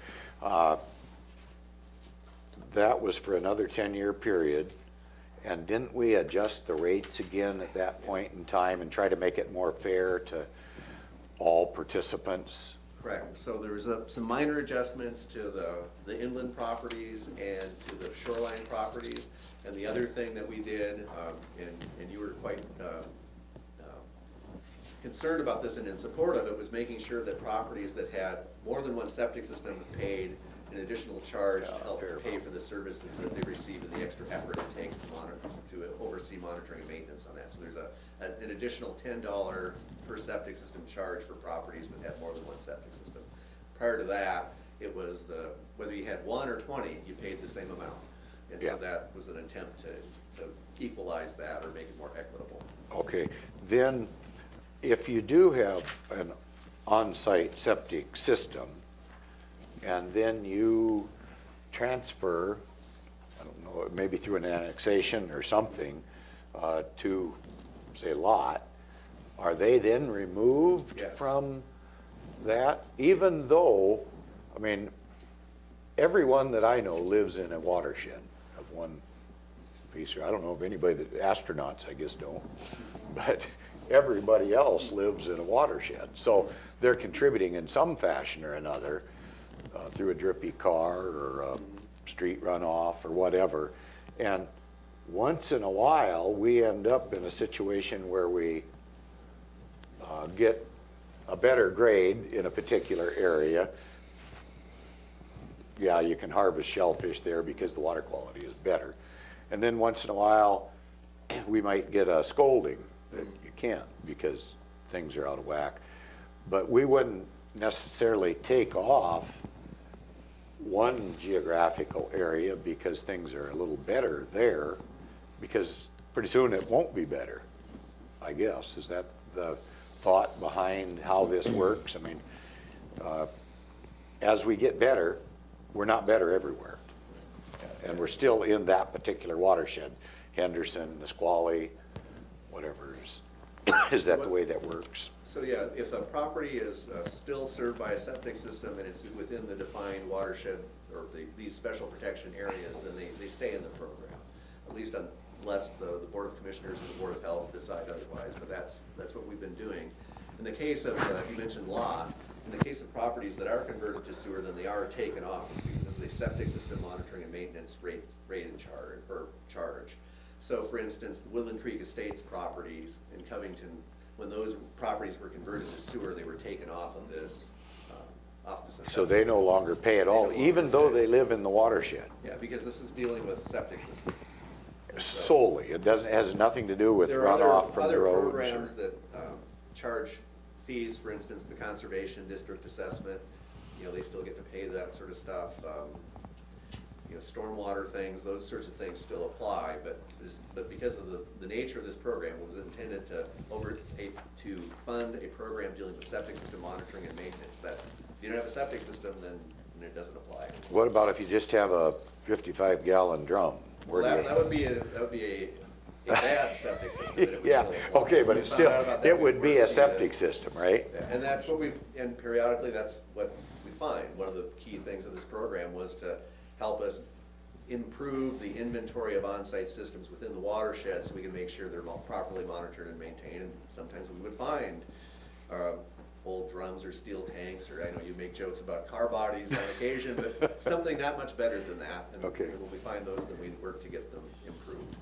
Speaker 3: that was for another 10-year period. And didn't we adjust the rates again at that point in time and try to make it more fair to all participants?
Speaker 15: Correct. So there was some minor adjustments to the inland properties and to the shoreline properties. And the other thing that we did, and you were quite concerned about this and in support of it, was making sure that properties that had more than one septic system paid an additional charge to help pay for the services that they receive and the extra effort it takes to oversee monitoring and maintenance on that. So there's an additional $10 per septic system charge for properties that have more than one septic system. Prior to that, it was whether you had 1 or 20, you paid the same amount. And so that was an attempt to equalize that or make it more equitable.
Speaker 3: Okay, then if you do have an on-site septic system and then you transfer, I don't know, maybe through an annexation or something, to, say, lot, are they then removed
Speaker 15: Yes.
Speaker 3: from that? Even though, I mean, everyone that I know lives in a watershed of one piece. I don't know if anybody that, astronauts I guess don't, but everybody else lives in a watershed. So they're contributing in some fashion or another through a drippy car or a street runoff or whatever. And once in a while, we end up in a situation where we get a better grade in a particular area. Yeah, you can harvest shellfish there because the water quality is better. And then once in a while, we might get a scolding that you can't because things are out of whack. But we wouldn't necessarily take off one geographical area because things are a little better there, because pretty soon it won't be better, I guess. Is that the thought behind how this works? I mean, as we get better, we're not better everywhere. And we're still in that particular watershed, Henderson, Nisqually, whatever. Is that the way that works?
Speaker 15: So yeah, if a property is still served by a septic system and it's within the defined watershed or these special protection areas, then they stay in the program, at least unless the Board of Commissioners and the Board of Health decide otherwise, but that's what we've been doing. In the case of, you mentioned lot, in the case of properties that are converted to sewer, then they are taken off because this is a septic system monitoring and maintenance rate and charge. So for instance, the Woodland Creek Estates properties in Covington, when those properties were converted to sewer, they were taken off of this assessment.
Speaker 3: So they no longer pay at all, even though they live in the watershed?
Speaker 15: Yeah, because this is dealing with septic systems.
Speaker 3: Solely, it has nothing to do with runoff from the roads?
Speaker 15: There are other programs that charge fees, for instance, the Conservation District Assessment, they still get to pay that sort of stuff. Stormwater things, those sorts of things still apply, but because of the nature of this program, it was intended to fund a program dealing with septic system monitoring and maintenance. If you don't have a septic system, then it doesn't apply.
Speaker 3: What about if you just have a 55-gallon drum?
Speaker 15: Well, that would be a bad septic system.
Speaker 3: Yeah, okay, but it's still, it would be a septic system, right?
Speaker 15: And that's what and periodically that's what we find. One of the key things of this program was to help us improve the inventory of on-site systems within the watershed so we can make sure they're properly monitored and maintained. And sometimes we would find old drums or steel tanks, or I know you make jokes about car bodies on occasion, but something not much better than that. And when we find those, then we work to get them improved.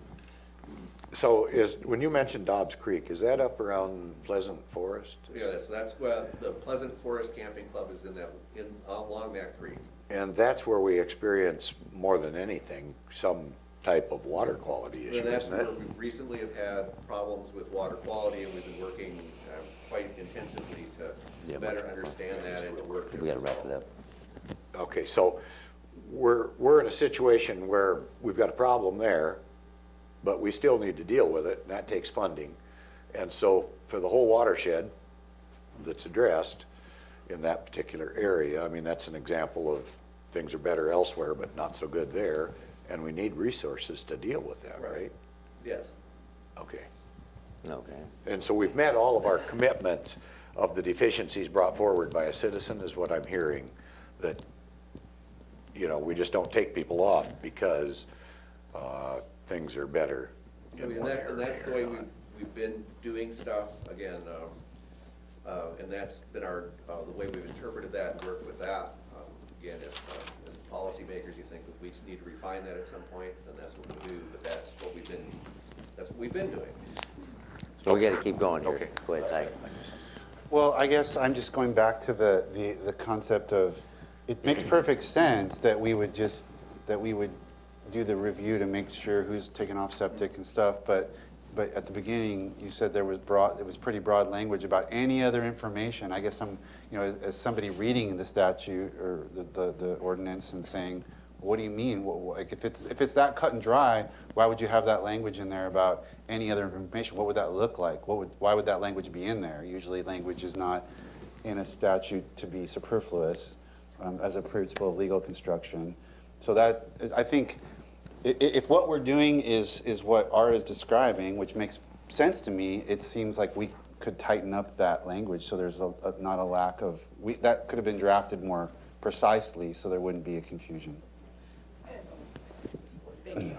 Speaker 3: So when you mentioned Dobbs Creek, is that up around Pleasant Forest?
Speaker 15: Yeah, so that's where the Pleasant Forest Camping Club is along that creek.
Speaker 3: And that's where we experience more than anything some type of water quality issue,
Speaker 15: And that's
Speaker 3: isn't
Speaker 15: where
Speaker 3: it?
Speaker 15: we recently have had problems with water quality, and we've been working quite intensively to better understand that and to work to
Speaker 2: We gotta wrap it up.
Speaker 3: Okay, so we're in a situation where we've got a problem there, but we still need to deal with it, and that takes funding. And so for the whole watershed that's addressed in that particular area, I mean, that's an example of things are better elsewhere, but not so good there, and we need resources to deal with that, right?
Speaker 15: Yes.
Speaker 3: Okay.
Speaker 2: Okay.
Speaker 3: And so we've met all of our commitments of the deficiencies brought forward by a citizen, is what I'm hearing, that, we just don't take people off because things are better in one area.
Speaker 15: And that's the way we've been doing stuff, again, and that's been the way we've interpreted that and worked with that. Again, if as policymakers you think that we need to refine that at some point, then that's what we'll do, but that's what we've been doing.
Speaker 2: So we gotta keep going here.
Speaker 3: Okay.
Speaker 2: Go ahead, Ty.
Speaker 6: Well, I guess I'm just going back to the concept of, it makes perfect sense that we would do the review to make sure who's taking off septic and stuff, but at the beginning, you said it was pretty broad language about any other information. I guess as somebody reading the statute or the ordinance and saying, what do you mean? Like if it's that cut and dry, why would you have that language in there about any other information? What would that look like? Why would that language be in there? Usually language is not in a statute to be superfluous. as a principle of legal construction. So that, I think, if what we're doing is what Art is describing, which makes sense to me, it seems like we could tighten up that language so there's not a lack of, that could have been drafted more precisely so there wouldn't be a confusion.
Speaker 14: Thank you.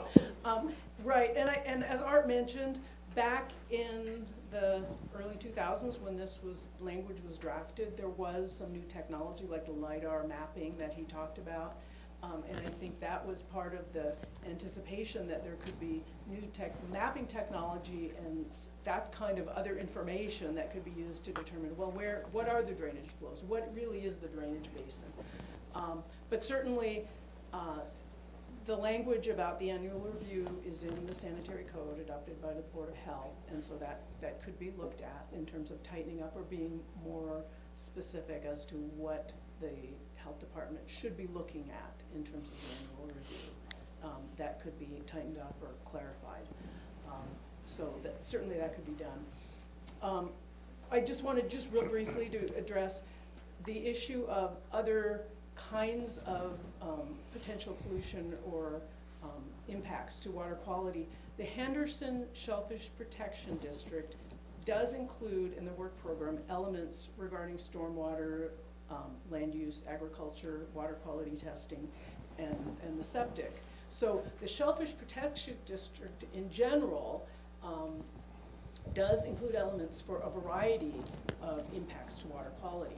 Speaker 14: Right, and as Art mentioned, back in the early 2000s when this language was drafted, there was some new technology like the LiDAR mapping that he talked about. And I think that was part of the anticipation that there could be new mapping technology and that kind of other information that could be used to determine, well, what are the drainage flows? What really is the drainage basin? But certainly, the language about the annual review is in the sanitary code adopted by the Board of Health, and so that could be looked at in terms of tightening up or being more specific as to what the health department should be looking at in terms of the annual review. That could be tightened up or clarified. So that certainly that could be done. I just wanted real briefly to address the issue of other kinds of potential pollution or impacts to water quality. The Henderson Shellfish Protection District does include in the work program elements regarding stormwater, land use, agriculture, water quality testing, and the septic. So the Shellfish Protection District in general does include elements for a variety of impacts to water quality.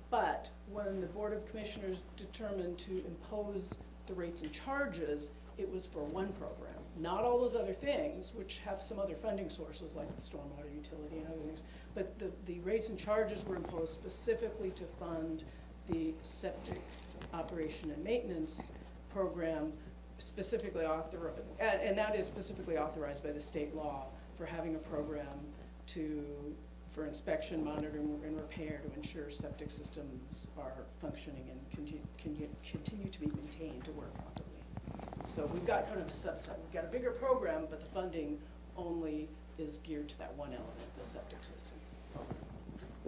Speaker 14: But when the Board of Commissioners determined to impose the rates and charges, it was for one program, not all those other things, which have some other funding sources like the stormwater utility and other things. But the rates and charges were imposed specifically to fund the septic operation and maintenance program, specifically authorized, and that is specifically authorized by the state law for having a program for inspection, monitoring, and repair to ensure septic systems are functioning and continue to be maintained to work properly. So we've got kind of a subset. We've got a bigger program, but the funding only is geared to that one element, the septic system.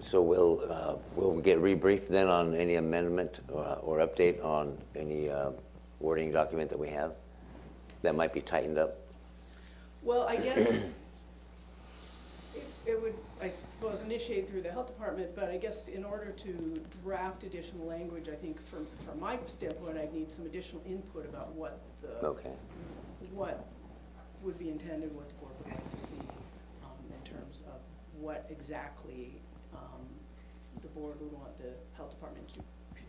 Speaker 2: So we'll get rebriefed then on any amendment or update on any wording document that we have that might be tightened up?
Speaker 14: Well, I guess it would, I suppose, initiate through the health department, but I guess in order to draft additional language, I think from my standpoint, I'd need some additional input about what what would be intended, what the board would like to see in terms of what exactly the board would want the health department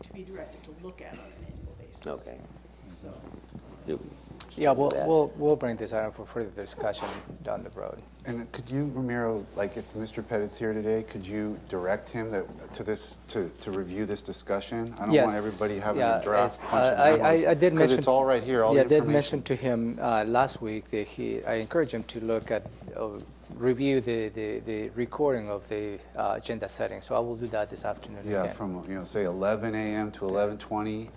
Speaker 14: to be directed to look at on an annual basis.
Speaker 2: Okay.
Speaker 14: So.
Speaker 1: Yeah, we'll bring this item for further discussion down the road.
Speaker 6: And could you, Ramiro, like if Mr. Pettit's here today, could you direct him to review this discussion? I don't want everybody having a draft bunch of memos,
Speaker 1: I did mention,
Speaker 6: because it's all right here, all the information.
Speaker 1: I did mention to him last week that I encouraged him to look at, review the recording of the agenda settings. So I will do that this afternoon.
Speaker 6: Yeah,
Speaker 1: again.
Speaker 6: from say 11 a.m. to 11:20,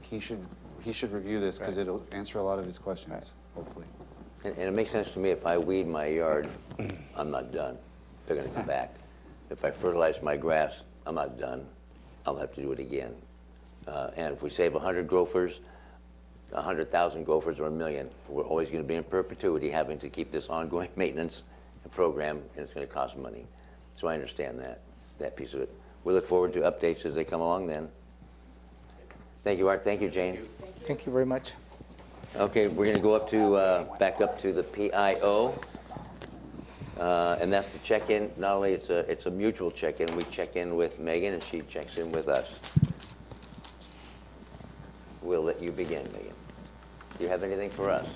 Speaker 6: he should review this because it'll answer a lot of his questions, hopefully.
Speaker 2: And it makes sense to me, if I weed my yard, I'm not done. They're going to come back. If I fertilize my grass, I'm not done. I'll have to do it again. And if we save 100 gophers, 100,000 gophers, or 1 million, we're always going to be in perpetuity having to keep this ongoing maintenance program, and it's going to cost money. So I understand that piece of it. We look forward to updates as they come along then. Thank you, Art. Thank you, Jane.
Speaker 1: Thank you very much.
Speaker 2: Okay, we're going to go up to back up to the PIO, and that's the check-in. Not only it's a mutual check-in. We check in with Megan, and she checks in with us. We'll let you begin, Megan. Do you have anything for us?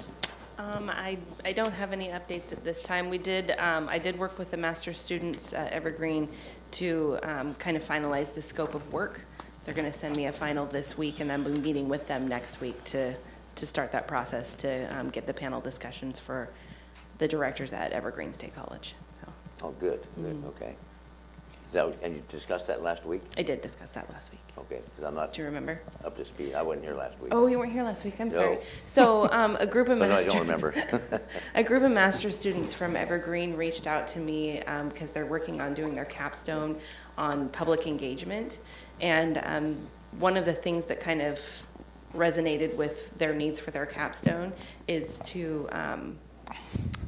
Speaker 8: I don't have any updates at this time. I did work with the master students at Evergreen to kind of finalize the scope of work. They're going to send me a final this week, and I'm meeting with them next week to start that process to get the panel discussions for the directors at Evergreen State College. So.
Speaker 2: Oh, good, okay. And you discussed that last week?
Speaker 8: I did discuss that last week.
Speaker 2: Okay, because I'm not.
Speaker 8: Do you remember?
Speaker 2: Up to speed. I wasn't here last week.
Speaker 8: Oh, you weren't here last week. I'm
Speaker 2: No.
Speaker 8: sorry. So a group of
Speaker 2: So no, I don't remember.
Speaker 8: a group of master students from Evergreen reached out to me because they're working on doing their capstone on public engagement, and one of the things that kind of resonated with their needs for their capstone is to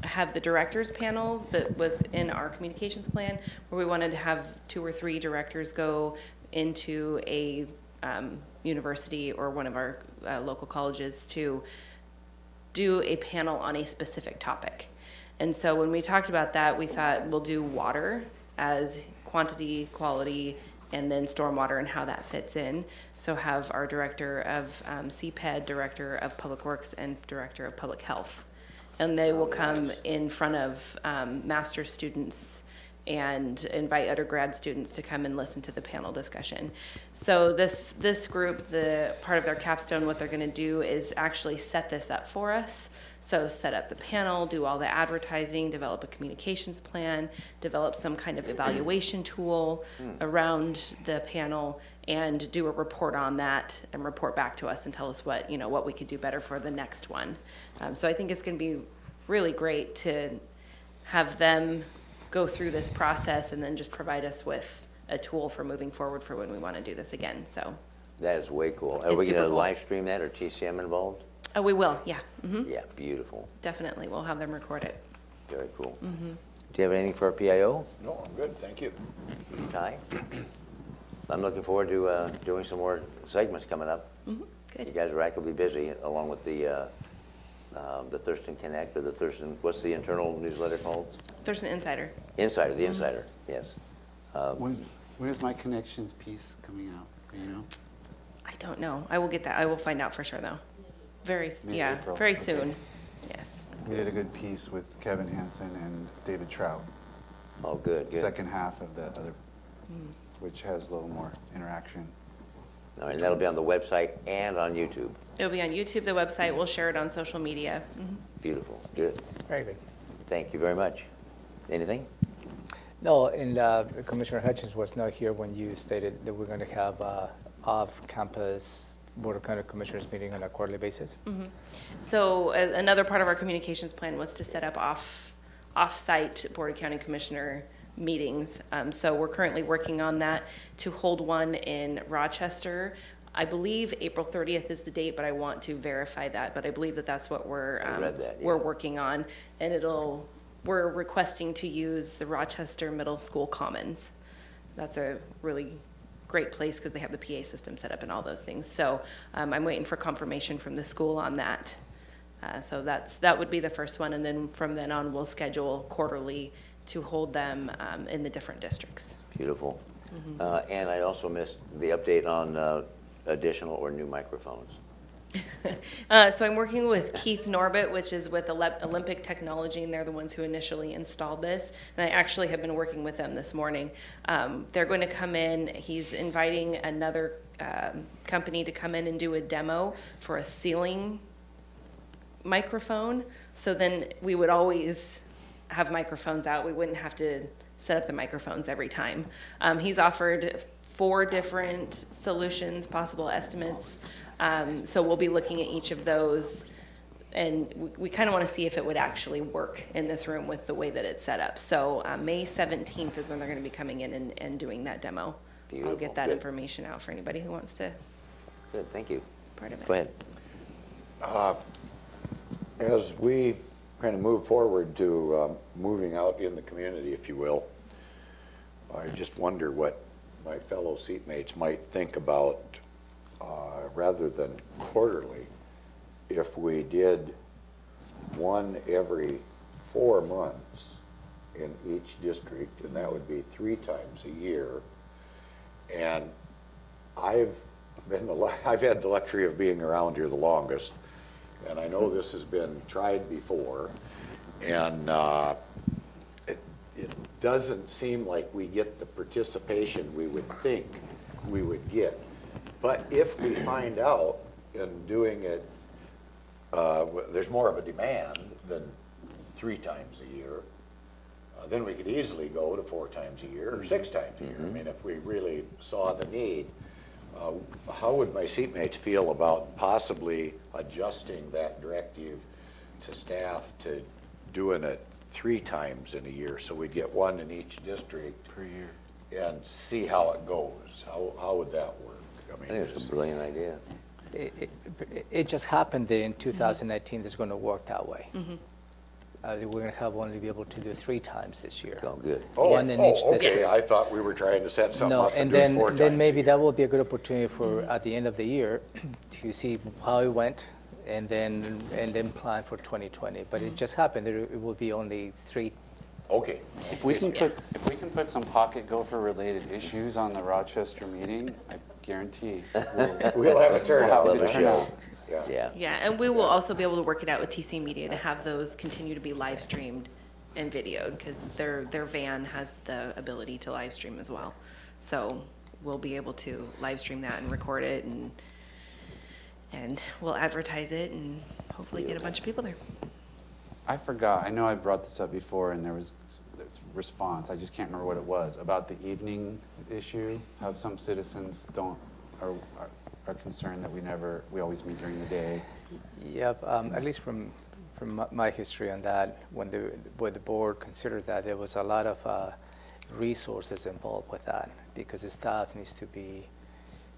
Speaker 8: have the directors panels that was in our communications plan, where we wanted to have 2 or 3 directors go into a university or one of our local colleges to do a panel on a specific topic. And so when we talked about that, we thought we'll do water as quantity, quality, and then stormwater and how that fits in. So have our director of CPED, director of public works, and director of public health. And they will come in front of master's students and invite undergrad students to come and listen to the panel discussion. So this group, the part of their capstone, what they're gonna do is actually set this up for us. So set up the panel, do all the advertising, develop a communications plan, develop some kind of evaluation tool around the panel, and do a report on that and report back to us and tell us what, what we could do better for the next one. So I think it's gonna be really great to have them go through this process and then just provide us with a tool for moving forward for when we want to do this again. So
Speaker 2: That is way cool. Are
Speaker 8: It's
Speaker 2: we going
Speaker 8: super
Speaker 2: to
Speaker 8: cool.
Speaker 2: live stream that or TCM involved?
Speaker 8: we will, yeah.
Speaker 2: Yeah, beautiful.
Speaker 8: Definitely, we'll have them record it.
Speaker 2: Very cool. Do you have anything for our PIO,
Speaker 3: No, I'm good, thank you.
Speaker 2: Ty? I'm looking forward to doing some more segments coming up. You
Speaker 8: Good.
Speaker 2: guys are actively busy along with the Thurston Connect or the Thurston, what's the internal newsletter called?
Speaker 8: Thurston Insider.
Speaker 2: Insider, the Insider, yes.
Speaker 6: When is my connections piece coming out? Do you know?
Speaker 8: I don't know. I will get that. I will find out for sure though. Yeah,
Speaker 6: Mid-April.
Speaker 8: very
Speaker 6: Okay.
Speaker 8: soon. Yes.
Speaker 6: We did a good piece with Kevin Hansen and David Trout.
Speaker 2: Oh, good, good.
Speaker 6: Second half of the other, which has a little more interaction.
Speaker 2: All right, and that'll be on the website and on YouTube.
Speaker 8: It'll be on YouTube, the website. We'll share it on social media.
Speaker 2: Beautiful, good.
Speaker 1: Very good.
Speaker 2: Thank you very much. Anything?
Speaker 1: No, and Commissioner Hutchins was not here when you stated that we're going to have off-campus Board of County Commissioners meeting on a quarterly basis.
Speaker 8: So another part of our communications plan was to set up off-site Board of County Commissioner meetings. So we're currently working on that to hold one in Rochester. I believe April 30th is the date, but I want to verify that. But I believe that that's what we're
Speaker 2: I read that, yeah.
Speaker 8: we're working on, and we're requesting to use the Rochester Middle School Commons. That's a really great place because they have the PA system set up and all those things. So I'm waiting for confirmation from the school on that. So that would be the first one, and then from then on, we'll schedule quarterly to hold them in the different districts.
Speaker 2: Beautiful. And I also missed the update on additional or new microphones.
Speaker 8: So I'm working with Keith Norbit, which is with Olympic Technology, and they're the ones who initially installed this. And I actually have been working with them this morning. They're going to come in. He's inviting another company to come in and do a demo for a ceiling microphone. So then we would always have microphones out. We wouldn't have to set up the microphones every time. He's offered 4 different solutions, possible estimates. So we'll be looking at each of those, and we kind of want to see if it would actually work in this room with the way that it's set up. So May 17th is when they're going to be coming in and doing that demo. I'll
Speaker 2: Beautiful,
Speaker 8: get that
Speaker 2: good.
Speaker 8: information out for anybody who wants to
Speaker 2: Good, thank you.
Speaker 8: part of it.
Speaker 2: Go ahead.
Speaker 3: As we kind of move forward to moving out in the community, if you will, I just wonder what my fellow seatmates might think about, rather than quarterly, if we did one every 4 months in each district, and that would be 3 times a year. And I've had the luxury of being around here the longest, and I know this has been tried before, and it doesn't seem like we get the participation we would think we would get. But if we find out in doing it, there's more of a demand than 3 times a year, then we could easily go to 4 times a year or 6 times a year. I mean, if we really saw the need. How would my seatmates feel about possibly adjusting that directive to staff to doing it 3 times in a year, so we'd get 1 in each district
Speaker 6: Per year.
Speaker 3: and see how it goes? How would that work? I mean,
Speaker 2: I think it's a brilliant idea.
Speaker 1: It just happened that in 2019 it's going to work that way. We're going to have only be able to do 3 times this year.
Speaker 2: Oh, good.
Speaker 1: One in each
Speaker 3: okay,
Speaker 1: district.
Speaker 3: I thought we were trying to set something
Speaker 1: No,
Speaker 3: up and
Speaker 1: and
Speaker 3: do it 4
Speaker 1: then
Speaker 3: times a
Speaker 1: maybe
Speaker 3: year.
Speaker 1: that will be a good opportunity for at the end of the year to see how it went, and then plan for 2020. But it just happened that it will be only 3.
Speaker 3: Okay.
Speaker 6: If we can put some pocket gopher related issues on the Rochester meeting, I guarantee
Speaker 3: We'll have a turnout.
Speaker 6: we'll have a good turnout.
Speaker 2: Yeah.
Speaker 8: Yeah, and we will also be able to work it out with TC Media to have those continue to be live streamed and videoed, because their van has the ability to live stream as well. So we'll be able to live stream that and record it, and we'll advertise it and hopefully get a bunch of people there.
Speaker 6: I forgot, I know I brought this up before and there's response, I just can't remember what it was, about the evening issue, how some citizens are concerned that we always meet during the day.
Speaker 1: Yep, at least from my history on that, when the board considered that, there was a lot of resources involved with that, because the staff needs to be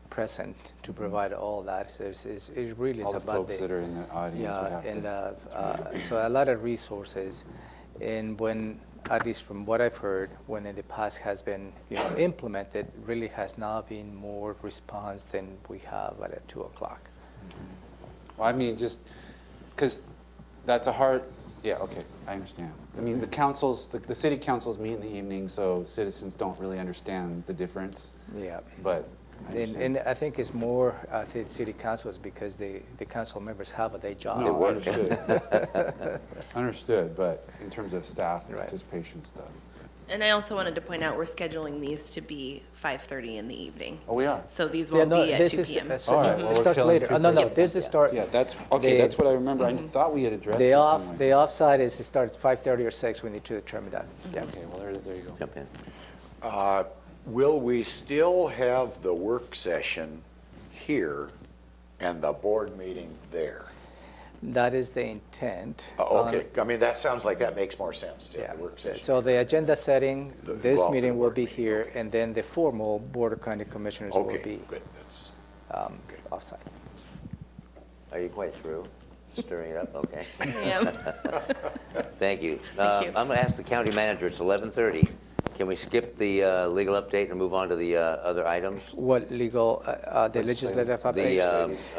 Speaker 1: present to provide all that. So it really is
Speaker 6: All the
Speaker 1: about
Speaker 6: folks that are in the audience would have to.
Speaker 1: and so a lot of resources, and when, at least from what I've heard, when in the past has been implemented, really has not been more response than we have at 2 o'clock.
Speaker 6: Well, I mean, just because that's a hard, yeah, okay, I understand. I mean, the city councils meet in the evening, so citizens don't really understand the difference.
Speaker 1: Yeah.
Speaker 6: But
Speaker 1: And I think it's more at the city councils because the council members have a day job.
Speaker 6: No, understood. Understood, but in terms of staff participation stuff.
Speaker 8: And I also wanted to point out, we're scheduling these to be 5:30 in the evening.
Speaker 6: Oh, we are?
Speaker 8: So these won't be at 2 p.m.
Speaker 1: All right, well, it starts later. No, this is start.
Speaker 6: Yeah, that's, okay, that's what I remember. I thought we had addressed it somewhere.
Speaker 1: The offside is it starts 5:30 or 6. We need to determine that. Yeah.
Speaker 6: Okay, well, there you go.
Speaker 2: Jump in.
Speaker 3: Will we still have the work session here and the board meeting there?
Speaker 1: That is the intent.
Speaker 3: Okay, I mean, that sounds like that makes more sense to
Speaker 1: Yeah.
Speaker 3: the work session.
Speaker 1: So the agenda setting, this
Speaker 3: Well,
Speaker 1: meeting
Speaker 3: the
Speaker 1: will
Speaker 3: work
Speaker 1: be
Speaker 3: meeting,
Speaker 1: here,
Speaker 3: okay.
Speaker 1: and then the formal Board of County Commissioners will
Speaker 3: Okay,
Speaker 1: be
Speaker 3: good, that's,
Speaker 1: offsite.
Speaker 2: Are you quite through stirring it up? Okay.
Speaker 8: Yeah.
Speaker 2: Thank you.
Speaker 8: Thank you.
Speaker 2: I'm going to ask the county manager, it's 11:30. Can we skip the legal update and move on to the other items?
Speaker 1: What legal, the legislative update?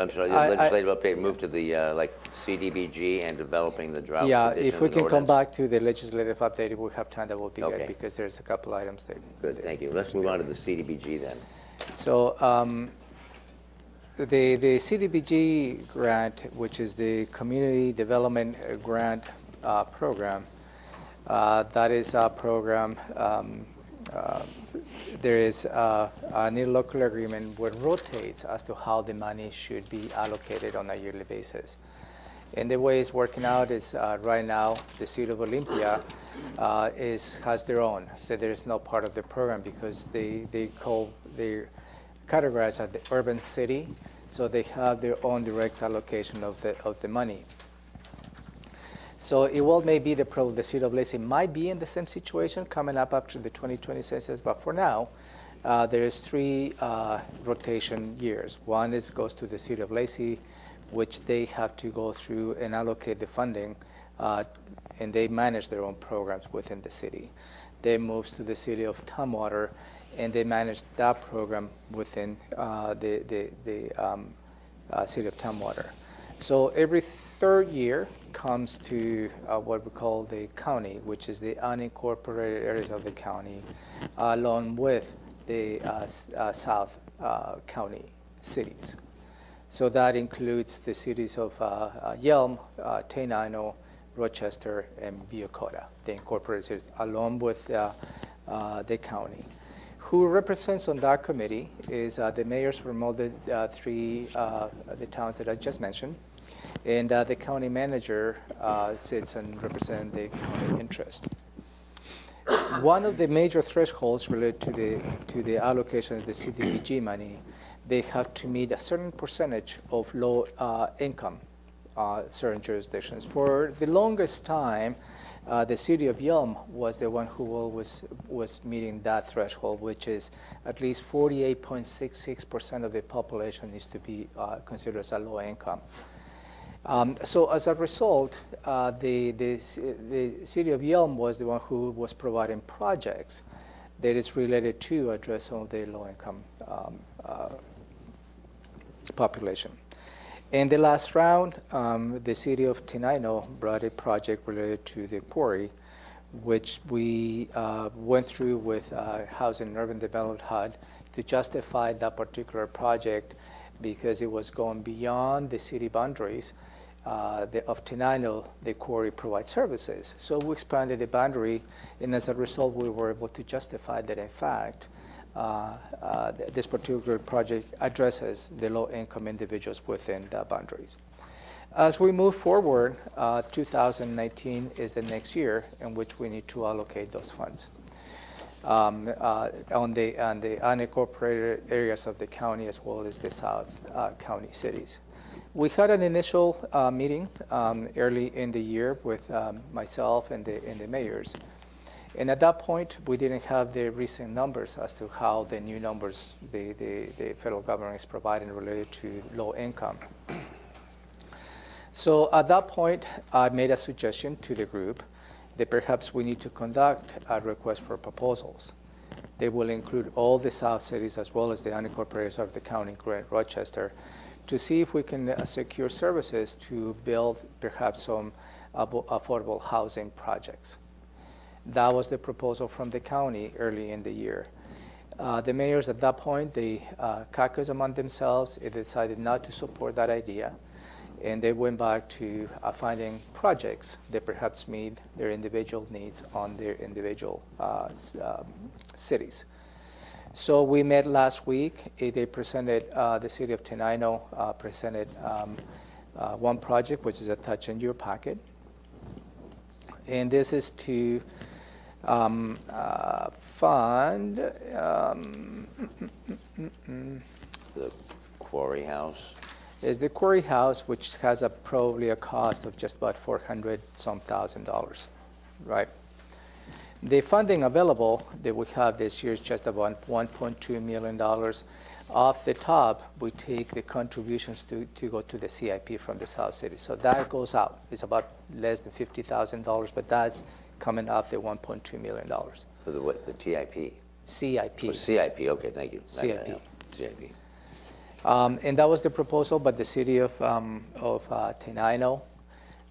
Speaker 2: I'm sorry, the legislative update, move to the, like, CDBG and developing the drought
Speaker 1: Yeah,
Speaker 2: conditions
Speaker 1: if we can come
Speaker 2: ordinance?
Speaker 1: back to the legislative update, if we have time, that will be
Speaker 2: Okay.
Speaker 1: good, because there's a couple items that.
Speaker 2: Good, thank you. Let's move on to the CDBG then.
Speaker 1: So the CDBG grant, which is the Community Development Grant Program, that is a program, there is an interlocal agreement which rotates as to how the money should be allocated on a yearly basis. And the way it's working out is right now, the city of Olympia has their own. So there is no part of the program because they're categorized as the urban city, so they have their own direct allocation of the money. So it will maybe the city of Lacey might be in the same situation coming up after the 2020 census, but for now, there is 3 rotation years. One goes to the city of Lacey, which they have to go through and allocate the funding, and they manage their own programs within the city. Then moves to the city of Tumwater, and they manage that program within the city of Tumwater. So every 3rd year comes to what we call the county, which is the unincorporated areas of the county, along with the South County cities. So that includes the cities of Yelm, Tenino, Rochester, and Bucota, the incorporated cities, along with the county. Who represents on that committee is the mayors from all the 3 the towns that I just mentioned, and the county manager sits and represents the county interest. One of the major thresholds related to the allocation of the CDBG money, they have to meet a certain percentage of low income certain jurisdictions. For the longest time, the city of Yelm was the one who always was meeting that threshold, which is at least 48.66% of the population needs to be considered as a low income. So as a result, the city of Yelm was the one who was providing projects that is related to address some of the low income population. In the last round, the city of Tenino brought a project related to the quarry, which we went through with Housing and Urban Development HUD to justify that particular project because it was going beyond the city boundaries of Tenino. The quarry provides services. So we expanded the boundary, and as a result, we were able to justify that, in fact, this particular project addresses the low-income individuals within the boundaries. As we move forward, 2019 is the next year in which we need to allocate those funds on the unincorporated areas of the county as well as the South County cities. We had an initial meeting early in the year with myself and the mayors. And at that point, we didn't have the recent numbers as to how the new numbers the federal government is providing related to low income. So at that point, I made a suggestion to the group that perhaps we need to conduct a request for proposals. They will include all the South cities as well as the unincorporated of the county, including Rochester, to see if we can secure services to build perhaps some affordable housing projects. That was the proposal from the county early in the year. The mayors at that point, they caucused among themselves. They decided not to support that idea, and they went back to finding projects that perhaps meet their individual needs on their individual cities. So we met last week. They presented, the city of Tenino presented one project, which is attached in your packet. And this is to fund
Speaker 2: the quarry house.
Speaker 1: Is the quarry house, which has probably a cost of just about $400,000, right? The funding available that we have this year is just about $1.2 million. Off the top, we take the contributions to go to the CIP from the South City. So that goes out. It's about less than $50,000, but that's coming off the $1.2 million.
Speaker 2: For the what? The TIP?
Speaker 1: CIP.
Speaker 2: Oh, CIP. Okay, thank you.
Speaker 1: CIP.
Speaker 2: CIP.
Speaker 1: And that was the proposal by the city of Tenino.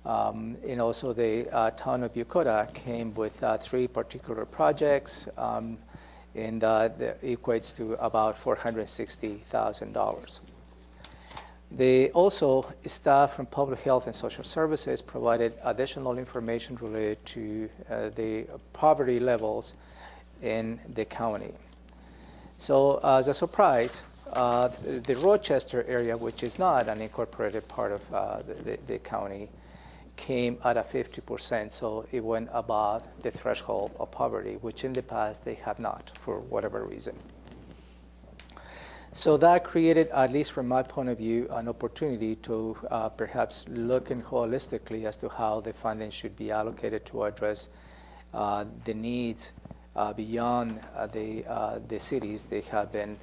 Speaker 1: And also the town of Bucota came with 3 particular projects, and that equates to about $460,000. They also, staff from Public Health and Social Services provided additional information related to the poverty levels in the county. So as a surprise, the Rochester area, which is not an incorporated part of the county, came at a 50%, so it went above the threshold of poverty, which in the past they have not, for whatever reason. So that created, at least from my point of view, an opportunity to perhaps look in holistically as to how the funding should be allocated to address the needs beyond the cities they have been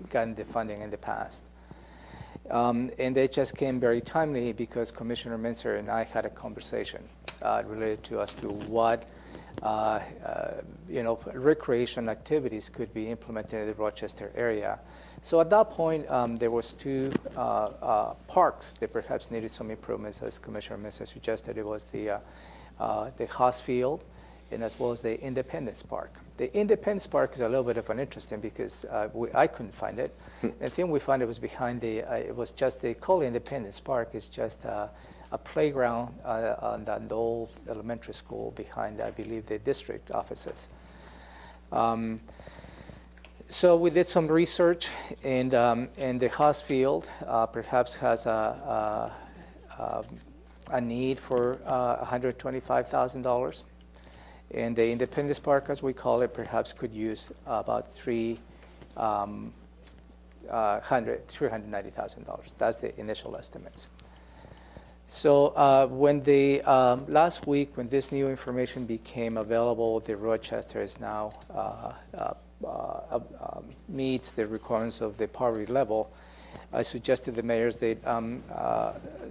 Speaker 1: gotten the funding in the past. And they just came very timely because Commissioner Minzer and I had a conversation related to as to what recreation activities could be implemented in the Rochester area. So at that point, there was 2 parks that perhaps needed some improvements, as Commissioner Minzer suggested. It was the Haas Field and as well as the Independence Park. The Independence Park is a little bit of an interesting because I couldn't find it. The thing we found, it was behind it was just, they call it Independence Park. It's just a playground on the old elementary school behind, I believe, the district offices. So we did some research, and the Haas Field perhaps has a need for $125,000. And the Independence Park, as we call it, perhaps could use about $390,000. That's the initial estimates. So when the last week, when this new information became available, the Rochester is now meets the requirements of the poverty level. I suggested the mayors that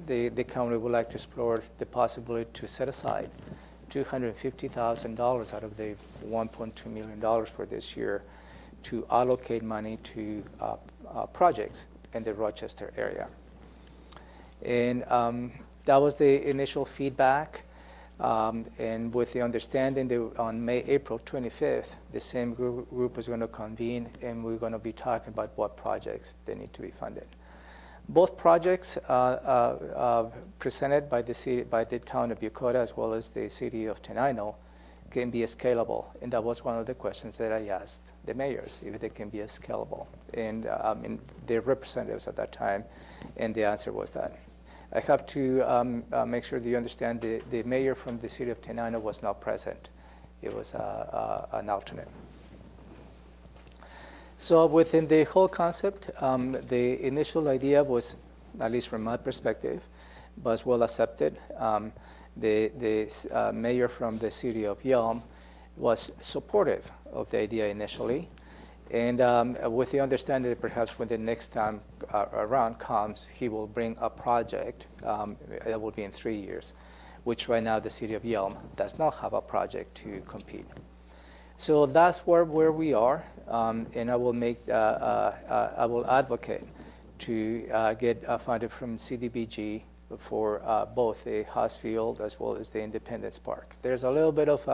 Speaker 1: the county would like to explore the possibility to set aside $250,000 out of the $1.2 million for this year to allocate money to projects in the Rochester area. And that was the initial feedback. And with the understanding that on April 25th, the same group is going to convene, and we're going to be talking about what projects they need to be funded. Both projects presented by the city, by the town of Bucota, as well as the city of Tenino, can be scalable, and that was one of the questions that I asked the mayors, if they can be scalable, and their representatives at that time, and the answer was that. I have to make sure that you understand the mayor from the city of Tenino was not present. It was an alternate. So within the whole concept, the initial idea was, at least from my perspective, was well accepted. The mayor from the city of Yelm was supportive of the idea initially. And with the understanding that perhaps when the next time around comes, he will bring a project that will be in 3 years, which right now the city of Yelm does not have a project to compete. So that's where we are, and I will make I will advocate to get funded from CDBG for both the Haas Field as well as the Independence Park. There's a little bit of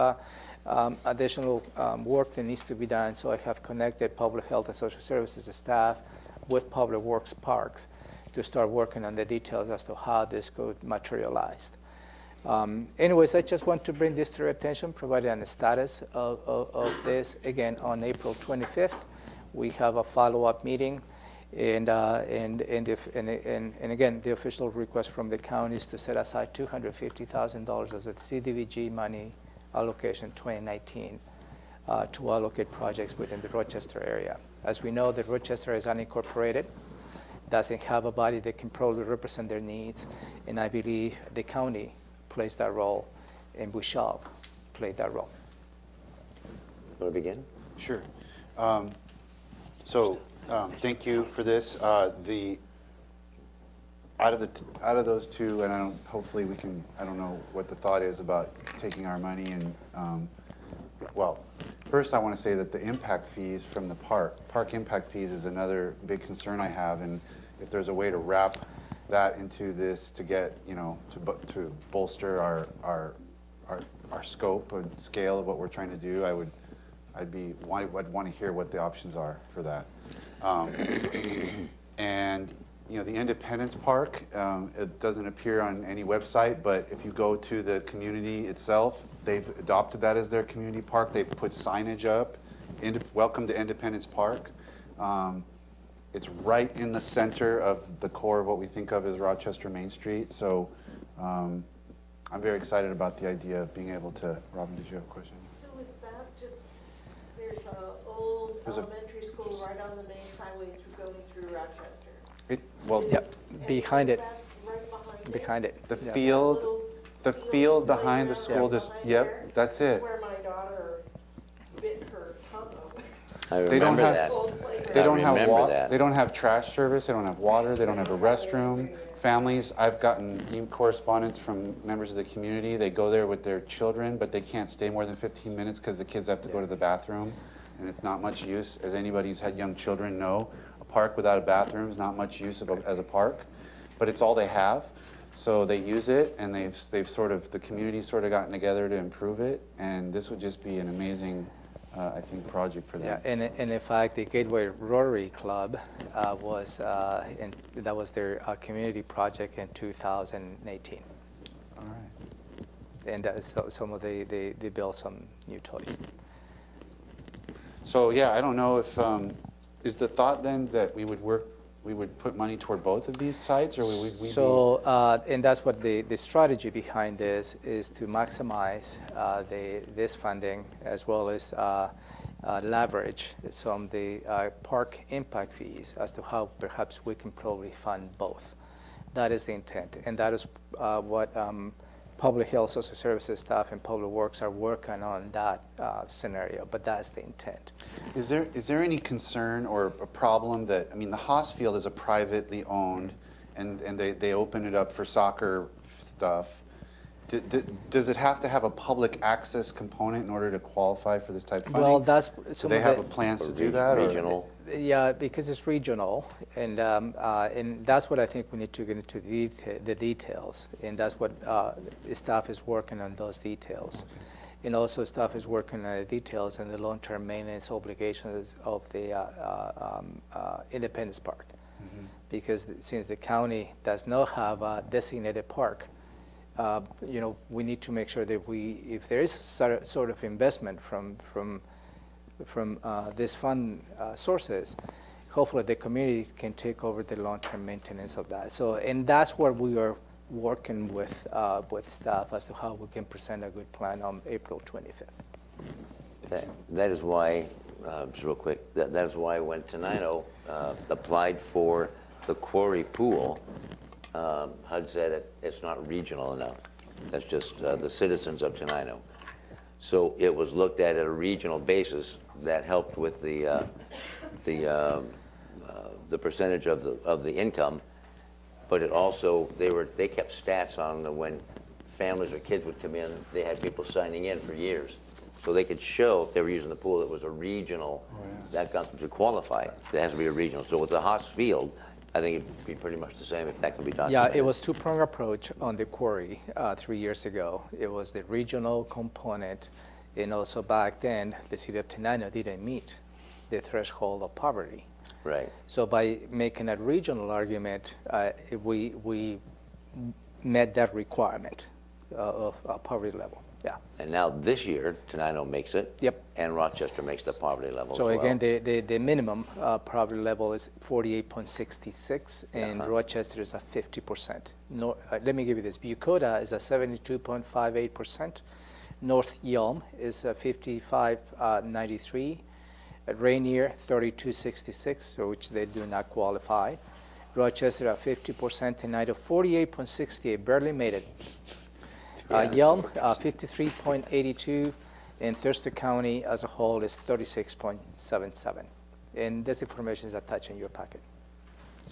Speaker 1: additional work that needs to be done, so I have connected Public Health and Social Services staff with Public Works Parks to start working on the details as to how this could materialize. Anyways, I just want to bring this to your attention, providing the status of this. Again, on April 25th, we have a follow-up meeting, and again, the official request from the county is to set aside $250,000 as a CDBG money allocation 2019 to allocate projects within the Rochester area. As we know, the Rochester is unincorporated, doesn't have a body that can probably represent their needs, and I believe the county plays that role, and we shall play that role.
Speaker 2: Want to begin?
Speaker 6: Sure. Thank you for this. Out of those two, and hopefully we can, I don't know what the thought is about taking our money and, well, first I want to say that the impact fees from the park impact fees is another big concern I have, and if there's a way to wrap that into this to get, to bolster our scope and scale of what we're trying to do, I'd want to hear what the options are for that. And the Independence Park, it doesn't appear on any website, but if you go to the community itself, they've adopted that as their community park. They've put signage up, welcome to Independence Park. It's right in the center of the core of what we think of as Rochester Main Street. So I'm very excited about the idea of being able to, Robin, did you have a question?
Speaker 7: So is that just, there's an old elementary school right on the main highway going through Rochester?
Speaker 1: Yep, behind it.
Speaker 7: Right
Speaker 1: behind it.
Speaker 6: The
Speaker 1: Yeah.
Speaker 6: field behind the school, yep, that's it.
Speaker 7: That's where my daughter bit her tongue open.
Speaker 2: I
Speaker 6: They don't
Speaker 2: remember
Speaker 6: have-
Speaker 2: that.
Speaker 6: They don't
Speaker 2: I
Speaker 6: have
Speaker 2: remember that.
Speaker 6: They don't have trash service. They don't have water. They don't have a restroom. Families, I've gotten correspondence from members of the community. They go there with their children, but they can't stay more than 15 minutes because the kids have to go to the bathroom, and it's not much use. As anybody who's had young children know, a park without a bathroom is not much use as a park, but it's all they have. So they use it, and the community's sort of gotten together to improve it, and this would just be an amazing, I think, project for them.
Speaker 1: Yeah, and in fact, the Gateway Rotary Club that was their community project in 2018.
Speaker 6: All right.
Speaker 1: And they built some new toys.
Speaker 6: So yeah, I don't know if is the thought then that we would put money toward both of these sites, or would we?
Speaker 1: So and that's what the strategy behind this is, to maximize this funding as well as leverage some of the park impact fees as to how perhaps we can probably fund both. That is the intent, and that is what Public Health, Social Services staff and Public Works are working on that scenario, but that's the intent.
Speaker 6: Is there any concern or a problem that, I mean, the Haas Field is a privately owned, and they open it up for soccer stuff. Does it have to have a public access component in order to qualify for this type of funding?
Speaker 1: Well, that's
Speaker 6: Do
Speaker 1: some
Speaker 6: they
Speaker 1: of
Speaker 6: have
Speaker 1: the-
Speaker 6: a plans to do that? or-
Speaker 2: Regional.
Speaker 1: Yeah, because it's regional, and that's what I think we need to get into the details, and that's what staff is working on, those details. And also staff is working on the details and the long-term maintenance obligations of the Independence Park.
Speaker 6: Mm-hmm.
Speaker 1: Because since the county does not have a designated park, we need to make sure that if there is sort of investment from these fund sources, hopefully the community can take over the long-term maintenance of that. So, and that's where we are working with staff as to how we can present a good plan on April 25th.
Speaker 2: That is why, just real quick, that is why when Tenino applied for the quarry pool, HUD said it's not regional enough. That's just the citizens of Tenino. So it was looked at a regional basis. That helped with the percentage of the income, but it also they kept stats on when families or kids would come in. They had people signing in for years, so they could show if they were using the pool it was a regional. That got them to qualify. It has to be a regional. So with the Haas Field, I think it'd be pretty much the same if that can be documented.
Speaker 1: Yeah, it was two-pronged approach on the quarry 3 years ago. It was the regional component, and also back then, the city of Tenino didn't meet the threshold of poverty.
Speaker 2: Right.
Speaker 1: So by making a regional argument, we met that requirement of poverty level. Yeah.
Speaker 2: And now this year, Tenino makes it.
Speaker 1: Yep.
Speaker 2: And Rochester makes the poverty level
Speaker 1: So
Speaker 2: as well.
Speaker 1: again, the minimum poverty level is 48.66, and Rochester is at 50%. No, let me give you this. Bucota is at 72.58%. North Yelm is 55.93. Rainier 32.66, which they do not qualify. Rochester at 50%, and Idaho 48.68, barely made it. Yelm 53.82, and Thurston County as a whole is 36.77. And this information is attached in your packet.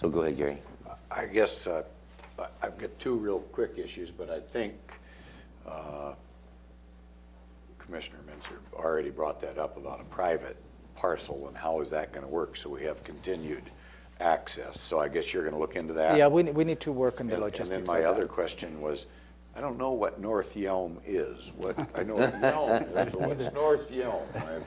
Speaker 2: So go ahead, Gary.
Speaker 3: I guess I've got two real quick issues, but I think Commissioner Minzer already brought that up about a private parcel and how is that going to work so we have continued access. So I guess you're going to look into that.
Speaker 1: Yeah, we need to work on the logistics.
Speaker 3: And then my other question was, I don't know what North Yelm is. I know what Yelm is, but what's North Yelm? I've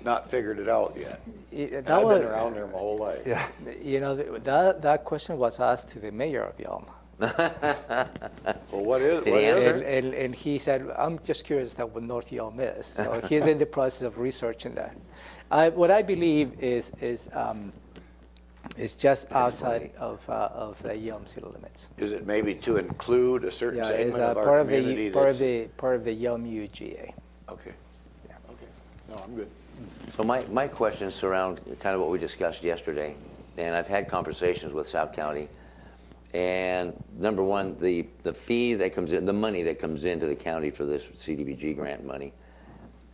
Speaker 3: not figured it out yet. I've been around there my whole life.
Speaker 1: Yeah. That question was asked to the mayor of Yelm.
Speaker 3: Well, what is
Speaker 1: it? And he said, I'm just curious about what North Yelm is. So he's in the process of researching that. What I believe is just outside of the Yelm city limits.
Speaker 3: Is it maybe to include a certain segment of our
Speaker 1: part
Speaker 3: community?
Speaker 1: Part of the Yelm UGA.
Speaker 3: Okay.
Speaker 1: Yeah.
Speaker 3: Okay. No, I'm good.
Speaker 2: So my questions surround kind of what we discussed yesterday, and I've had conversations with South County. And number one, the fee that comes in, the money that comes into the county for this CDBG grant money,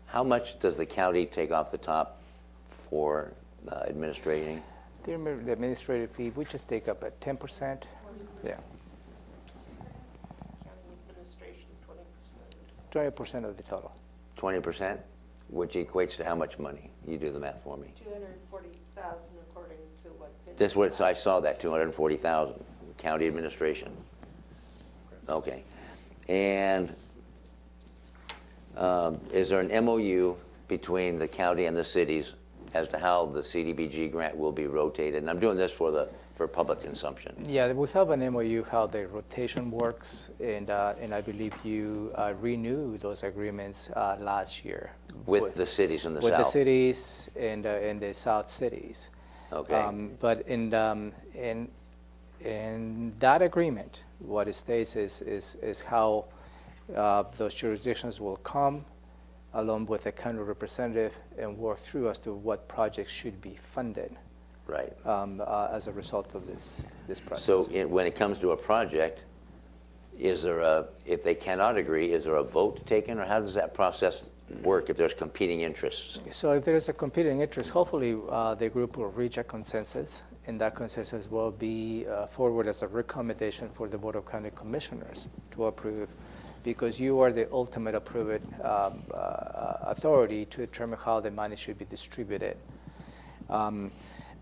Speaker 2: how much does the county take off the top for administrating?
Speaker 1: Do you remember the administrative fee? We just take up at 10%. Yeah.
Speaker 7: County administration,
Speaker 1: 20% of the total.
Speaker 2: 20%, which equates to how much money? You do the math for me.
Speaker 7: 240,000 according to what's in.
Speaker 2: That's what I saw, that 240,000 county administration. Okay, and is there an MOU between the county and the cities as to how the CDBG grant will be rotated? And I'm doing this for public consumption.
Speaker 1: Yeah, we have an MOU how the rotation works, and I believe you renewed those agreements last year.
Speaker 2: With the cities in the
Speaker 1: With
Speaker 2: south?
Speaker 1: the cities and the south cities.
Speaker 2: Okay.
Speaker 1: But in that agreement, what it states is how those jurisdictions will come along with a county representative and work through as to what projects should be funded
Speaker 2: Right.
Speaker 1: As a result of this process.
Speaker 2: So when it comes to a project, is there if they cannot agree, is there a vote taken, or how does that process work if there's competing interests?
Speaker 1: So if there is a competing interest, hopefully the group will reach a consensus, and that consensus will be forward as a recommendation for the Board of County Commissioners to approve, because you are the ultimate approved authority to determine how the money should be distributed.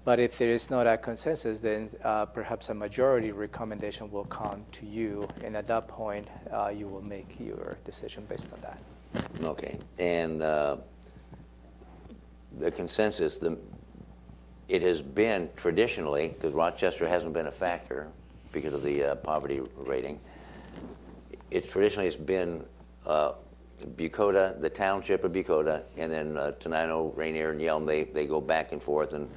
Speaker 1: But if there is not a consensus, then perhaps a majority recommendation will come to you, and at that point, you will make your decision based on that.
Speaker 2: Okay, and the consensus, it has been traditionally, because Rochester hasn't been a factor because of the poverty rating, it traditionally has been Bucota, the township of Bucota, and then Tenino, Rainier, and Yelm, they go back and forth, and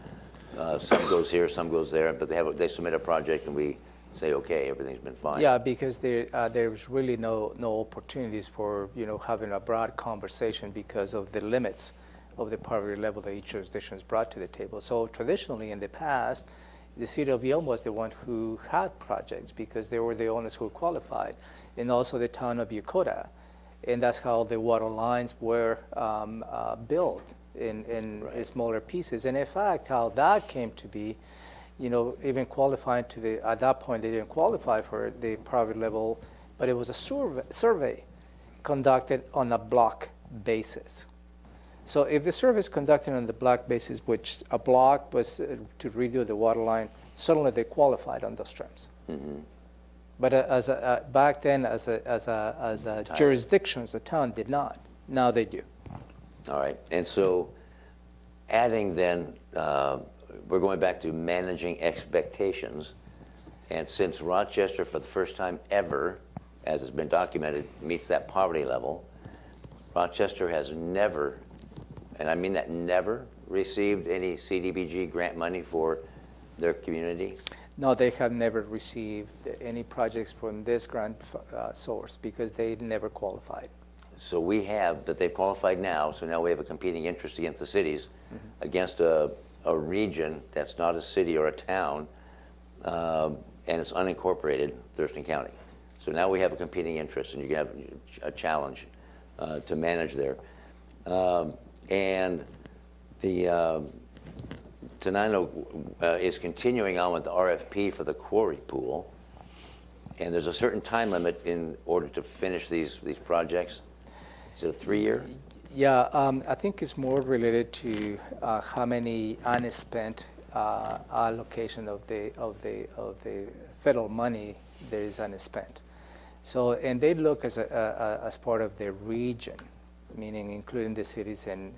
Speaker 2: some goes here, some goes there, but they submit a project, and we say, okay, everything's been fine.
Speaker 1: Yeah, because there's really no opportunities for having a broad conversation because of the limits of the poverty level that each jurisdiction is brought to the table. So traditionally in the past, the city of Yelm was the one who had projects because they were the owners who qualified, and also the town of Bucota, and that's how the water lines were built in smaller pieces. And in fact, how that came to be, even qualifying at that point, they didn't qualify for the poverty level, but it was a survey conducted on a block basis. So if the survey is conducted on the block basis, which a block was to redo the water line, suddenly they qualified on those terms.
Speaker 2: Mm-hmm.
Speaker 1: But back then, as a jurisdiction, as a town, did not. Now they do.
Speaker 2: All right, and so adding then, we're going back to managing expectations, and since Rochester, for the first time ever, as has been documented, meets that poverty level, Rochester has never, and I mean that never, received any CDBG grant money for their community?
Speaker 1: No, they have never received any projects from this grant source because they never qualified.
Speaker 2: So we have, but they've qualified now, so now we have a competing interest against the cities, against a region that's not a city or a town, and it's unincorporated, Thurston County. So now we have a competing interest, and you have a challenge to manage there. And the Tenino is continuing on with the RFP for the quarry pool, and there's a certain time limit in order to finish these projects. Is it a 3-year?
Speaker 1: Yeah, I think it's more related to how many unspent allocation of the federal money there is unspent. So, and they look as part of the region, meaning including the cities and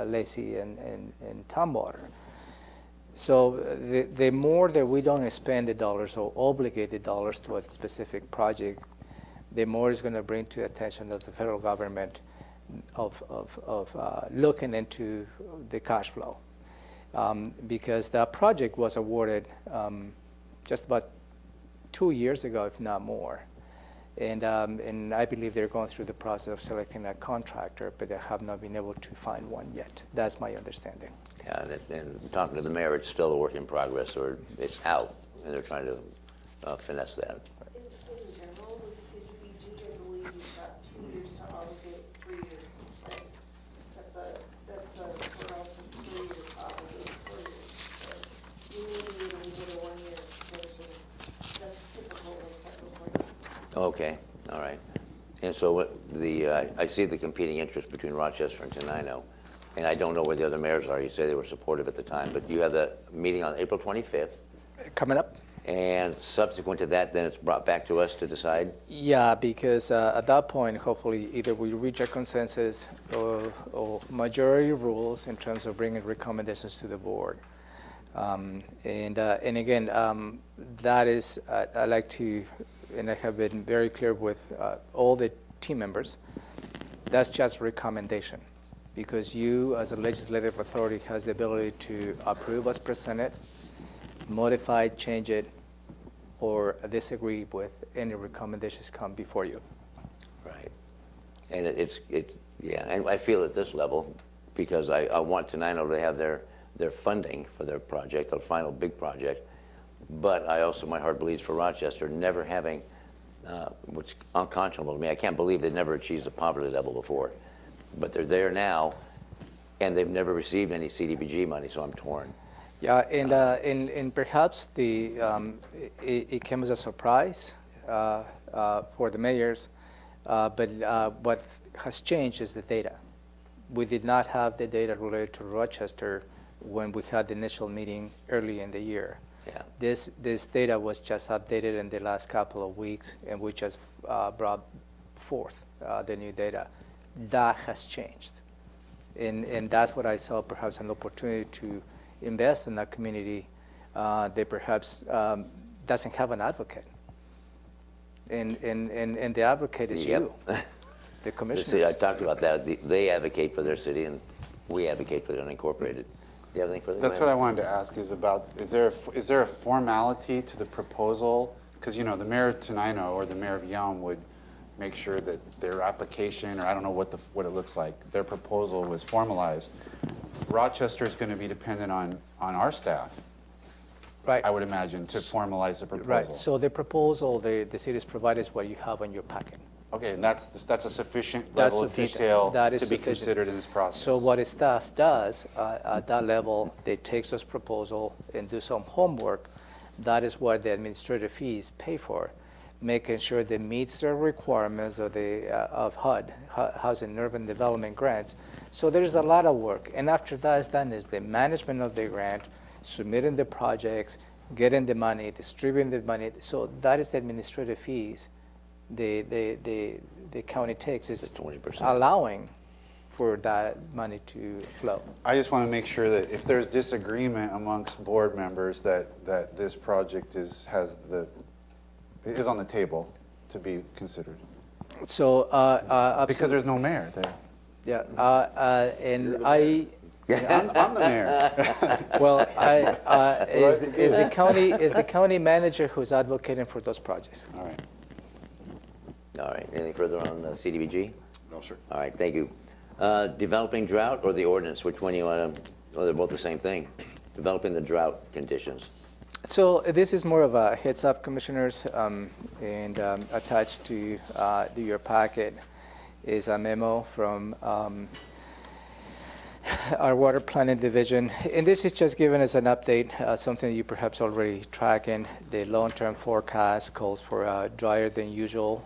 Speaker 1: Lacey and Tumwater. So the more that we don't spend the dollars or obligate the dollars to a specific project, the more it's going to bring to the attention of the federal government of looking into the cash flow. Because that project was awarded just about 2 years ago, if not more. And I believe they're going through the process of selecting a contractor, but they have not been able to find one yet. That's my understanding.
Speaker 2: Yeah, and talking to the mayor, it's still a work in progress, or it's out, and they're trying to finesse that.
Speaker 7: In general, with CDBG, I believe you've got 2 years to obligate, 3 years to spend. That's a, or else it's 3 years to obligate, 4 years to spend. You need to get a 1-year extension. That's typical in federal grants.
Speaker 2: Okay, all right. And so what I see the competing interest between Rochester and Tenino, and I don't know where the other mayors are. You say they were supportive at the time, but you have the meeting on April 25th.
Speaker 1: Coming up.
Speaker 2: And subsequent to that, then it's brought back to us to decide?
Speaker 1: Yeah, because at that point, hopefully, either we reach a consensus or majority rules in terms of bringing recommendations to the board. And again, that is, I like to, and I have been very clear with all the team members, that's just recommendation. Because you, as a legislative authority, has the ability to approve as presented, modify, change it, or disagree with any recommendations come before you.
Speaker 2: Right. And yeah, and I feel at this level, because I want Tenino to have their their funding for their project, the final big project. But I also, my heart bleeds for Rochester, never having, which is unconscionable to me. I can't believe they've never achieved the poverty level before. But they're there now, and they've never received any CDBG money, so I'm torn.
Speaker 1: Yeah, and perhaps it came as a surprise for the mayors, but what has changed is the data. We did not have the data related to Rochester when we had the initial meeting early in the year.
Speaker 2: Yeah.
Speaker 1: This data was just updated in the last couple of weeks, and we just brought forth the new data. That has changed, and that's what I saw perhaps an opportunity to invest in that community that perhaps doesn't have an advocate, and the advocate is you, the commissioners.
Speaker 2: See, I talked about that. They advocate for their city, and we advocate for the unincorporated. Do you have anything further?
Speaker 6: That's what I wanted to ask is about, is there a formality to the proposal? Because, you know, the mayor of Tenino or the mayor of Yelm would make sure that their application, or I don't know what it looks like, their proposal was formalized. Rochester is going to be dependent on our staff,
Speaker 1: Right.
Speaker 6: I would imagine, to formalize the proposal.
Speaker 1: Right, so the proposal the city's provided is what you have on your packet.
Speaker 6: Okay, and that's a sufficient level of detail to be considered in this process.
Speaker 1: So what the staff does at that level, they take this proposal and do some homework. That is what the administrative fees pay for, making sure they meets the requirements of HUD, Housing and Urban Development grants. So there's a lot of work, and after that is done is the management of the grant, submitting the projects, getting the money, distributing the money. So that is the administrative fees the county takes, is
Speaker 2: 20%.
Speaker 1: allowing for that money to flow.
Speaker 6: I just want to make sure that if there's disagreement amongst board members that this project is on the table to be considered.
Speaker 1: So
Speaker 6: because there's no mayor there.
Speaker 1: Yeah, and I.
Speaker 6: I'm the mayor.
Speaker 1: Well, is the county manager who's advocating for those projects.
Speaker 6: All right.
Speaker 2: All right, anything further on CDBG?
Speaker 3: No, sir.
Speaker 2: All right, thank you. Developing drought or the ordinance, which one do you want to, well, they're both the same thing. Developing the drought conditions.
Speaker 1: So this is more of a heads up, commissioners, and attached to your packet is a memo from our water planning division, and this is just giving us an update, something you perhaps already tracking. The long-term forecast calls for a drier than usual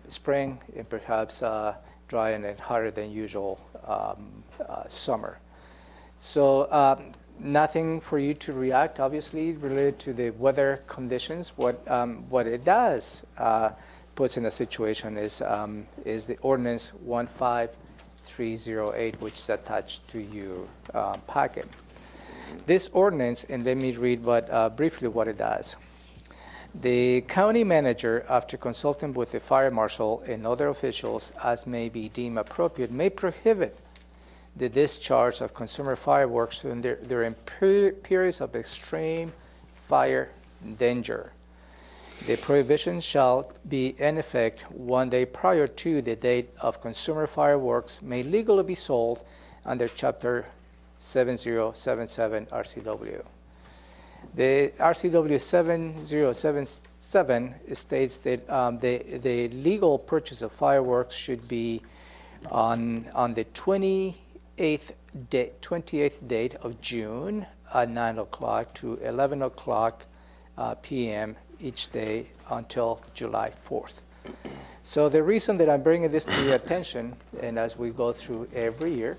Speaker 1: spring, and perhaps dry and hotter than usual summer. So nothing for you to react, obviously, related to the weather conditions. What it does puts in a situation is the ordinance 15308, which is attached to your packet. This ordinance, and let me read briefly what it does. The county manager, after consulting with the fire marshal and other officials as may be deemed appropriate, may prohibit the discharge of consumer fireworks during periods of extreme fire danger. The prohibition shall be in effect 1 day prior to the date of consumer fireworks may legally be sold under Chapter 7077 RCW. The RCW 7077 states that the legal purchase of fireworks should be on the 28th date of June at 9 o'clock to 11 o'clock p.m. each day until July 4th. So the reason that I'm bringing this to your attention, and as we go through every year,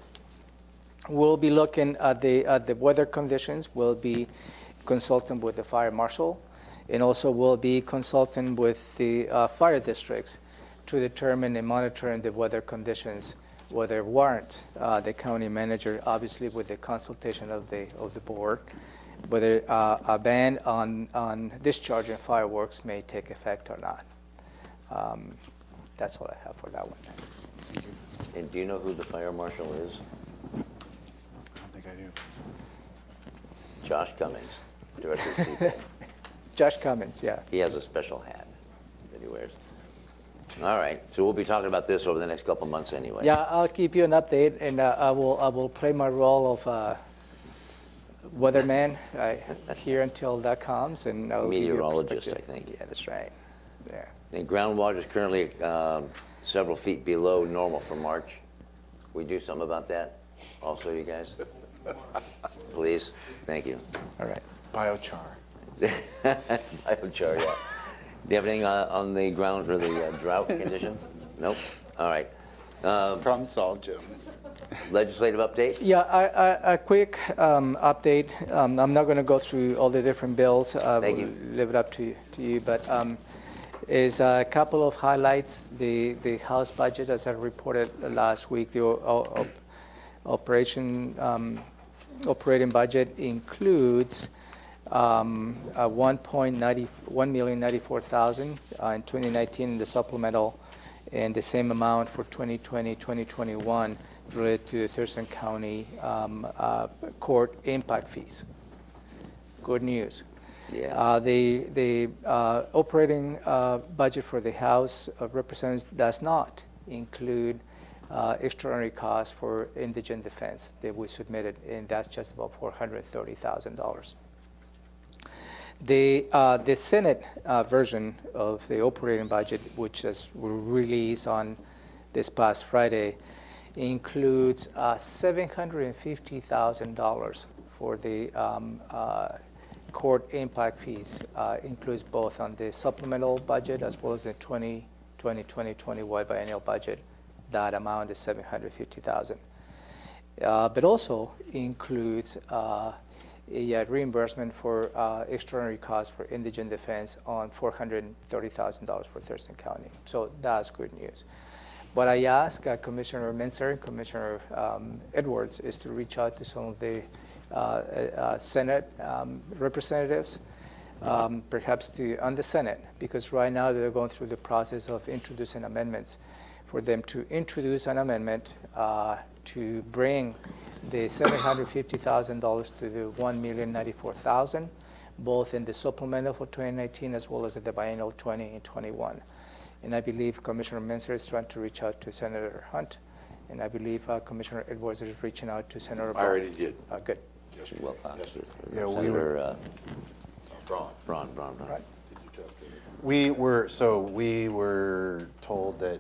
Speaker 1: we'll be looking at the weather conditions, we'll be consulting with the fire marshal, and also we'll be consulting with the fire districts to determine and monitoring the weather conditions, whether warrant the county manager, obviously with the consultation of the board, whether a ban on discharging fireworks may take effect or not. That's all I have for that one.
Speaker 6: Thank you.
Speaker 2: And do you know who the fire marshal is?
Speaker 6: I don't think I do.
Speaker 2: Josh Cummings, director of CPAC.
Speaker 1: Josh Cummings, yeah.
Speaker 2: He has a special hat that he wears. All right, so we'll be talking about this over the next couple of months anyway.
Speaker 1: Yeah, I'll keep you an update, and I will play my role of weatherman here until that comes, and I'll give you a
Speaker 2: Meteorologist, I
Speaker 1: perspective.
Speaker 2: think.
Speaker 1: Yeah, that's right. Yeah.
Speaker 2: And groundwater is currently several feet below normal for March. We do something about that also, you guys? Please, thank you.
Speaker 1: All right.
Speaker 6: Biochar.
Speaker 2: Biochar, yeah. Do you have anything on the ground or the drought condition? Nope. All right.
Speaker 6: Problem solved, gentlemen.
Speaker 2: Legislative update?
Speaker 1: Yeah, a quick update. I'm not going to go through all the different bills.
Speaker 2: Thank you.
Speaker 1: We'll leave it up to you, but is a couple of highlights. The House budget, as I reported last week, the operating budget includes $1,094,000 in 2019 in the supplemental, and the same amount for 2020, 2021 related to the Thurston County court impact fees. Good news.
Speaker 2: Yeah.
Speaker 1: The operating budget for the House of Representatives does not include extraordinary costs for indigent defense that we submitted, and that's just about $430,000. The Senate version of the operating budget, which was released on this past Friday, includes $750,000 for the court impact fees. Includes both on the supplemental budget as well as the 2020-2021 biennial budget. That amount is $750,000. But also includes a reimbursement for extraordinary costs for indigent defense on $430,000 for Thurston County. So that's good news. What I ask Commissioner Menser and Commissioner Edwards is to reach out to some of the Senate representatives, perhaps on the Senate, because right now they're going through the process of introducing amendments, for them to introduce an amendment to bring the $750,000 to the $1,094,000, both in the supplemental for 2019 as well as at the biennial 20 and 21. And I believe Commissioner Menser is trying to reach out to Senator Hunt, and I believe Commissioner Edwards is reaching out to Senator
Speaker 3: I already did.
Speaker 1: Good.
Speaker 3: Yes,
Speaker 2: Well,
Speaker 3: Yes,
Speaker 6: Yeah, we
Speaker 2: Senator
Speaker 3: Braun.
Speaker 2: Braun.
Speaker 1: Right.
Speaker 3: Did you talk to him?
Speaker 6: We were told that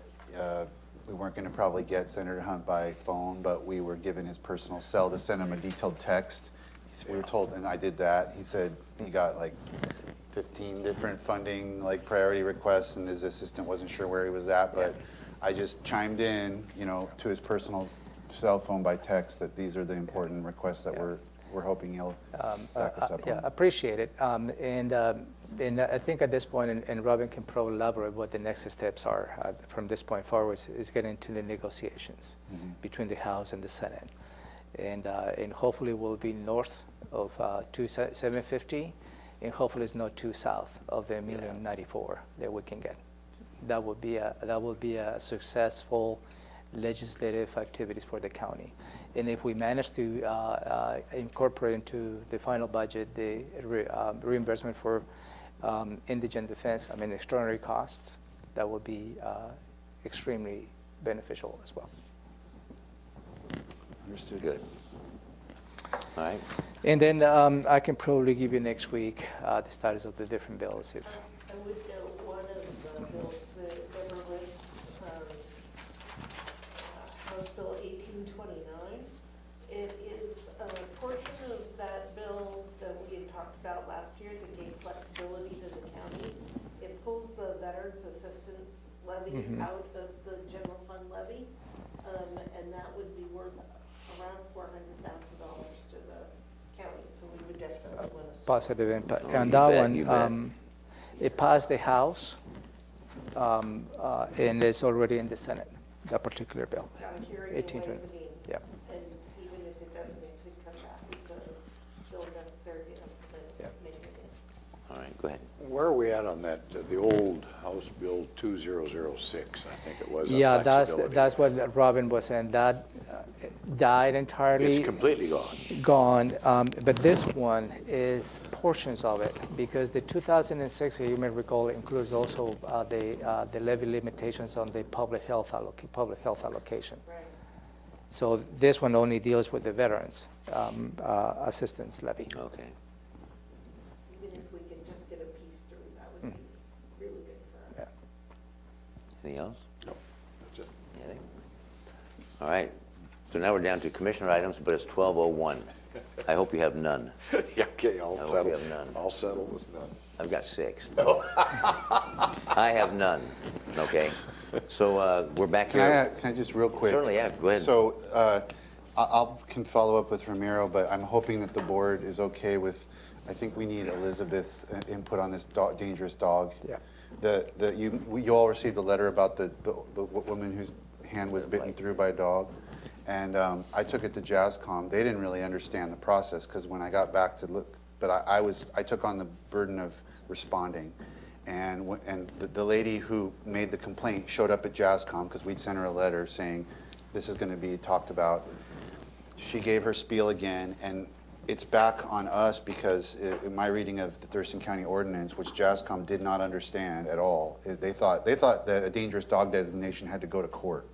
Speaker 6: we weren't going to probably get Senator Hunt by phone, but we were given his personal cell to send him a detailed text. We were told, and I did that. He said he got like 15 different funding, like priority requests, and his assistant wasn't sure where he was at, but I just chimed in, to his personal cell phone by text that these are the important requests that we're hoping he'll back us up
Speaker 1: Yeah,
Speaker 6: on.
Speaker 1: appreciate it. And I think at this point, and Robin can probably elaborate what the next steps are from this point forward, is getting into the negotiations between the House and the Senate. And hopefully we'll be north of 750, and hopefully it's not too south of the $1,094,000 that we can get. That would be a successful legislative activities for the county. And if we manage to incorporate into the final budget the reimbursement for indigent defense, extraordinary costs, that would be extremely beneficial as well.
Speaker 6: Understood.
Speaker 2: Good. All right.
Speaker 1: And then I can probably give you next week the status of the different bills. If
Speaker 7: I would note one of the bills that ever lists House Bill 1829. It is a portion of that bill that we had talked about last year that gave flexibility to the county. It pulls the Veterans Assistance Levy out of the general fund levy, and that would be worth around $400,000 to the county. So we would definitely want to
Speaker 1: positive impact.
Speaker 2: Oh,
Speaker 1: And
Speaker 2: you
Speaker 1: that
Speaker 2: bet, you
Speaker 1: one, it passed the House, and it's already in the Senate, that particular bill.
Speaker 7: got a hearing in Ways
Speaker 1: 1820.
Speaker 7: and Means.
Speaker 1: Yep.
Speaker 7: And even if it doesn't, it could come back with the bill necessary to implement
Speaker 1: Yep.
Speaker 7: making it in.
Speaker 2: All right. Go ahead.
Speaker 3: Where are we at on that, the old House Bill 2006, I think it was? on
Speaker 1: Yeah,
Speaker 3: flexibility?
Speaker 1: that's what Robin was saying. That died entirely.
Speaker 3: It's completely gone.
Speaker 1: Gone, but this one is portions of it, because the 2006, you may recall, includes also the levy limitations on the public health allocation.
Speaker 7: Right.
Speaker 1: So this one only deals with the veterans assistance levy.
Speaker 2: Okay.
Speaker 7: Even if we can just get a piece through, that would be really good for us.
Speaker 2: Anything else?
Speaker 3: No, that's it.
Speaker 2: Anything? All right. So now we're down to commissioner items, but it's 12:01. I hope you have none.
Speaker 3: Yeah, okay,
Speaker 2: I
Speaker 3: I'll
Speaker 2: hope you
Speaker 3: settle.
Speaker 2: have none.
Speaker 3: I'll settle with none.
Speaker 2: I've got 6. I have none. Okay. So we're back here.
Speaker 6: Can I just real quick?
Speaker 2: Certainly, yeah. Go ahead.
Speaker 6: So I can follow up with Ramiro, but I'm hoping that the board is okay with, I think we need Elizabeth's input on this dangerous dog.
Speaker 1: Yeah.
Speaker 6: You all received a letter about the woman whose hand was bitten through by a dog. And I took it to JASCOM. They didn't really understand the process, because when I got back to look, but I took on the burden of responding. And the lady who made the complaint showed up at JASCOM, because we'd sent her a letter saying this is going to be talked about. She gave her spiel again, and it's back on us because in my reading of the Thurston County ordinance, which JASCOM did not understand at all, they thought that a dangerous dog designation had to go to court.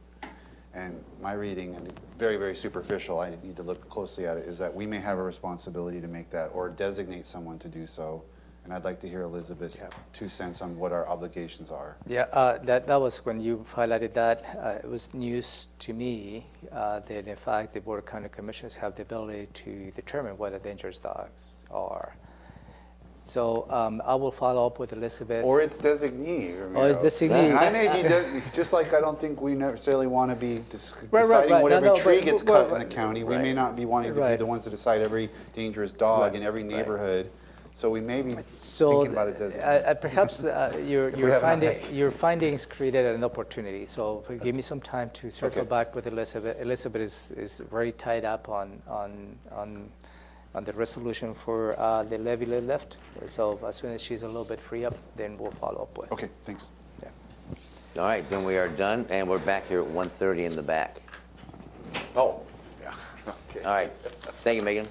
Speaker 6: And my reading, and very, very superficial, I need to look closely at it, is that we may have a responsibility to make that or designate someone to do so. And I'd like to hear Elizabeth's 2 cents on what our obligations are.
Speaker 1: Yeah, that was when you highlighted that. It was news to me that in fact the Board of County Commissioners have the ability to determine what dangerous dogs are. So I will follow up with Elizabeth.
Speaker 6: Or its designee.
Speaker 1: Or its designee.
Speaker 6: And I may be, just like I don't think we necessarily want to be deciding
Speaker 1: right.
Speaker 6: whatever
Speaker 1: No,
Speaker 6: tree
Speaker 1: but-
Speaker 6: gets cut in the county. We may
Speaker 2: Right.
Speaker 6: not be wanting to be the ones to decide every dangerous dog in every neighborhood. So we may be thinking about a designee.
Speaker 1: Perhaps
Speaker 6: we have enough.
Speaker 1: your findings created an opportunity. So give me some time to circle back with Elizabeth. Elizabeth is very tied up on the resolution for the levy left. So as soon as she's a little bit free up, then we'll follow up with.
Speaker 6: Okay, thanks.
Speaker 1: Yeah.
Speaker 2: All right, then we are done, and we're back here at 1:30 in the back.
Speaker 3: Oh, yeah, okay.
Speaker 2: All right. Thank you, Megan.